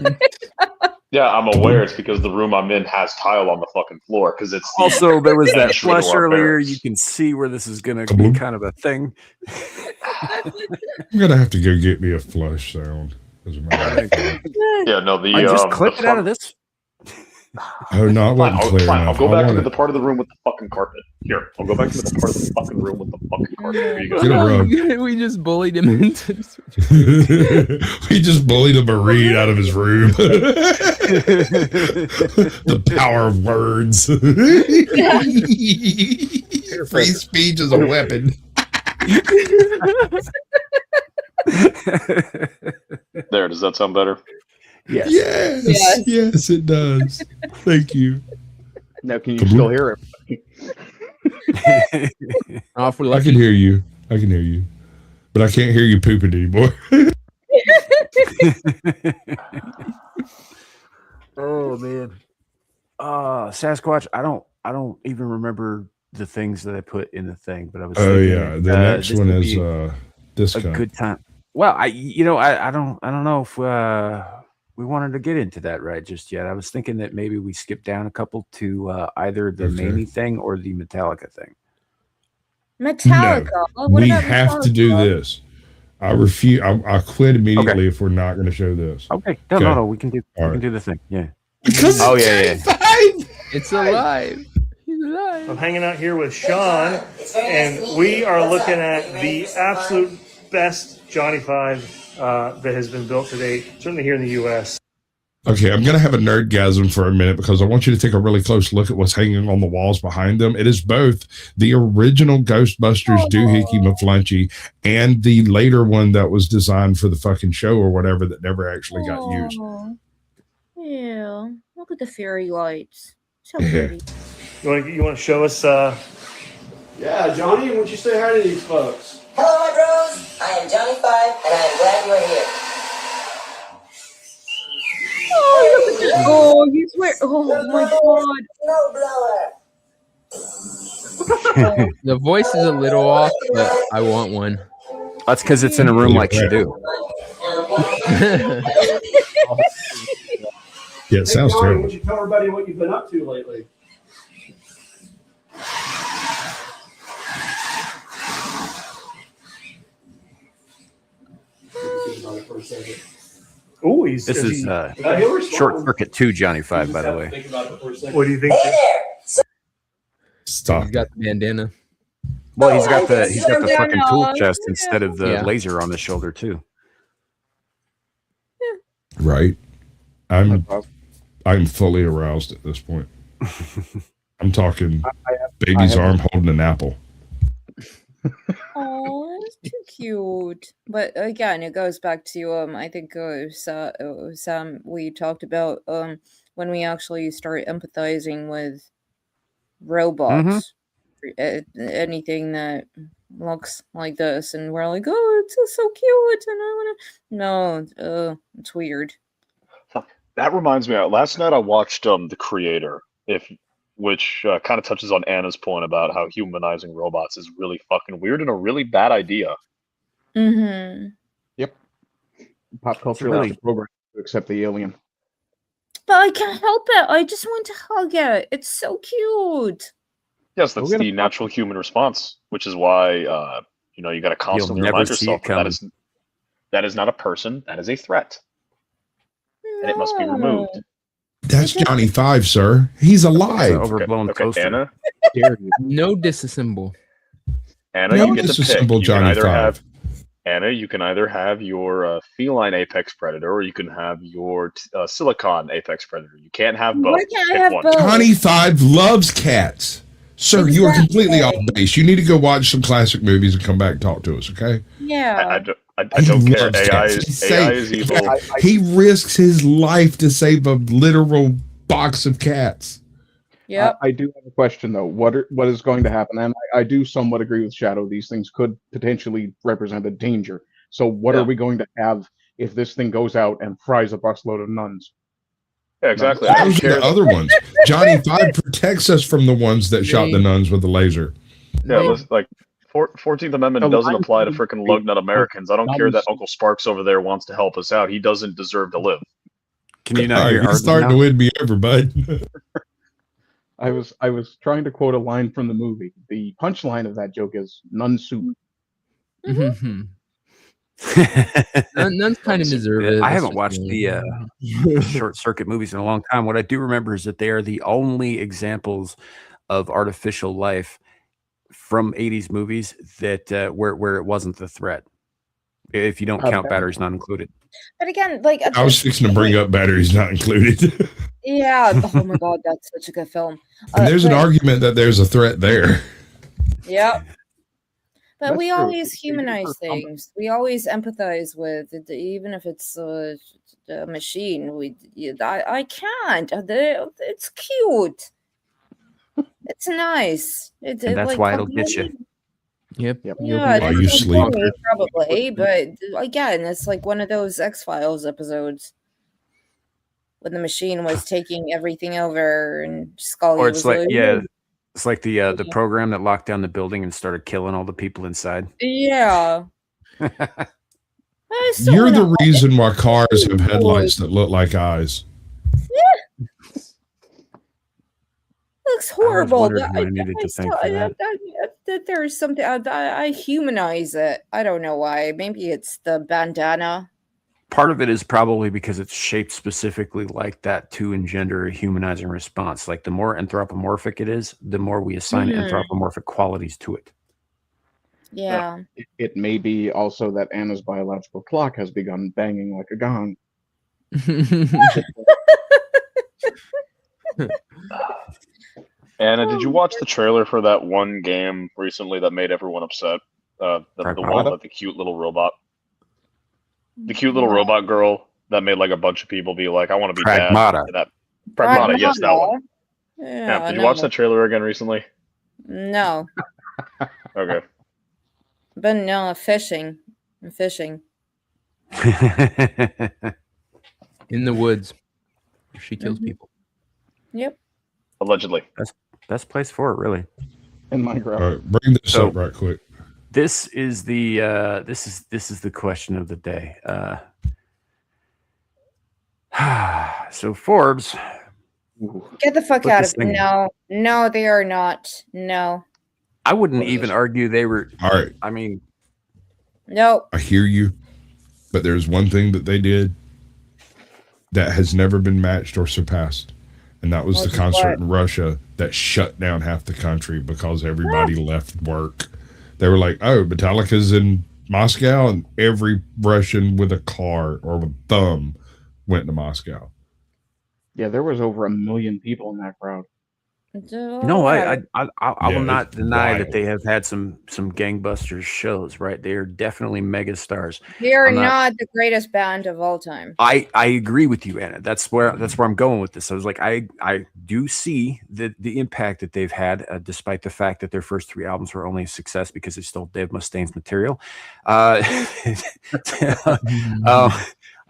Speaker 10: Yeah, I'm aware it's because the room I'm in has tile on the fucking floor because it's
Speaker 5: Also, there was that
Speaker 10: entry to
Speaker 5: flush
Speaker 10: our
Speaker 5: earlier.
Speaker 10: barracks.
Speaker 5: You can see where this is going to be kind of a thing.
Speaker 1: I'm gonna have to go get me a flush sound.
Speaker 10: Yeah, no,
Speaker 5: I just clip
Speaker 10: the
Speaker 5: it out of this.
Speaker 1: Oh no, it wasn't clear
Speaker 10: Fine, I'll
Speaker 1: enough.
Speaker 10: go
Speaker 1: I
Speaker 10: back
Speaker 1: want
Speaker 10: into
Speaker 1: it.
Speaker 10: the part of the room with the fucking carpet. Here, I'll go back into the part of the fucking room with the fucking carpet. Here you go.
Speaker 1: Get a rug.
Speaker 11: We just bullied him into.
Speaker 1: We just bullied a Marine out of his room. The power of words. Free speech is a weapon.
Speaker 10: There, does that sound better?
Speaker 5: Yes.
Speaker 1: Yes, it does. Thank you.
Speaker 8: Now, can you still hear it?
Speaker 1: I can hear you. I can hear you. But I can't hear you pooping anymore.
Speaker 5: Oh man. Sasquatch, I don't even remember the things that I put in the thing, but I was
Speaker 1: Oh
Speaker 5: thinking,
Speaker 1: yeah. The next
Speaker 5: this
Speaker 1: one
Speaker 5: would
Speaker 1: is
Speaker 5: be
Speaker 1: this
Speaker 5: a
Speaker 1: guy.
Speaker 5: good time. Well, I don't know if we wanted to get into that right just yet. I was thinking that maybe we skip down a couple to either the Mamie thing or the Metallica thing.
Speaker 6: Metallica.
Speaker 1: No,
Speaker 6: What
Speaker 1: we
Speaker 6: about
Speaker 1: have to do
Speaker 6: Metallica?
Speaker 1: this. I refuse. I quit immediately if we're not going to show this.
Speaker 5: Okay. No, we can do the thing. Yeah.
Speaker 1: Because
Speaker 11: It's alive. He's alive.
Speaker 14: I'm hanging out here with Sean, and we are looking at the absolute best Johnny 5 that has been built to date, certainly here in the U.S.
Speaker 1: Okay, I'm going to have a nerdgasm for a minute because I want you to take a really close look at what's hanging on the walls behind them. It is both the original Ghostbusters doohickey Maflunchy and the later one that was designed for the fucking show or whatever that never actually got used.
Speaker 6: Yeah. Look at the fairy lights. So pretty.
Speaker 14: You want to show us?
Speaker 15: Yeah, Johnny, why don't you say hi to these folks?
Speaker 16: Hello, my bros. I am Johnny 5, and I am glad you are here.
Speaker 6: Oh, look at this. Oh, he's wearing. Oh my god.
Speaker 11: The voice is a little off, but I want one.
Speaker 5: That's because it's in a room like you do.
Speaker 1: Yeah, it sounds
Speaker 15: Johnny,
Speaker 1: terrible.
Speaker 15: why don't you tell everybody what you've been up to lately?
Speaker 14: Oh,
Speaker 5: This is Short Circuit 2 Johnny 5, by the way.
Speaker 14: What do you think?
Speaker 1: Stop.
Speaker 11: He's got the bandana.
Speaker 5: Well, he's got the fucking tool chest instead of the
Speaker 11: Yeah.
Speaker 5: laser on the shoulder too.
Speaker 1: Right. I'm fully aroused at this point. I'm talking baby's arm holding an apple.
Speaker 6: Oh, that's too cute. But again, it goes back to I think it was Sam we talked about when we actually start empathizing with robots, anything that looks like this, and we're like, oh, it's so cute, and I wanna. No, it's weird.
Speaker 10: That reminds me. Last night I watched The Creator, which kind of touches on Anna's point about how humanizing robots is really fucking weird and a really bad idea.
Speaker 6: Mm-hmm.
Speaker 8: Yep. Pop culture
Speaker 5: really-
Speaker 8: really program to accept the alien.
Speaker 6: But I can't help it. I just want to hug it. It's so cute.
Speaker 10: Yes, that's the natural human response, which is why you got to constantly
Speaker 5: never
Speaker 10: remind
Speaker 5: see
Speaker 10: yourself
Speaker 5: it coming.
Speaker 10: that is not a person, that is a threat, and it must be removed.
Speaker 1: That's Johnny 5, sir. He's alive.
Speaker 5: Overblown toaster.
Speaker 10: Anna,
Speaker 11: No disassemble.
Speaker 10: Anna,
Speaker 1: No
Speaker 10: you get to pick.
Speaker 1: disassemble
Speaker 10: You can
Speaker 1: Johnny
Speaker 10: either
Speaker 1: 5.
Speaker 10: have Anna, you can either have your feline apex predator or you can have your silicon apex predator. You can't have both.
Speaker 6: Why can't I
Speaker 10: Pick
Speaker 6: have
Speaker 10: one.
Speaker 6: both?
Speaker 1: Johnny Five loves cats. Sir, you are completely off base. You need to go watch some classic movies and come back and talk to us, okay?
Speaker 6: Yeah.
Speaker 10: I don't care. AI is evil.
Speaker 1: He risks his life to save a literal box of cats.
Speaker 6: Yep.
Speaker 8: I do have a question though. What is going to happen? And I do somewhat agree with Shadow. These things could potentially represent a danger. So what are we going to have if this thing goes out and fries a busload of nuns?
Speaker 10: Yeah, exactly.
Speaker 1: Those are the other ones. Johnny Five protects us from the ones that shot the nuns with the laser.
Speaker 10: Yeah, listen, like 14th Amendment doesn't apply to freaking lug-nut Americans. I don't care that Uncle Sparks over there wants to help us out. He doesn't deserve to live.
Speaker 5: Can you not
Speaker 1: All
Speaker 5: hear
Speaker 1: right, you're starting to win me over, bud.
Speaker 8: I was trying to quote a line from the movie. The punchline of that joke is nun soup.
Speaker 11: Nuns kind of deserve it.
Speaker 5: I haven't watched the short circuit movies in a long time. What I do remember is that they are the only examples of artificial life from 80s movies that where it wasn't the threat. If you don't count batteries not included.
Speaker 6: But again, like
Speaker 1: I was fixing to bring up batteries not included.
Speaker 6: yeah. Oh my god, that's such a good film.
Speaker 1: And there's an argument that there's a threat there.
Speaker 6: Yep. But
Speaker 8: That's
Speaker 6: we
Speaker 8: true.
Speaker 6: always humanize things. We always empathize with it, even if it's a machine. I can't. It's cute. It's nice.
Speaker 5: And that's
Speaker 6: like,
Speaker 5: why it'll get you.
Speaker 11: Yep.
Speaker 6: Yeah,
Speaker 1: While you sleep.
Speaker 6: probably. But again, it's like one of those X-Files episodes when the machine was taking everything over and Scully
Speaker 5: Or it's
Speaker 6: was
Speaker 5: like
Speaker 6: like,
Speaker 5: it's like the program that locked down the building and started killing all the people inside.
Speaker 6: yeah.
Speaker 1: You're the reason why cars have headlights that look like eyes.
Speaker 6: Looks horrible.
Speaker 5: wondering what I needed to think for that.
Speaker 6: That there's something I humanize it. I don't know why. Maybe it's the bandana.
Speaker 5: Part of it is probably because it's shaped specifically like that to engender a humanizing response. Like the more anthropomorphic it is, the more we assign anthropomorphic qualities to it.
Speaker 6: Yeah.
Speaker 8: It may be also that Anna's biological clock has begun banging like a gong.
Speaker 10: Anna, did you watch the trailer for that one game recently that made everyone upset? The one with the cute little robot. The cute little robot girl that made like a bunch of people be like, I want to be
Speaker 5: Pragmata.
Speaker 10: dad. Pragmata, yes, that one.
Speaker 6: Yeah.
Speaker 10: Did you watch that trailer again recently?
Speaker 6: No.
Speaker 10: Okay.
Speaker 6: But no, fishing. I'm fishing.
Speaker 11: In the woods. She kills people.
Speaker 6: Yep.
Speaker 10: Allegedly.
Speaker 5: Best place for it, really.
Speaker 8: In Minecraft.
Speaker 1: All right, bring this up right quick.
Speaker 5: This is the this is the question of the day. So Forbes,
Speaker 6: Get the fuck
Speaker 5: Put
Speaker 6: out
Speaker 5: this
Speaker 6: of
Speaker 5: thing-
Speaker 6: No, they are not. No.
Speaker 5: I wouldn't even argue they were.
Speaker 1: All right.
Speaker 5: I mean,
Speaker 6: Nope.
Speaker 1: I hear you, but there's one thing that they did that has never been matched or surpassed, and that was the concert in Russia that shut down half the country because everybody left work. They were like, "Oh, Metallica's in Moscow," and every Russian with a car or a thumb went to Moscow.
Speaker 8: Yeah, there was over 1 million people in that crowd.
Speaker 5: no, I will
Speaker 1: Yeah,
Speaker 5: not
Speaker 1: it's
Speaker 5: deny
Speaker 1: wild.
Speaker 5: that they have had some gangbusters shows. Right, they are definitely mega stars.
Speaker 6: They are
Speaker 5: I'm
Speaker 6: not the greatest band of all time.
Speaker 5: I agree with you, Anna. That's where I'm going with this. I was like, I do see the impact that they've had, despite the fact that their first 3 albums were only a success because they stole Dave Mustaine's material. I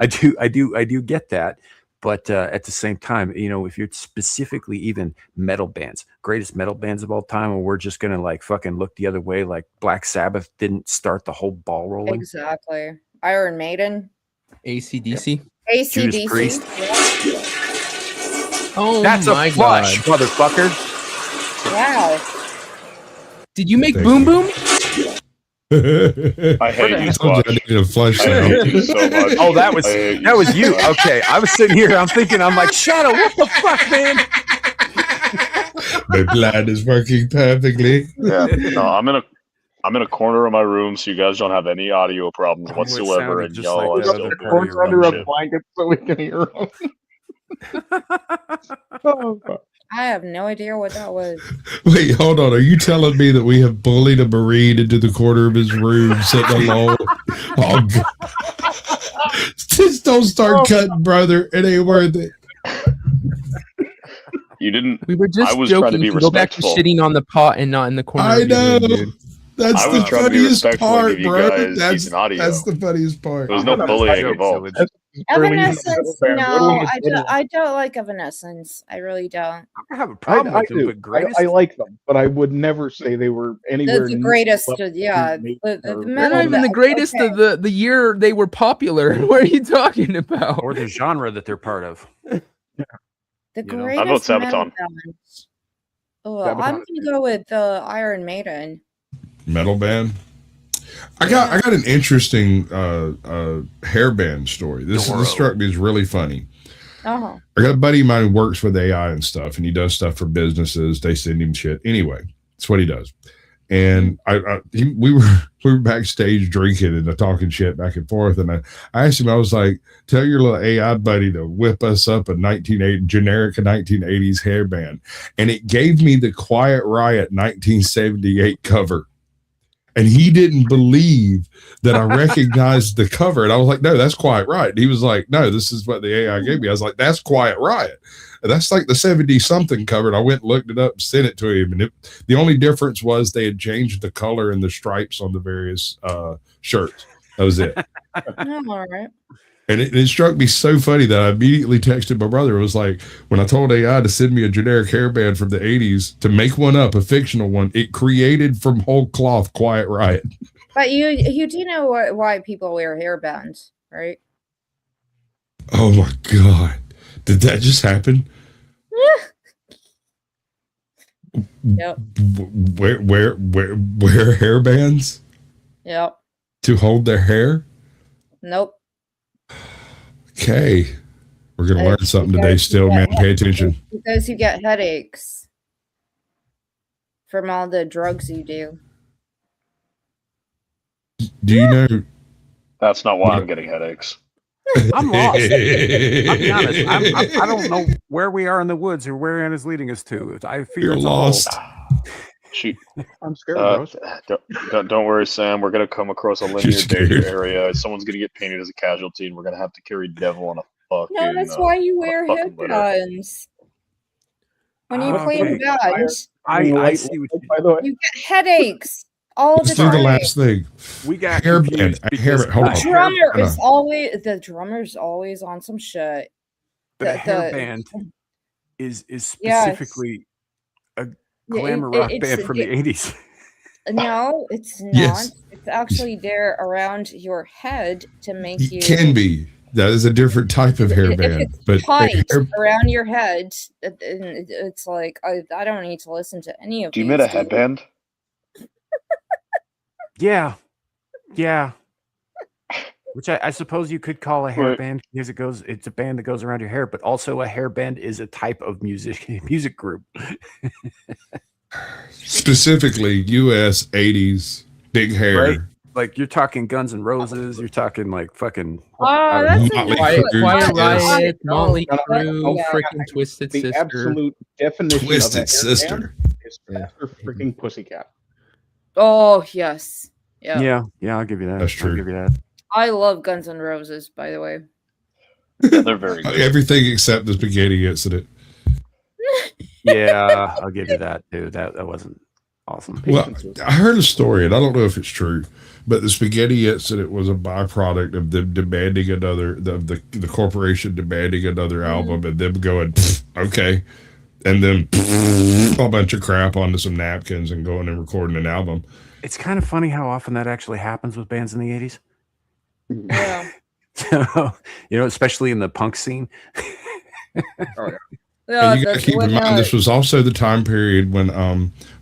Speaker 5: do get that. But at the same time, you know, if you're specifically even metal bands, greatest metal bands of all time, and we're just gonna like fucking look the other way, like Black Sabbath didn't start the whole ball rolling.
Speaker 6: Exactly. Iron Maiden.
Speaker 11: AC/DC.
Speaker 6: AC/DC.
Speaker 5: Priest.
Speaker 11: Oh,
Speaker 5: That's
Speaker 11: my
Speaker 5: a flush,
Speaker 11: God.
Speaker 5: motherfucker.
Speaker 6: Wow.
Speaker 11: Did you make Boom Boom?
Speaker 10: I hate you, Squatch.
Speaker 1: I needed a flush
Speaker 10: I
Speaker 1: sound.
Speaker 10: hate you so much.
Speaker 5: Oh, that was
Speaker 10: I hate you so
Speaker 5: you.
Speaker 10: much.
Speaker 5: Okay, I was sitting here. I'm thinking. I'm like, Shadow. What the fuck, man?
Speaker 1: My plan is working perfectly.
Speaker 10: Yeah, no, I'm I'm in a corner of my room, so you guys don't have any audio problems whatsoever, and y'all are still doing your
Speaker 8: under
Speaker 10: own
Speaker 8: a
Speaker 10: shit.
Speaker 8: blanket so we can hear them. Oh, God.
Speaker 6: I have no idea what that was.
Speaker 1: Wait, hold on. Are you telling me that we have bullied a Marine into the corner of his room, sitting alone? Oh, God. Just don't start cutting, brother. It ain't worth it.
Speaker 10: You didn't.
Speaker 11: We were just
Speaker 10: I was
Speaker 11: joking.
Speaker 10: trying to be
Speaker 11: Go back to
Speaker 10: respectful.
Speaker 11: shitting on the pot and not in the corner.
Speaker 1: I
Speaker 11: of your
Speaker 1: know.
Speaker 11: room, dude.
Speaker 1: That's
Speaker 10: I was
Speaker 1: the
Speaker 10: trying to be
Speaker 1: funniest
Speaker 10: respectful and
Speaker 1: part,
Speaker 10: give you
Speaker 1: bro.
Speaker 10: guys
Speaker 1: That's
Speaker 10: decent audio.
Speaker 1: the funniest part.
Speaker 10: There was no bullying involved.
Speaker 6: Evanescence, no, I don't like Evanescence. I really don't.
Speaker 5: I have a problem with them,
Speaker 8: do.
Speaker 5: but greatest.
Speaker 8: I like them, but I would never say they were anywhere
Speaker 6: The
Speaker 8: near
Speaker 6: greatest,
Speaker 8: level
Speaker 6: yeah.
Speaker 8: of
Speaker 6: The
Speaker 11: They're
Speaker 6: metal
Speaker 11: not even the greatest of the year they were popular. What are you talking about?
Speaker 5: Or the genre that they're part of.
Speaker 6: The
Speaker 10: I vote
Speaker 6: greatest metal
Speaker 10: Sabaton.
Speaker 6: band. Oh, I'm gonna go with Iron Maiden.
Speaker 1: Metal band. I got an interesting hairband story. This struck me as really funny.
Speaker 6: Uh-huh.
Speaker 1: I got a buddy of mine who works with AI and stuff, and he does stuff for businesses. They send him shit. Anyway, that's what he does. And we were backstage drinking and talking shit back and forth. And I asked him, I was like, tell your little AI buddy to whip us up a generic 1980s hairband. And it gave me the Quiet Riot 1978 cover. And he didn't believe that I recognized the cover. And I was like, no, that's Quiet Riot. And he was like, no, this is what the AI gave me. I was like, that's Quiet Riot. And that's like the 70-something cover. And I went and looked it up and sent it to him. And the only difference was they had changed the color and the stripes on the various shirts. That was it.
Speaker 6: All right.
Speaker 1: And it struck me so funny that I immediately texted my brother. It was like, when I told AI to send me a generic hairband from the 80s to make one up, a fictional one, it created from whole cloth Quiet Riot.
Speaker 6: But you do know why people wear hairbands, right?
Speaker 1: Oh my God. Did that just happen?
Speaker 6: Yep.
Speaker 1: Wear hairbands
Speaker 6: Yep.
Speaker 1: to hold their hair?
Speaker 6: Nope.
Speaker 1: Okay. We're going to learn something today still, man. Pay attention.
Speaker 6: Because you get headaches from all the drugs you do.
Speaker 1: Do you know?
Speaker 10: That's not why I'm getting headaches.
Speaker 5: I'm lost. I'll be honest. I don't know where we are in the woods or where Anna's leading us to. I fear
Speaker 1: You're
Speaker 5: it's
Speaker 1: lost.
Speaker 10: Shoot.
Speaker 8: I'm scared, bro.
Speaker 10: Don't worry, Sam. We're gonna come across a linear danger area. Someone's gonna get painted as a casualty, and we're gonna have to carry Devil on a fucking.
Speaker 6: No, that's why you wear
Speaker 10: fucking litter.
Speaker 6: headbands. When you play in bands,
Speaker 5: I see what
Speaker 8: By the way,
Speaker 6: you get headaches all the
Speaker 1: Let's do the
Speaker 6: time.
Speaker 1: last thing.
Speaker 5: we got.
Speaker 1: Hairband. Hold on.
Speaker 6: The drummer's always on some shit.
Speaker 5: But a hairband is specifically a glamour rock band from the 80s.
Speaker 6: No, it's not.
Speaker 1: Yes.
Speaker 6: It's actually there around your head to make you.
Speaker 1: Can be. That is a different type of
Speaker 6: If
Speaker 1: hairband.
Speaker 6: it's
Speaker 1: But
Speaker 6: tight around your head, it's like I don't need to listen to any of.
Speaker 10: Do you mean a headband?
Speaker 5: Yeah. Which I suppose you could call a hairband because it's a band that goes around your hair, but also a hairband is a type of music group.
Speaker 1: specifically US 80s big hair.
Speaker 5: Right? Like you're talking Guns N' Roses, you're talking like fucking
Speaker 6: that's
Speaker 11: Quiet Riot, Motley Crue, freaking Twisted
Speaker 8: the
Speaker 11: Sister.
Speaker 8: absolute definition
Speaker 1: Twisted
Speaker 8: of a
Speaker 1: Sister.
Speaker 8: hairband is Faster freaking Pussycat.
Speaker 6: Oh yes, yeah.
Speaker 5: Yeah, I'll give you that.
Speaker 1: That's true.
Speaker 5: I'll give you that.
Speaker 6: I love Guns N' Roses, by the way.
Speaker 10: They're very good.
Speaker 1: Everything except the spaghetti incident.
Speaker 5: Yeah, I'll give you that too. That wasn't awesome.
Speaker 1: Well, I heard a story, and I don't know if it's true, but the spaghetti incident was a byproduct of them demanding the corporation demanding another album, and them going, okay, and then a bunch of crap onto some napkins and going and recording an album.
Speaker 5: It's kind of funny how often that actually happens with bands in the 80s.
Speaker 6: Yeah.
Speaker 5: So, especially in the punk scene.
Speaker 8: Oh yeah.
Speaker 1: And you got to keep in mind, this was also the time period when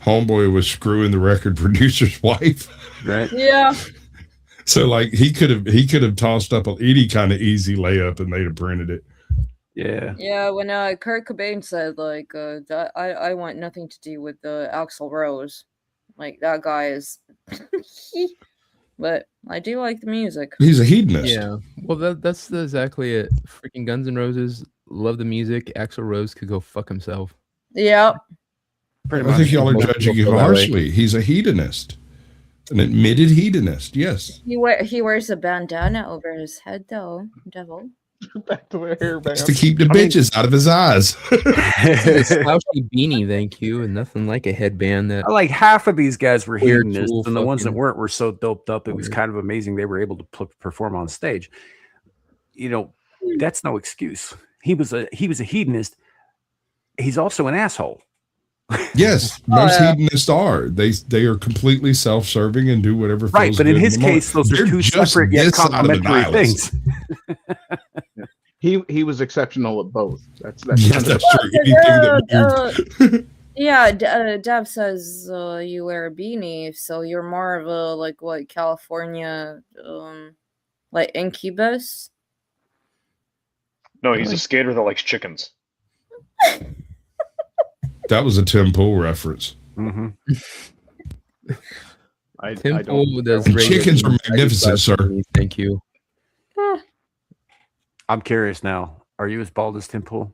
Speaker 1: Homeboy was screwing the record producer's wife.
Speaker 5: Right.
Speaker 6: Yeah.
Speaker 1: So like he could have tossed up any kind of easy layup and they'd have printed it.
Speaker 5: Yeah.
Speaker 6: Yeah, when Kurt Cobain said like I want nothing to do with Axl Rose, Like that guy is. But I do like the music.
Speaker 1: He's a hedonist.
Speaker 11: Yeah. Well, that's exactly it. Freaking Guns N' Roses love the music. Axl Rose could go fuck himself.
Speaker 6: Yep.
Speaker 1: I think y'all are judging him harshly. He's a hedonist, an admitted hedonist. Yes.
Speaker 6: He wears a bandana over his head, though. Devil.
Speaker 8: Back to the hairband.
Speaker 1: Just to keep the bitches out of his eyes.
Speaker 11: A slouchy beanie, thank you, and nothing like a headband that.
Speaker 5: Like half of these guys were
Speaker 11: Weird
Speaker 5: hedonists,
Speaker 11: tool
Speaker 5: and the ones that
Speaker 11: fucking-
Speaker 5: weren't were so doped up. It was kind of amazing they were able to perform on stage. You know, that's no excuse. He was a hedonist. He's also an asshole.
Speaker 1: Yes, most hedonists are. They are completely self-serving and do whatever.
Speaker 5: Right,
Speaker 1: feels
Speaker 5: but in
Speaker 1: good
Speaker 5: his
Speaker 1: the moment.
Speaker 5: case, those are
Speaker 1: They're
Speaker 5: two
Speaker 1: just
Speaker 5: separate yet
Speaker 1: this side of the
Speaker 5: complementary
Speaker 1: nihilist.
Speaker 5: things.
Speaker 8: He was exceptional at both. That's
Speaker 1: Yeah, that's true. Anything that
Speaker 6: Yeah, Dev says you wear a beanie, so you're more of a like what California, like Incubus.
Speaker 10: No, he's a skater that likes chickens.
Speaker 1: That was a Tim Pool reference.
Speaker 5: Mm-hmm.
Speaker 11: Tim Pool does
Speaker 1: And
Speaker 11: radio
Speaker 1: chickens are
Speaker 11: news.
Speaker 1: magnificent, sir.
Speaker 11: Thank you.
Speaker 5: I'm curious now. Are you as bald as Tim Pool?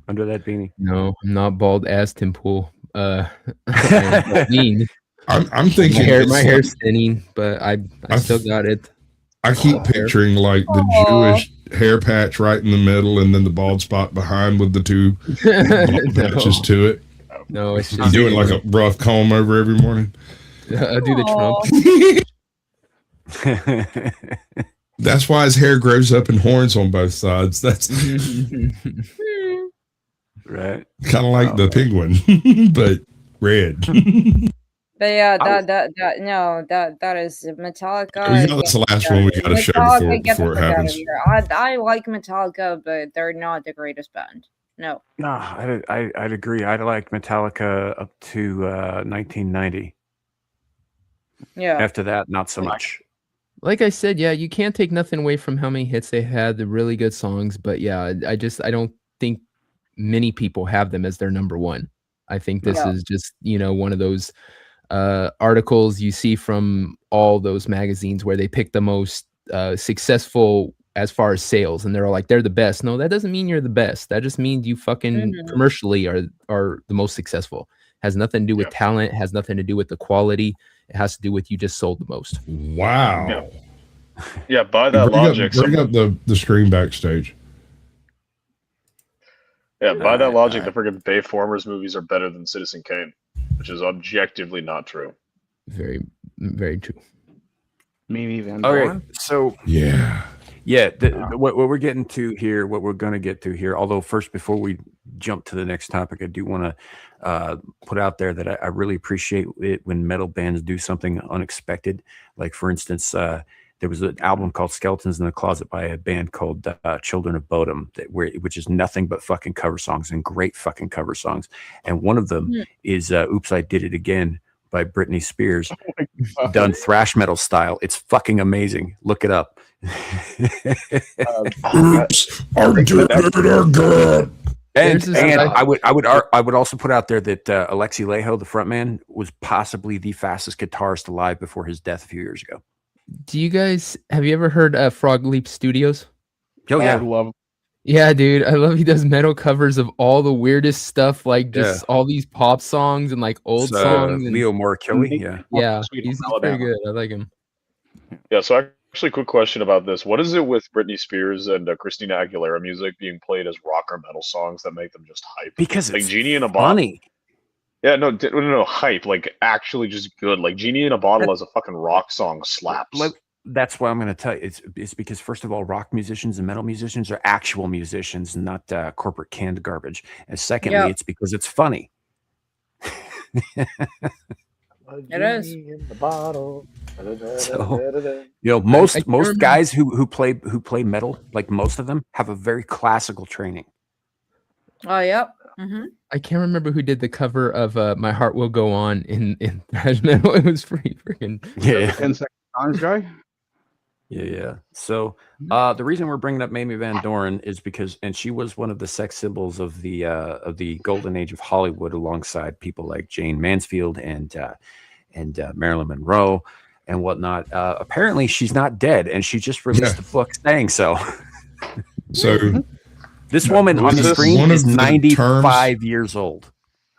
Speaker 5: Under that beanie?
Speaker 11: No, I'm not bald as Tim Pool. Mean.
Speaker 1: I'm thinking
Speaker 11: my
Speaker 1: it's
Speaker 11: hair's
Speaker 1: like-
Speaker 11: thinning, but I still got it.
Speaker 1: I keep picturing like the Jewish hair patch right in the middle, and then the bald spot behind with the two bald patches to it.
Speaker 11: No, it's
Speaker 1: You
Speaker 11: just
Speaker 1: doing like a rough comb over every morning.
Speaker 11: I do the Trump.
Speaker 1: That's why his hair grows up in horns on both sides. That's
Speaker 5: right.
Speaker 1: Kind of like the penguin, but red.
Speaker 6: But yeah, that is Metallica.
Speaker 1: We know that's the last one we got to show before it happens.
Speaker 6: I like Metallica, but they're not the greatest band. No.
Speaker 5: No, I'd agree. I like Metallica up to 1990.
Speaker 6: Yeah.
Speaker 5: After that, not so much.
Speaker 11: Like I said, yeah, you can't take nothing away from how many hits they had, the really good songs, but yeah, I don't think many people have them as their number one. I think this is just, one of those articles you see from all those magazines where they pick the most successful as far as sales, and they're all like, they're the best. No, that doesn't mean you're the best. That just means you fucking commercially are the most successful. Has nothing to do with talent, has nothing to do with the quality. It has to do with you just sold the most.
Speaker 1: Wow.
Speaker 10: Yeah, by that logic.
Speaker 1: Bring up the screen backstage.
Speaker 10: Yeah, by that logic, the friggin' Bayformers movies are better than Citizen Kane, which is objectively not true.
Speaker 11: Very, very true.
Speaker 8: Mimi Van
Speaker 5: Okay,
Speaker 8: Doren?
Speaker 5: so
Speaker 1: yeah,
Speaker 5: what we're getting to here, what we're going to get to here. Although first, before we jump to the next topic, I do want to put out there that I really appreciate it when metal bands do something unexpected. Like for instance, there was an album called Skeletons in the Closet by a band called Children of Bodom, which is nothing but fucking cover songs and great fucking cover songs. And one of them is Oops, I Did It Again by Britney Spears, done thrash metal style. It's fucking amazing. Look it up.
Speaker 1: Oops, I did it again.
Speaker 5: And I would also put out there that Alexi Laiho, the frontman, was possibly the fastest guitarist alive before his death a few years ago.
Speaker 11: Have you ever heard Frog Leap Studios?
Speaker 5: Oh yeah,
Speaker 8: I love.
Speaker 11: Yeah, dude, I love he does metal covers of all the weirdest stuff, like just all these pop songs and like old songs. And,
Speaker 5: Leo Morachilli,
Speaker 11: yeah, he's pretty good. I like him.
Speaker 10: Yeah, so actually, quick question about this: what is it with Britney Spears and Christina Aguilera music being played as rock or metal songs that make them just hype?
Speaker 5: Because
Speaker 10: like
Speaker 5: it's
Speaker 10: Genie in a Bottle.
Speaker 5: funny.
Speaker 10: Yeah, no, hype, like actually just good. Like Genie in a Bottle as a fucking rock song slaps.
Speaker 5: That's what I'm going to tell you. It's because first of all, rock musicians and metal musicians are actual musicians, not corporate canned garbage. And secondly, it's because it's funny.
Speaker 6: It is.
Speaker 15: In the bottle.
Speaker 5: So, most guys who play metal, like most of them, have a very classical training.
Speaker 6: Oh, yep. Mm-hmm.
Speaker 11: I can't remember who did the cover of "My Heart Will Go On" in thrash metal. It was pretty freaking
Speaker 8: 10 Second Songs guy.
Speaker 5: Yeah. So the reason we're bringing up Mamie Van Doren is because, and she was one of the sex symbols of the golden age of Hollywood, alongside people like Jane Mansfield and Marilyn Monroe and whatnot. Apparently, she's not dead, and she just released a book saying so.
Speaker 1: So
Speaker 5: this woman on the screen is 95 years old.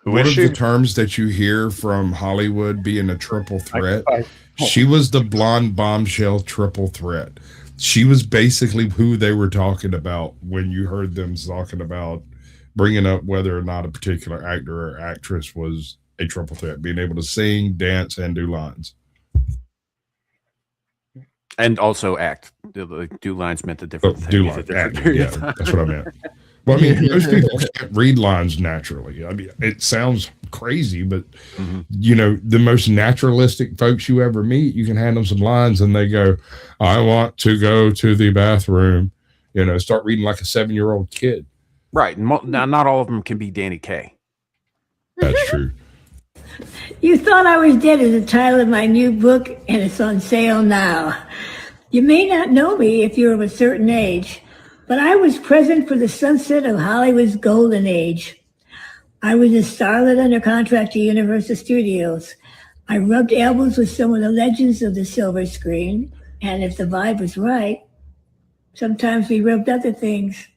Speaker 1: One of the terms that you hear from Hollywood being a triple threat, she was the blonde bombshell triple threat. She was basically who they were talking about when you heard them talking about bringing up whether or not a particular actor or actress was a triple threat, being able to sing, dance, and do lines.
Speaker 5: And also act. Do lines meant a different thing.
Speaker 1: Do lines, that's what I meant. Well, I mean, most people can't read lines naturally. I mean, it sounds crazy, but you know, the most naturalistic folks you ever meet, you can hand them some lines and they go, "I want to go to the bathroom." You know, start reading like a 7-year-old kid.
Speaker 5: Right. Now, not all of them can be Danny Kaye.
Speaker 1: That's true.
Speaker 17: You Thought I Was Dead is the title of my new book, and it's on sale now. You may not know me if you're of a certain age, but I was present for the sunset of Hollywood's golden age. I was a starlet under contract to Universal Studios. I rubbed elbows with some of the legends of the silver screen, and if the vibe was right, sometimes we rubbed other things.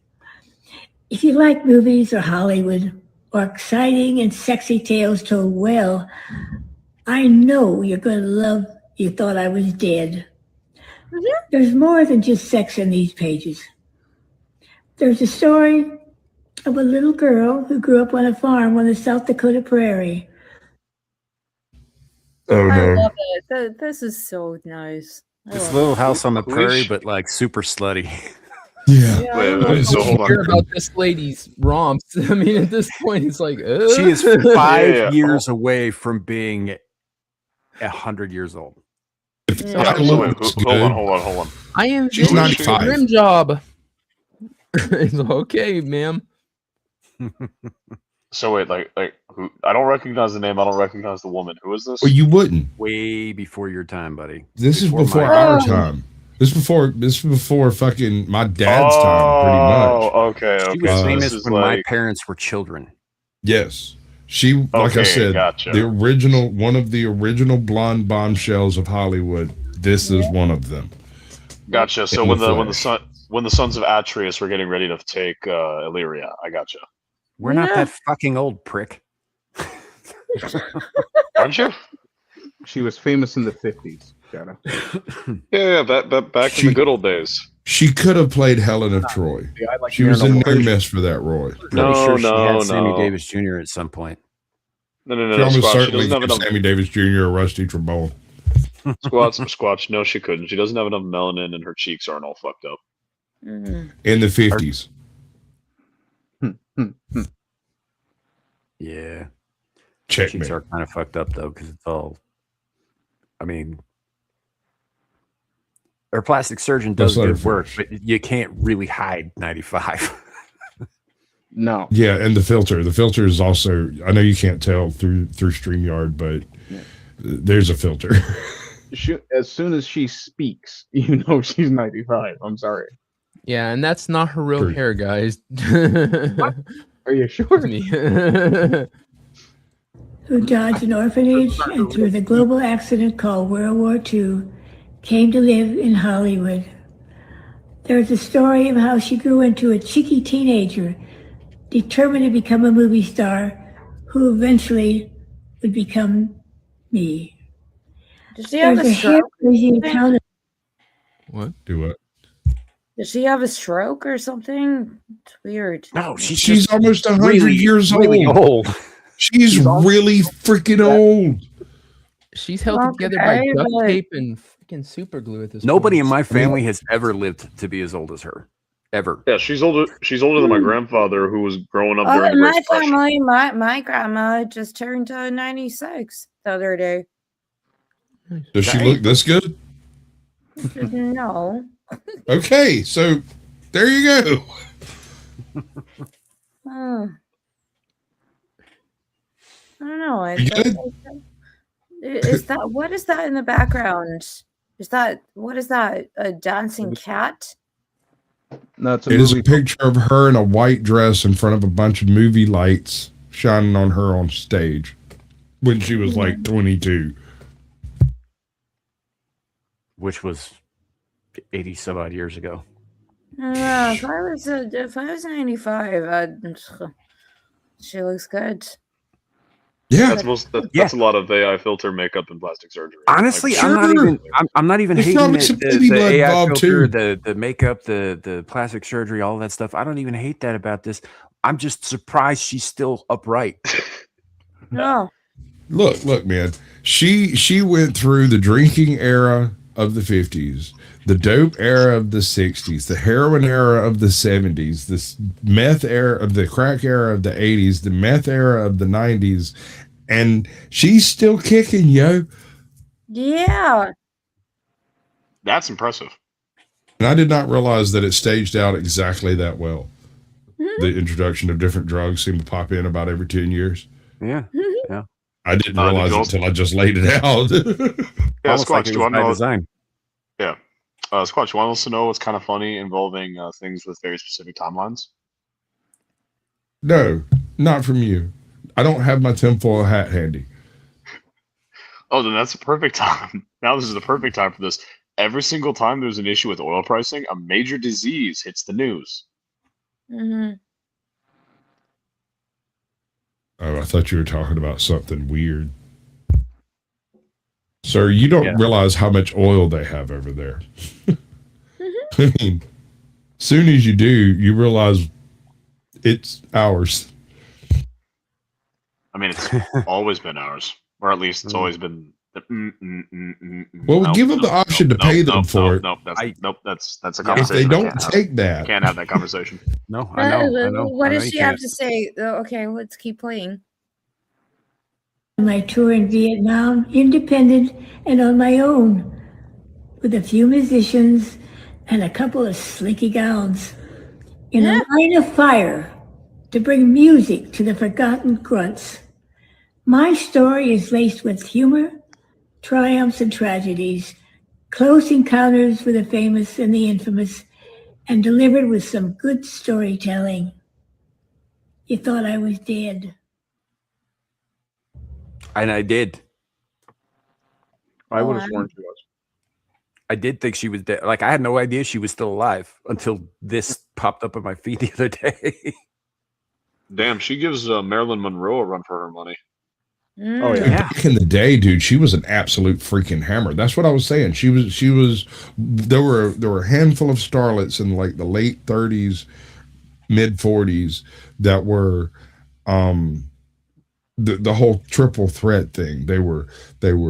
Speaker 17: If you like movies or Hollywood, or exciting and sexy tales told well, I know you're going to love You Thought I Was Dead. There's more than just sex in these pages. There's a story of a little girl who grew up on a farm on the South Dakota prairie.
Speaker 1: Oh,
Speaker 6: I
Speaker 1: no.
Speaker 6: love it. This is so nice.
Speaker 5: This little house on the prairie, but like super slutty.
Speaker 1: Yeah.
Speaker 11: Wait, so hold on. Hear about this lady's romps. I mean, at this point, it's like
Speaker 5: She is 5 years away from being 100 years old.
Speaker 10: Hold on.
Speaker 11: I am
Speaker 1: She's 95.
Speaker 11: Rim job. It's okay, ma'am.
Speaker 10: So wait, like who? I don't recognize the name. I don't recognize the woman. Who is this?
Speaker 1: Well, you wouldn't.
Speaker 5: Way before your time, buddy.
Speaker 1: This is before our time. This is before fucking my dad's time, pretty much.
Speaker 10: Oh, okay.
Speaker 5: She was famous when my parents were children.
Speaker 1: Yes. She, like I said, the original, one of the original blonde bombshells of Hollywood. This is one of them.
Speaker 10: Gotcha. So when the sons of Atreus were getting ready to take Illyria, I gotcha.
Speaker 5: We're not that fucking old, prick.
Speaker 10: Aren't you?
Speaker 8: She was famous in the 50s.
Speaker 10: Yeah, back in the good old days.
Speaker 1: She could have played Helen of Troy. She was in near miss for that role.
Speaker 5: Pretty sure she had Sammy Davis Jr. at some point.
Speaker 10: No.
Speaker 1: She almost certainly had Sammy Davis Jr. or Rusty Trombone.
Speaker 10: Squatch. No, she couldn't. She doesn't have enough melanin, and her cheeks aren't all fucked up.
Speaker 1: In the 50s.
Speaker 5: Yeah.
Speaker 1: Check
Speaker 5: cheeks are kind of fucked up though, because it's all. I mean, her plastic surgeon does good work, but you can't really hide 95.
Speaker 8: No.
Speaker 1: Yeah, and the filter. The filter is also. I know you can't tell through StreamYard, but there's a filter.
Speaker 8: As soon as she speaks, you know she's 95. I'm sorry.
Speaker 11: Yeah, and that's not her real hair, guys.
Speaker 8: Are you sure?
Speaker 17: Who dodged an orphanage and through the global accident called World War II, came to live in Hollywood. There's a story of how she grew into a cheeky teenager, determined to become a movie star, who eventually would become me.
Speaker 6: Does she have a stroke?
Speaker 11: What?
Speaker 1: Do what?
Speaker 6: Does she have a stroke or something? It's weird.
Speaker 5: No,
Speaker 1: she's almost 100
Speaker 5: really,
Speaker 1: years old.
Speaker 5: Really old.
Speaker 1: She's really freaking old.
Speaker 11: She's held together by duct tape and freaking super glue at this
Speaker 5: Nobody
Speaker 11: point.
Speaker 5: in my family has ever lived to be as old as her. Ever.
Speaker 10: Yeah, she's older. She's older than my grandfather, who was growing up during the Great
Speaker 6: My
Speaker 10: Depression.
Speaker 6: family, my grandma just turned 96 the other day.
Speaker 1: Does she look this good?
Speaker 6: No.
Speaker 1: Okay, so there you go.
Speaker 6: I don't know.
Speaker 1: You good?
Speaker 6: Is that what is that in the background? What is that? A dancing cat?
Speaker 8: No, it's a
Speaker 1: It is
Speaker 8: movie.
Speaker 1: a picture of her in a white dress in front of a bunch of movie lights shining on her on stage when she was like 22.
Speaker 5: Which was 80 some odd years ago.
Speaker 6: If I was 95, she looks good.
Speaker 1: Yeah,
Speaker 10: that's a lot of AI filter, makeup, and plastic surgery.
Speaker 5: Honestly,
Speaker 10: Like,
Speaker 5: I'm not even
Speaker 1: There's
Speaker 5: hating
Speaker 1: probably
Speaker 5: it,
Speaker 1: some
Speaker 5: the
Speaker 1: baby blood
Speaker 5: AI
Speaker 1: involved,
Speaker 5: filter,
Speaker 1: too.
Speaker 5: the makeup, the plastic surgery, all that stuff. I don't even hate that about this. I'm just surprised she's still upright.
Speaker 6: No.
Speaker 1: Look, man. She went through the drinking era of the 50s, the dope era of the 60s, the heroin era of the 70s, the meth era of the crack era of the 80s, the meth era of the 90s, and she's still kicking, yo.
Speaker 6: Yeah.
Speaker 10: That's impressive.
Speaker 1: And I did not realize that it staged out exactly that well. The introduction of different drugs seemed to pop in about every 10 years.
Speaker 5: Yeah. Yeah.
Speaker 1: I didn't realize it until I just laid it out.
Speaker 10: Yeah,
Speaker 5: Almost
Speaker 10: Squatch,
Speaker 5: like it
Speaker 10: do you
Speaker 5: was
Speaker 10: want to
Speaker 5: by
Speaker 10: know?
Speaker 5: design.
Speaker 10: Yeah. Squatch, you want us to know what's kind of funny involving things with very specific timelines?
Speaker 1: No, not from you. I don't have my tinfoil hat handy.
Speaker 10: Oh, then that's the perfect time. Now this is the perfect time for this. Every single time there's an issue with oil pricing, a major disease hits the news.
Speaker 1: Oh, I thought you were talking about something weird. Sir, you don't realize how much oil they have over there. I mean, soon as you do, you realize it's ours.
Speaker 10: I mean, it's always been ours, or at least it's always been.
Speaker 1: Well, give them the option to pay them for it.
Speaker 10: That's a
Speaker 1: If
Speaker 10: conversation.
Speaker 1: they
Speaker 10: I
Speaker 1: don't
Speaker 10: can't have.
Speaker 1: take that,
Speaker 10: I can't have that conversation.
Speaker 5: No, I know.
Speaker 6: What
Speaker 5: I know
Speaker 6: does
Speaker 5: you
Speaker 6: she have
Speaker 5: can't.
Speaker 6: to say? Okay, let's keep playing.
Speaker 17: My tour in Vietnam, independent and on my own, with a few musicians and a couple of slinky gowns, in a line of fire to bring music to the forgotten grunts. My story is laced with humor, triumphs and tragedies, close encounters with the famous and the infamous, and delivered with some good storytelling. You thought I was dead.
Speaker 5: And I did.
Speaker 8: I would have sworn she was.
Speaker 5: I did think she was dead. Like, I had no idea she was still alive until this popped up on my feed the other day.
Speaker 10: Damn, she gives Marilyn Monroe a run for her money.
Speaker 8: Oh
Speaker 1: Dude, back in the day, dude, she was an absolute freaking hammer. That's what I was saying. She was. There were a handful of starlets in like the late 30s, mid 40s that were, the whole triple threat thing. They were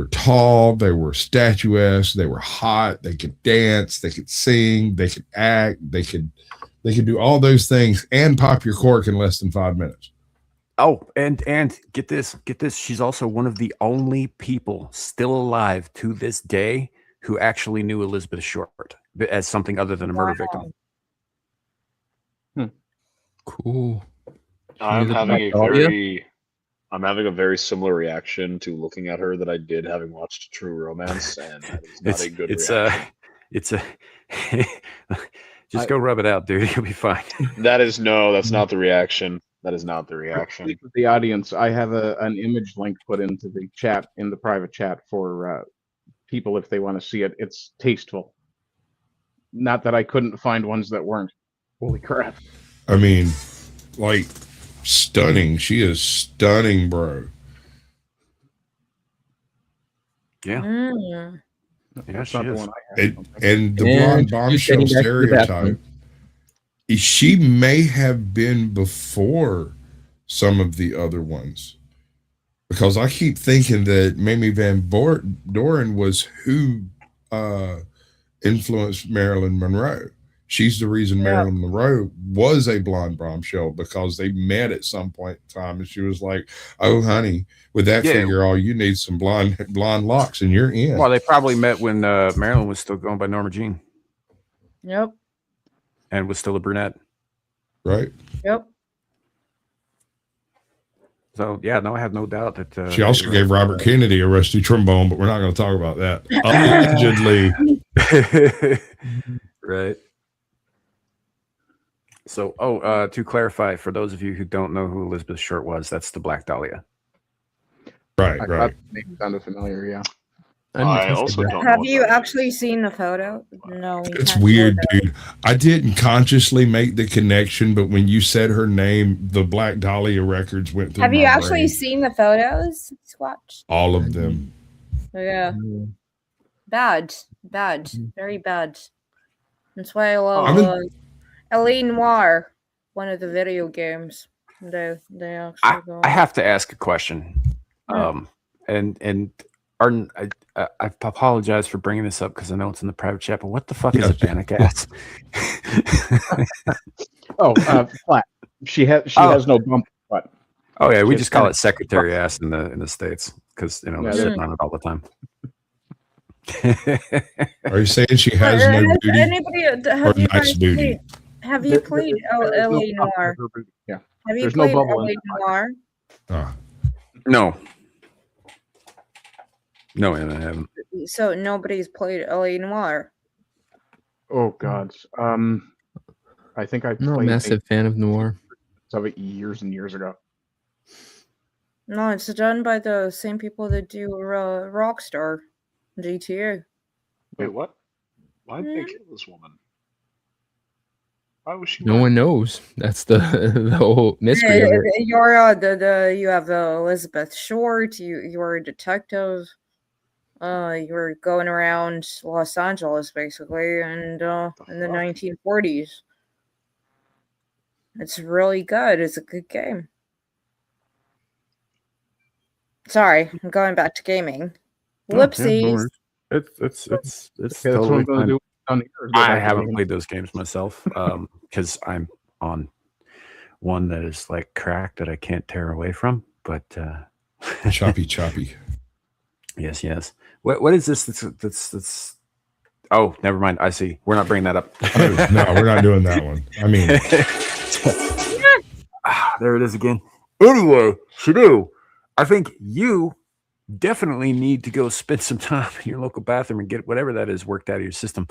Speaker 1: tall, they were statuesque, they were hot, they could dance, they could sing, they could act, they could do all those things and pop your cork in less than 5 minutes.
Speaker 5: Oh, and get this. She's also one of the only people still alive to this day who actually knew Elizabeth Short as something other than a murder victim.
Speaker 11: Cool.
Speaker 10: I'm having a very similar reaction to looking at her that I did having watched True Romance, and that is not a good reaction.
Speaker 5: Just go rub it out, dude. You'll be fine.
Speaker 10: That's not the reaction. That is not the reaction.
Speaker 8: For the audience, I have an image link put into the chat, in the private chat for people if they want to see it. It's tasteful. Not that I couldn't find ones that weren't. Holy crap.
Speaker 1: I mean, like, stunning. She is stunning, bro.
Speaker 5: Yeah.
Speaker 8: That's not the one I have.
Speaker 1: And the blonde bombshell stereotype. She may have been before some of the other ones, because I keep thinking that Mamie Van Doren was who influenced Marilyn Monroe. She's the reason Marilyn Monroe was a blonde bombshell, because they met at some point in time, and she was like, "Oh, honey, with that figure, all you need some blonde locks, and you're in."
Speaker 5: Well, they probably met when Marilyn was still going by Norma Jean.
Speaker 6: Yep.
Speaker 5: And was still a brunette.
Speaker 1: Right.
Speaker 6: Yep.
Speaker 5: So yeah, no, I have no doubt that
Speaker 1: she also gave Robert Kennedy a rusty trombone, but we're not going to talk about that. Allegedly.
Speaker 5: Right. So, to clarify, for those of you who don't know who Elizabeth Short was, that's the Black Dahlia.
Speaker 1: Right.
Speaker 8: That sounded familiar. Yeah.
Speaker 10: I also don't know.
Speaker 6: Have you actually seen the photo? No.
Speaker 1: It's weird, dude. I didn't consciously make the connection, but when you said her name, the Black Dahlia records went through
Speaker 6: Have
Speaker 1: my
Speaker 6: you actually
Speaker 1: brain.
Speaker 6: seen the photos, Squatch?
Speaker 1: All of them.
Speaker 6: Yeah. Bad. Very bad. That's why I love L.A. Noire, one of the video games. They actually go.
Speaker 5: I have to ask a question. And I apologize for bringing this up because I know it's in the private chat, but what the fuck is a panic ass?
Speaker 8: Flat. She has no bump. But
Speaker 5: oh yeah, we just call it secretary ass in the States because they're sitting on it all the time.
Speaker 1: Are you saying she has no booty?
Speaker 6: Have you
Speaker 1: nice booty?
Speaker 6: Have you played L.A. Noire?
Speaker 8: Yeah.
Speaker 6: Have you
Speaker 8: There's
Speaker 6: played
Speaker 8: no bubble
Speaker 6: L.A.
Speaker 8: in
Speaker 6: Noire?
Speaker 5: No. No, I haven't.
Speaker 6: So nobody's played L.A. Noire.
Speaker 8: Oh God. I think I
Speaker 11: I'm not a
Speaker 8: played
Speaker 11: massive fan of noir.
Speaker 8: of it years and years ago.
Speaker 6: No, it's done by the same people that do Rockstar GTA.
Speaker 10: Wait, what? Why did they kill this woman? Why was she?
Speaker 11: No one knows. That's the whole mystery of it.
Speaker 6: You have Elizabeth Short. You're a detective. You're going around Los Angeles basically, and in the 1940s. It's really good. It's a good game. Sorry, I'm going back to gaming. Whoopsies.
Speaker 5: It's
Speaker 8: totally
Speaker 5: totally
Speaker 8: fine.
Speaker 5: I haven't played those games myself because I'm on one that is like crack that I can't tear away from. But
Speaker 1: choppy.
Speaker 5: Yes. What is this? That's. Oh, never mind. I see. We're not bringing that up.
Speaker 1: No, we're not doing that one. I mean,
Speaker 5: there it is again. Anyway, Shadu, I think you definitely need to go spend some time in your local bathroom and get whatever that is worked out of your system.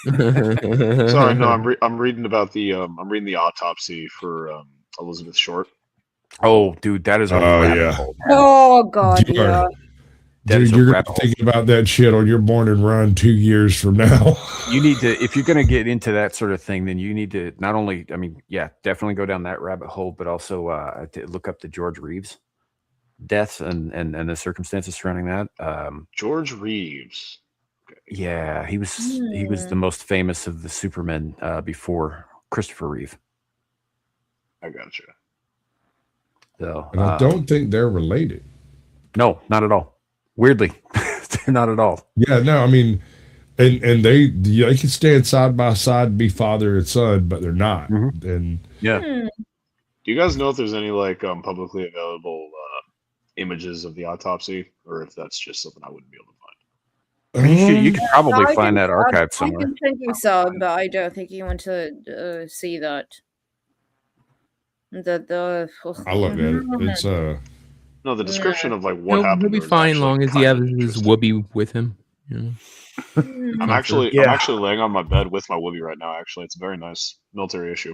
Speaker 10: Sorry, no, I'm reading about the I'm reading the autopsy for Elizabeth Short.
Speaker 5: Oh, dude, that is a rabbit hole.
Speaker 6: Oh God, yeah.
Speaker 1: Dude, you're gonna be thinking about that shit on your morning run 2 years from now.
Speaker 5: You need to, if you're going to get into that sort of thing, then you need to not only, I mean, yeah, definitely go down that rabbit hole, but also to look up the George Reeves deaths and the circumstances surrounding that.
Speaker 10: George Reeves.
Speaker 5: Yeah, he was the most famous of the Supermen before Christopher Reeve.
Speaker 10: I gotcha.
Speaker 5: So,
Speaker 1: and I don't think they're related.
Speaker 5: No, not at all. Weirdly, not at all.
Speaker 1: Yeah, no, I mean, and they can stand side by side and be father and son, but they're not. And
Speaker 5: yeah.
Speaker 10: Do you guys know if there's any like publicly available images of the autopsy, or if that's just something I wouldn't be able to find?
Speaker 5: You could probably find that archived somewhere.
Speaker 6: I can think you saw, but I don't think you want to see that.
Speaker 1: I looked at it. It's
Speaker 10: no, the description of like what happened.
Speaker 11: He'll be fine long as he has his whoopee with him. You know?
Speaker 10: I'm actually laying on my bed with my whoopee right now. Actually, it's a very nice military issue.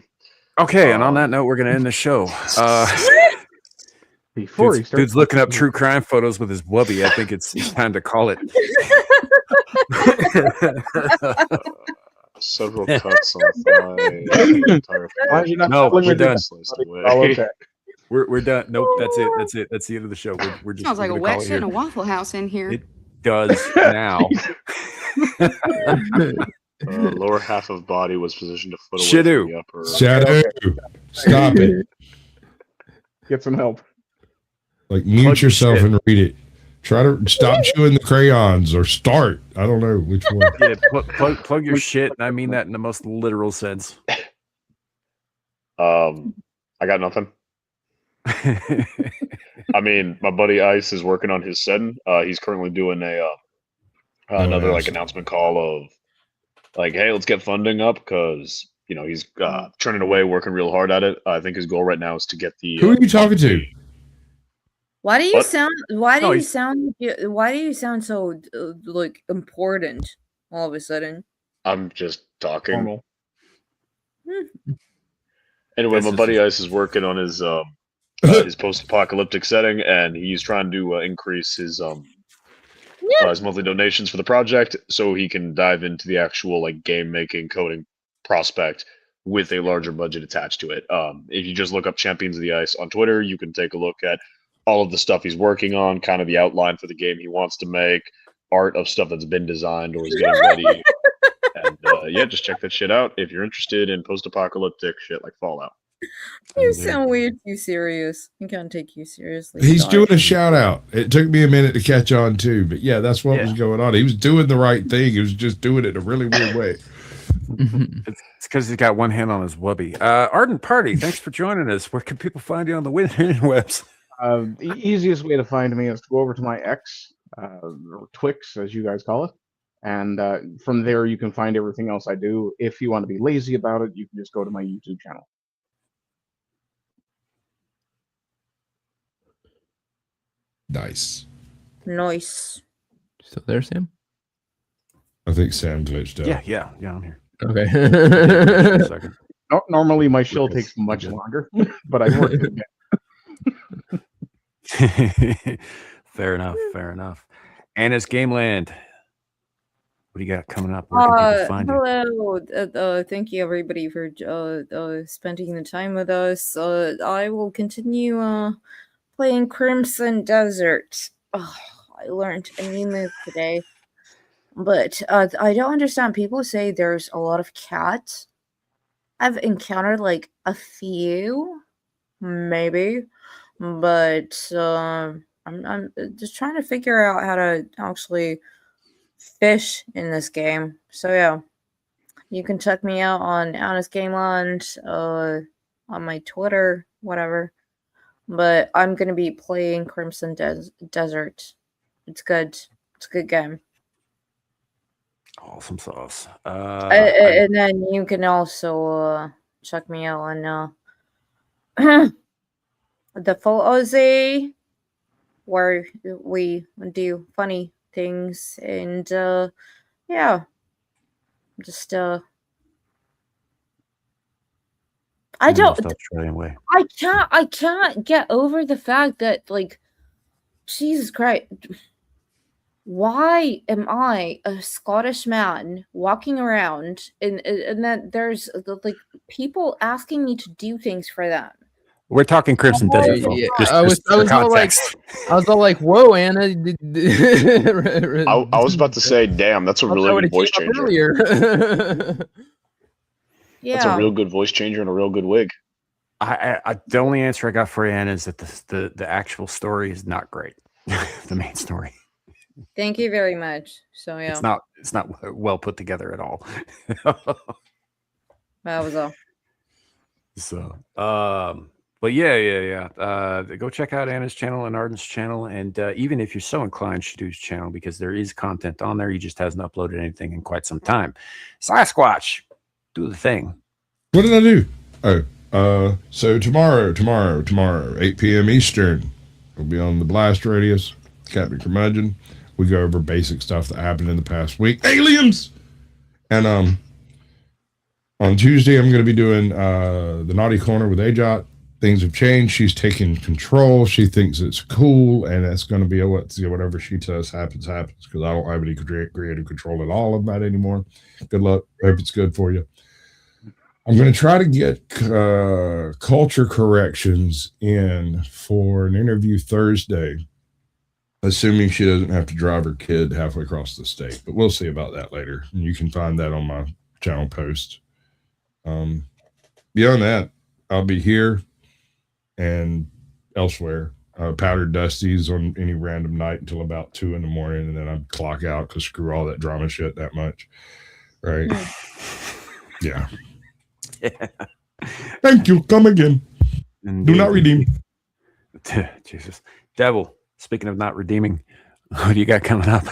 Speaker 5: Okay, and on that note, we're gonna end the show.
Speaker 8: Before
Speaker 5: dude's looking up true crime photos with his whoopee. I think it's time to call it.
Speaker 10: Several cuts on the thigh.
Speaker 5: No, we're done.
Speaker 8: Oh, okay.
Speaker 5: We're done. Nope, that's it. That's the end of the show. We're just,
Speaker 3: Sounds like a
Speaker 5: gonna
Speaker 3: wet
Speaker 5: call it
Speaker 3: shit in
Speaker 5: here.
Speaker 3: a Waffle House in here.
Speaker 5: It does now.
Speaker 10: Lower half of body was positioned a foot away
Speaker 5: Shadu.
Speaker 10: from the upper.
Speaker 1: Shadu. Stop it.
Speaker 8: Get some help.
Speaker 1: Like mute yourself and read it. Try to stop chewing the crayons or start. I don't know which one.
Speaker 5: Yeah, plug your shit. And I mean that in the most literal sense.
Speaker 10: I got nothing. I mean, my buddy Ice is working on his setting. He's currently doing another like announcement call of like, hey, let's get funding up because he's turning away, working real hard at it. I think his goal right now is to get the.
Speaker 1: Who are you talking to?
Speaker 6: Why do you
Speaker 10: What?
Speaker 6: sound? Why do
Speaker 10: No,
Speaker 6: you
Speaker 10: he's-
Speaker 6: sound? Why do you sound so like important all of a sudden?
Speaker 10: I'm just talking.
Speaker 8: Normal.
Speaker 10: Anyway,
Speaker 5: This
Speaker 10: my
Speaker 5: is
Speaker 10: buddy
Speaker 5: just-
Speaker 10: Ice is working on his post-apocalyptic setting, and he's trying to increase his monthly donations for the project, so he can dive into the actual like game making, coding prospect with a larger budget attached to it. If you just look up Champions of the Ice on Twitter, you can take a look at all of the stuff he's working on, kind of the outline for the game he wants to make, art of stuff that's been designed or is getting ready. And yeah, just check that shit out if you're interested in post-apocalyptic shit like Fallout.
Speaker 6: You sound way too serious. I can't take you seriously.
Speaker 1: He's
Speaker 6: Sorry.
Speaker 1: doing a shout out. It took me a minute to catch on too, but yeah, that's what was going on. He was doing the right thing. He was just doing it in a really weird way.
Speaker 5: It's because he's got one hand on his wubby. Ardent Party, thanks for joining us. Where can people find you on the interwebs?
Speaker 8: The easiest way to find me is to go over to my X, or Twix, as you guys call it. And from there, you can find everything else I do. If you want to be lazy about it, you can just go to my YouTube channel.
Speaker 1: Nice.
Speaker 6: Nice.
Speaker 11: Still there, Sam?
Speaker 1: I think Sam glitched out.
Speaker 5: Yeah, I'm here.
Speaker 11: Okay.
Speaker 5: A second.
Speaker 8: Normally, my shill takes much longer, but I worked it again.
Speaker 5: Fair enough. Anna's Gameland. What do you got coming up? Where can people find you?
Speaker 6: Hello. Thank you everybody for spending the time with us. I will continue playing Crimson Desert. Oh, I learned a new move today. But I don't understand. People say there's a lot of cats. I've encountered like a few, maybe, but I'm just trying to figure out how to actually fish in this game. So yeah, you can check me out on Honest Gameland, on my Twitter, whatever. But I'm gonna be playing Crimson Desert. It's good. It's a good game.
Speaker 5: Awesome sauce.
Speaker 6: And then you can also check me out on the Full Aussie, where we do funny things, and yeah, just I don't.
Speaker 5: Australian way.
Speaker 6: I can't get over the fact that, like, Jesus Christ, why am I a Scottish man walking around and then there's like people asking me to do things for them?
Speaker 5: We're talking Crimson Desert. Folk.
Speaker 11: Yeah,
Speaker 5: Just
Speaker 11: I was
Speaker 5: for
Speaker 11: all like,
Speaker 5: context.
Speaker 11: whoa, Anna.
Speaker 10: I was about to say, damn, that's a really good voice changer.
Speaker 11: Earlier.
Speaker 6: Yeah,
Speaker 10: That's a real good voice changer and a real good wig.
Speaker 5: I the only answer I got for you, Anna, is that the actual story is not great. The main story.
Speaker 6: Thank you very much. So yeah,
Speaker 5: It's not well put together at all.
Speaker 6: that was all.
Speaker 5: So, but yeah. Go check out Anna's channel and Arden's channel, and even if you're so inclined, Shadoo's channel, because there is content on there. He just hasn't uploaded anything in quite some time. Sasquatch, do the thing.
Speaker 1: What did I do? So tomorrow, 8 p.m. Eastern, we'll be on the Blast Radius, Captain Curmudgeon. We go over basic stuff that happened in the past week. Aliens! And on Tuesday, I'm going to be doing the Naughty Corner with Ajot. Things have changed. She's taking control. She thinks it's cool, and it's going to be whatever she says happens, because I don't have any creative control at all of that anymore. Good luck. Hope it's good for you. I'm going to try to get culture corrections in for an interview Thursday, assuming she doesn't have to drive her kid halfway across the state. But we'll see about that later. And you can find that on my channel post. Beyond that, I'll be here and elsewhere. Powdered Dusty's on any random night until about 2 a.m, and then I'd clock out because screw all that drama shit that much. Right? Yeah. Thank you. Come again.
Speaker 5: Indeed.
Speaker 1: Do not redeem.
Speaker 5: Jesus. Devil, speaking of not redeeming, what do you got coming up?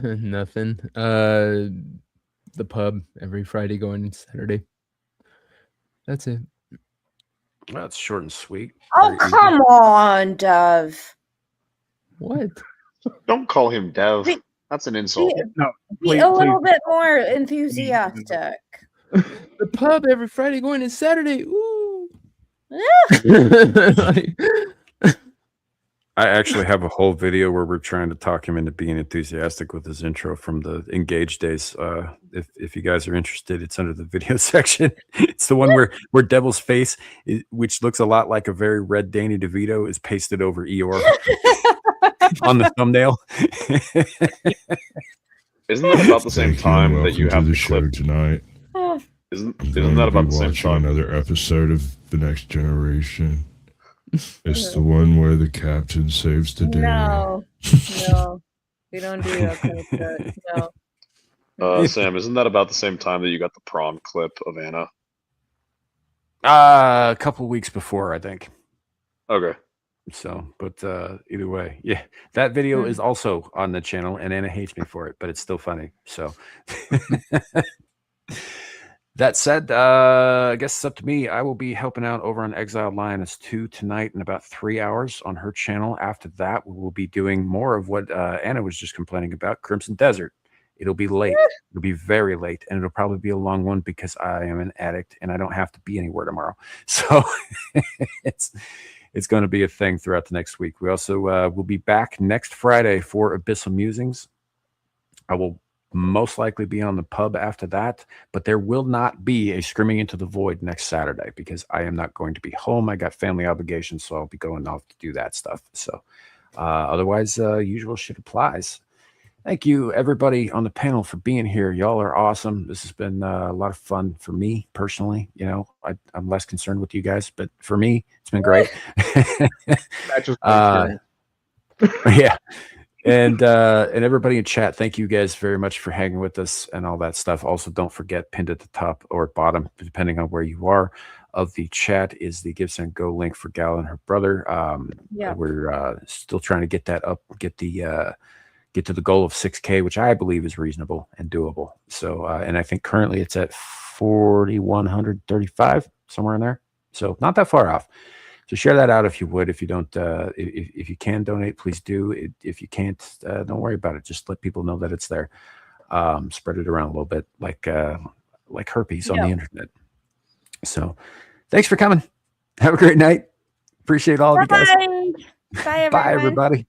Speaker 11: Nothing. The pub every Friday going Saturday. That's it.
Speaker 5: Well, it's short and sweet.
Speaker 6: Oh, come on, Dove.
Speaker 11: What?
Speaker 10: Don't call him Dev.
Speaker 6: Be-
Speaker 10: That's an insult.
Speaker 6: Be a little bit more enthusiastic.
Speaker 11: The pub every Friday going to Saturday. Ooh.
Speaker 5: I actually have a whole video where we're trying to talk him into being enthusiastic with his intro from the Engage days. If you guys are interested, it's under the video section. It's the one where Devil's face, which looks a lot like a very red Danny DeVito, is pasted over Eeyore on the thumbnail.
Speaker 10: Isn't that about the same time that you have
Speaker 1: the
Speaker 10: the
Speaker 1: show
Speaker 10: clip
Speaker 1: tonight?
Speaker 10: Isn't that about the same time?
Speaker 1: Another episode of The Next Generation. It's the one where the captain saves the day.
Speaker 6: No, we don't do that kind of shit. No.
Speaker 10: Sam, isn't that about the same time that you got the prawn clip of Anna?
Speaker 5: A couple weeks before, I think.
Speaker 10: Okay.
Speaker 5: So, but either way, yeah, that video is also on the channel, and Anna hates me for it, but it's still funny. So, that said, I guess it's up to me. I will be helping out over on Exiled Lioness 2 tonight in about 3 hours on her channel. After that, we will be doing more of what Anna was just complaining about, Crimson Desert. It'll be late. It'll be very late, and it'll probably be a long one because I am an addict and I don't have to be anywhere tomorrow. So it's going to be a thing throughout the next week. We also will be back next Friday for Abyssal Musings. I will most likely be on the pub after that, but there will not be a Screaming into the Void next Saturday because I am not going to be home. I got family obligations, so I'll be going off to do that stuff. So otherwise, usual shit applies. Thank you, everybody on the panel, for being here. Y'all are awesome. This has been a lot of fun for me personally. You know, I'm less concerned with you guys, but for me, it's been great. Yeah. And everybody in chat, thank you guys very much for hanging with us and all that stuff. Also, don't forget, pinned at the top or bottom, depending on where you are, of the chat is the Give Send Go link for Gal and her brother. We're still trying to get that up, get to the goal of 6K, which I believe is reasonable and doable. So, and I think currently it's at 4,135, somewhere in there. So not that far off. So share that out if you would. If you don't, if you can donate, please do. If you can't, don't worry about it. Just let people know that it's there. Spread it around a little bit, like herpes on the internet. So, thanks for coming. Have a great night. Appreciate all of you guys.
Speaker 6: Bye, everyone.
Speaker 5: Bye, everybody.